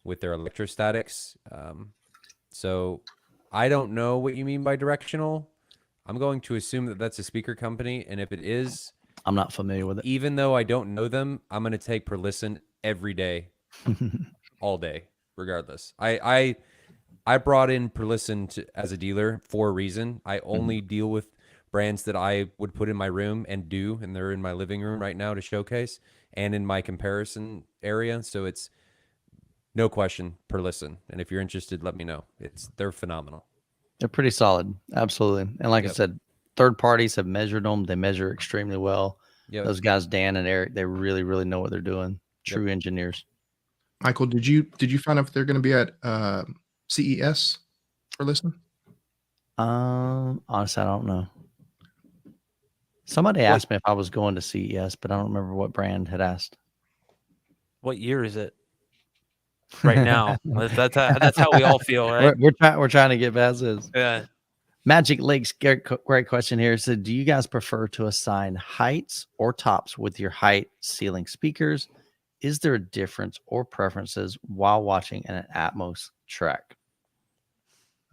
with their electrostatics. So I don't know what you mean by directional. I'm going to assume that that's a speaker company, and if it is, I'm not familiar with it. even though I don't know them, I'm going to take Perlisten every day, all day, regardless. I brought in Perlisten as a dealer for a reason. I only deal with brands that I would put in my room and they're in my living room right now to showcase and in my comparison area. So it's no question Perlisten. And if you're interested, let me know. They're phenomenal. They're pretty solid. Absolutely. And like I Yep. said, third parties have measured them. They measure extremely well. Yep. Those guys, Dan and Eric, they really, really know what they're doing. True engineers. Michael, did you find out if they're going to be at CES for listen? Honestly, I don't know. Somebody asked me if I was going to CES, but I don't remember what brand had asked. What year is it? Right now. That's how we all feel, right? We're trying to get past this. Yeah. Magic Lakes, great question here. So, do you guys prefer to assign heights or tops with your height ceiling speakers? Is there a difference or preferences while watching an Atmos track?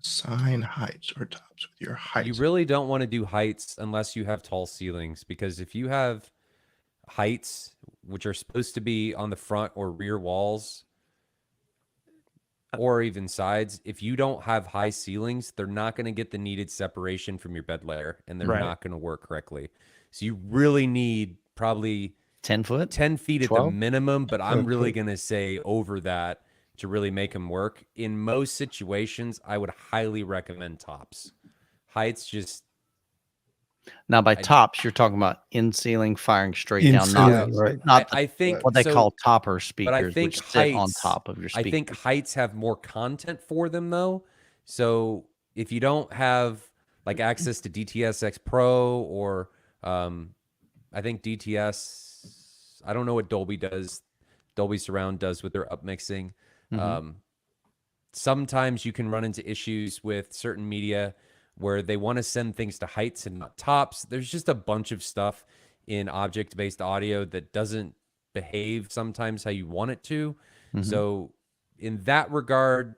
Assign heights or tops with your heights. You really don't want to do heights unless you have tall ceilings, because if you have heights, which are supposed to be on the front or rear walls, or even sides, if you don't have high ceilings, they're not going to get the needed separation from your bed layer, and they're not going to work correctly. So you really need probably 10 foot, 10 feet 12? at the minimum, but I'm really going to say over that to really make them work. In most situations, I would highly recommend tops. Heights just... Now, by tops, you're talking about in ceiling firing straight In down, ceiling, not, right. not I think what they so, call topper speakers, but I think which sit on heights, top of your speaker. I think heights have more content for them, though. So if you don't have like access to DTS-X Pro or I think DTS, I don't know what Dolby does. Dolby Surround does with their upmixing. Sometimes you can run into issues with certain media where they want to send things to heights and not tops. There's just a bunch of stuff in object-based audio that doesn't behave sometimes how you want it to. So in that regard,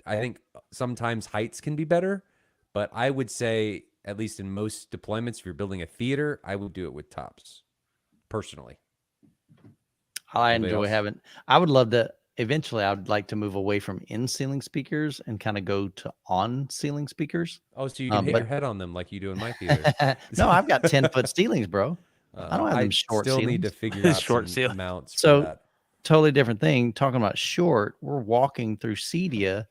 I think sometimes heights can be better, but I would say, at least in most deployments, if you're building a theater, I would do it with tops, personally. I Anybody enjoy else? having, I would love to, eventually I would like to move away from in ceiling speakers and kind of go to on ceiling speakers. Oh, so you can hit but- your head on them like you do in my theater. No, I've got 10-foot ceilings, bro. I don't have them short still ceilings. need to figure out Short some ceiling. mounts for So- that. Totally different thing. Talking about short, we're walking through CEDIA.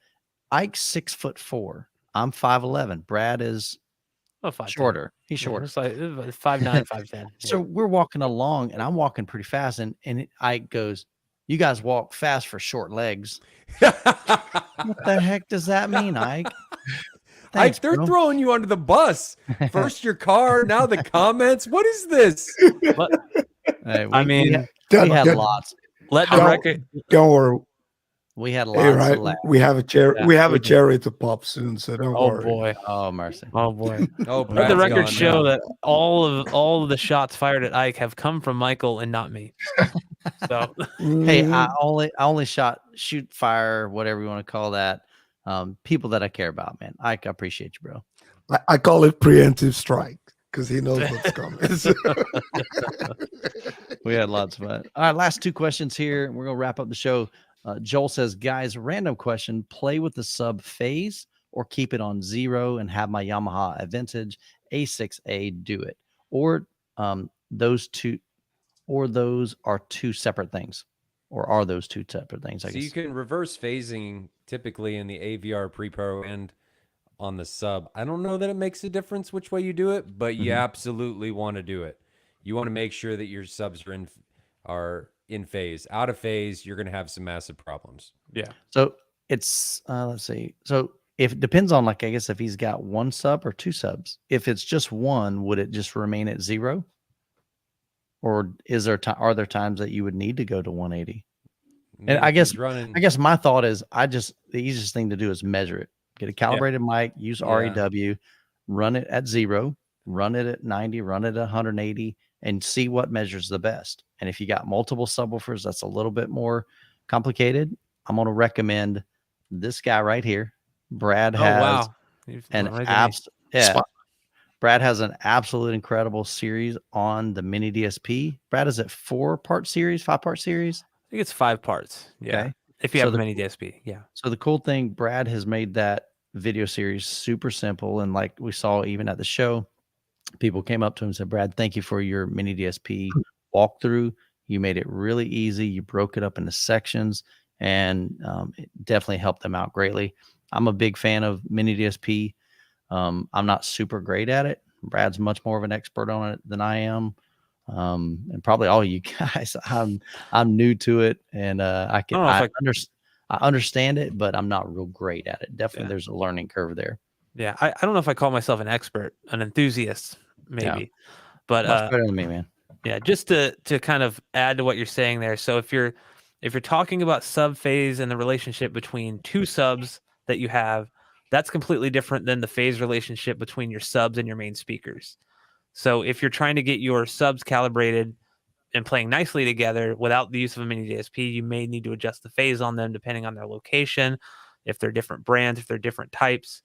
Ike's 6'4". I'm 5'11". Brad is Oh, 5'10". shorter. He's Yeah, shorter. it's like 5'9", 5'10". So we're walking along, and I'm walking pretty fast, and Ike goes, "You guys walk fast for short legs." What the heck does that mean, Ike? Thanks, They're bro. throwing you under the bus. First your car, now the comments. What is this? Hey, I mean, we had lots. let the Don't- record. Don't worry. We had Hey, lots right. of laughs. We have a chair. Yeah, we have we a do. cherry to pop soon, so don't Oh worry. boy. Oh mercy. Oh boy. Oh, Let the Brad's record gone show now. that all of the shots fired at Ike have come from Michael and not me. So Hey, I Mhm. only shoot fire, whatever you want to call that. People that I care about, man. Ike, I appreciate you, bro. I call it preemptive strike because he knows what's coming. We had lots of fun. All right, last two questions here. We're gonna wrap up the show. Joel says, guys, random question: play with the sub phase or keep it on 0 and have my Yamaha Vintage A6A do it, or those are two separate things, or are those two separate things? I So you guess. can reverse phasing typically in the AVR pre-pro and on the sub. I don't know that it makes a difference which way you do it, but you absolutely want to do it. You want to make sure that your subs are in phase. Out of phase, you're going to have some massive problems. Yeah. So it's let's see. So if it depends on, like, I guess if he's got one sub or two subs. If it's just one, would it just remain at 0? Or is there are there times that you would need to go to 180? And Man, I if guess he's running, my thought is the easiest thing to do is measure it. Get a calibrated mic, use Yeah. REW, run it at 0, run it at 90, run it at 180, and see what measures the best. And if you got multiple subwoofers, that's a little bit more complicated. I'm going to recommend this guy right here. Brad Oh has wow. You've an gone right to me. Spot. Brad has an absolute incredible series on the mini DSP. Brad, is it 4-part series, 5-part series? I think it's 5 parts. Yeah. Okay. If you So have a the- mini DSP. Yeah. So the cool thing, Brad has made that video series super simple. And like we saw even at the show, people came up to him and said, Brad, thank you for your mini DSP walkthrough. You made it really easy. You broke it up into sections, and it definitely helped them out greatly. I'm a big fan of mini DSP. I'm not super great at it. Brad's much more of an expert on it than I am. And probably all you guys. I'm new to it, and I understand it, but I'm not real great at it. Definitely, there's a learning curve there. Yeah. I don't know if I call myself an expert, an enthusiast, maybe. But Much better than me, man. yeah, just to kind of add to what you're saying there. So if you're talking about sub phase and the relationship between two subs that you have, that's completely different than the phase relationship between your subs and your main speakers. So if you're trying to get your subs calibrated and playing nicely together without the use of a mini DSP, you may need to adjust the phase on them depending on their location, if they're different brands, if they're different types.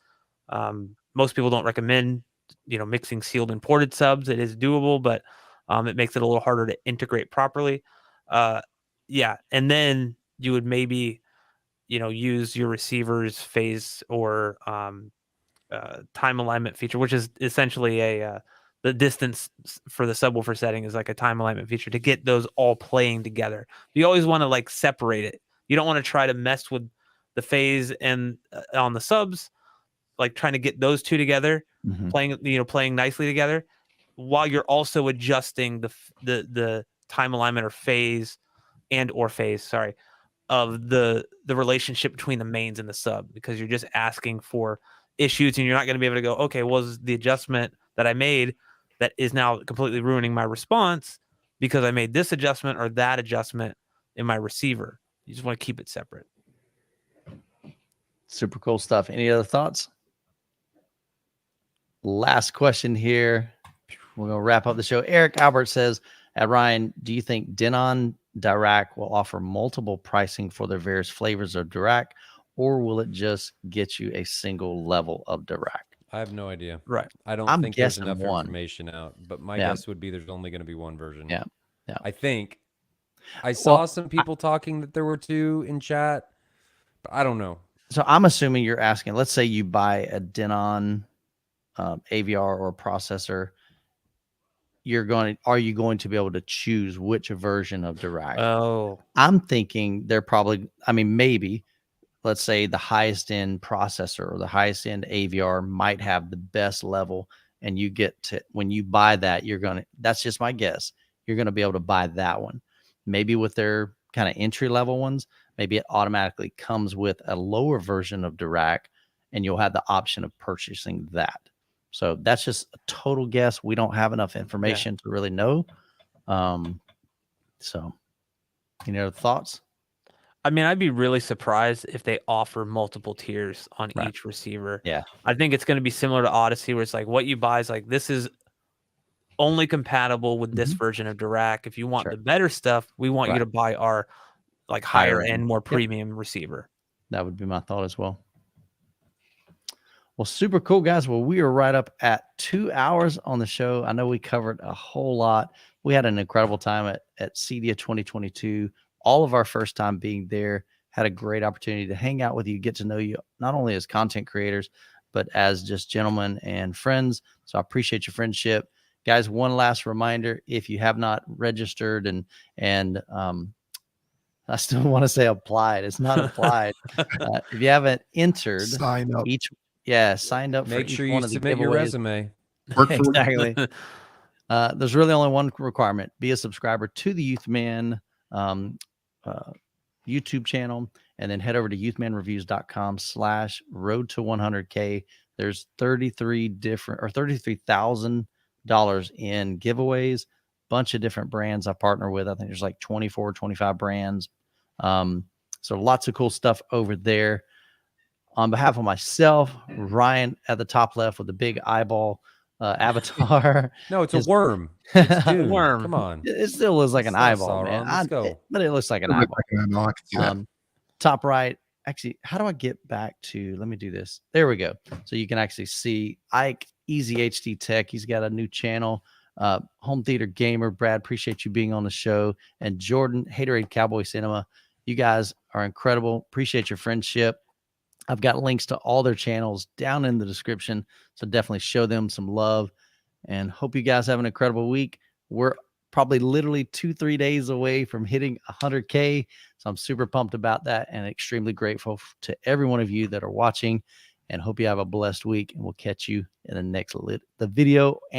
Most people don't recommend, mixing sealed and ported subs. It is doable, but it makes it a little harder to integrate properly. Yeah, and then you would maybe, use your receiver's phase or time alignment feature, which is essentially the distance for the subwoofer setting is like a time alignment feature to get those all playing together. You always want to like separate it. You don't want to try to mess with the phase and on the subs, like trying to get those two together, playing nicely together, while you're also adjusting the time alignment or phase of the relationship between the mains and the sub, because you're just asking for issues and you're not going to be able to go, okay, was the adjustment that I made that is now completely ruining my response because I made this adjustment or that adjustment in my receiver. You just want to keep it separate. Super cool stuff. Any other thoughts? Last question here. We're going to wrap up the show. Eric Albert says, Ryan, do you think Denon Dirac will offer multiple pricing for their various flavors of Dirac, or will it just get you a single level of Dirac? I have no idea. Right. I don't I'm think there's guessing enough one. information out, but my guess would be there's only going to be one version. Yeah. I think. I saw some people talking that there were 2 in chat, but I don't know. So I'm assuming you're asking, let's say you buy a Denon AVR or processor, are you going to be able to choose which version of Dirac? Oh, I'm thinking they're probably, maybe, let's say the highest end processor or the highest end AVR might have the best level, and you get to, when you buy that, that's just my guess, you're going to be able to buy that one. Maybe with their kind of entry level ones, maybe it automatically comes with a lower version of Dirac, and you'll have the option of purchasing that. So that's just a total guess. We don't have enough information to really know. So any other thoughts? I mean, I'd be really surprised if they offer multiple tiers on each receiver. Yeah. I think it's going to be similar to Odyssey, where it's like what you buy is like, this is only compatible with this version of Dirac. If you want the better stuff, we want you to buy our like higher end, more premium receiver. That would be my thought as well. Well, super cool, guys. Well, we are right up at 2 hours on the show. I know we covered a whole lot. We had an incredible time at CEDIA 2022. All of our first time being there. Had a great opportunity to hang out with you, get to know you, not only as content creators, but as just gentlemen and friends. So I appreciate your friendship. Guys, one last reminder, if you have not registered and I still want to say applied. It's not applied. If you haven't entered, Sign up. signed up. Make for sure each you one of the submit your giveaways. resume. Work for Exactly. There's really only one requirement: be a subscriber to the Youth Man YouTube channel, and then head over to youthmanreviews.com/road to 100K. There's $33,000 in giveaways, bunch of different brands I partner with. I think there's like 24, 25 brands. So lots of cool stuff over there. On behalf of myself, Ryan at the top left with the big eyeball avatar. No, it's a worm. It's Dune. Worm. Come on. It still looks like It's an not eyeball, man. Sauron. Let's go. But it looks like an It looks eyeball. like an eyeball. I can see that. Top right. Actually, how do I get back to? Let me do this. There we go. So you can actually see Ike, Easy HD Tech. He's got a new channel. Home Theater Gamer. Brad, appreciate you being on the show. And Jordan, Haterade Cowboy Cinema. You guys are incredible. Appreciate your friendship. I've got links to all their channels down in the description. So definitely show them some love. And hope you guys have an incredible week. We're probably literally 2-3 days away from hitting 100K. So I'm super pumped about that and extremely grateful to every one of you that are watching, and hope you have a blessed week, and we'll catch you in the next video. And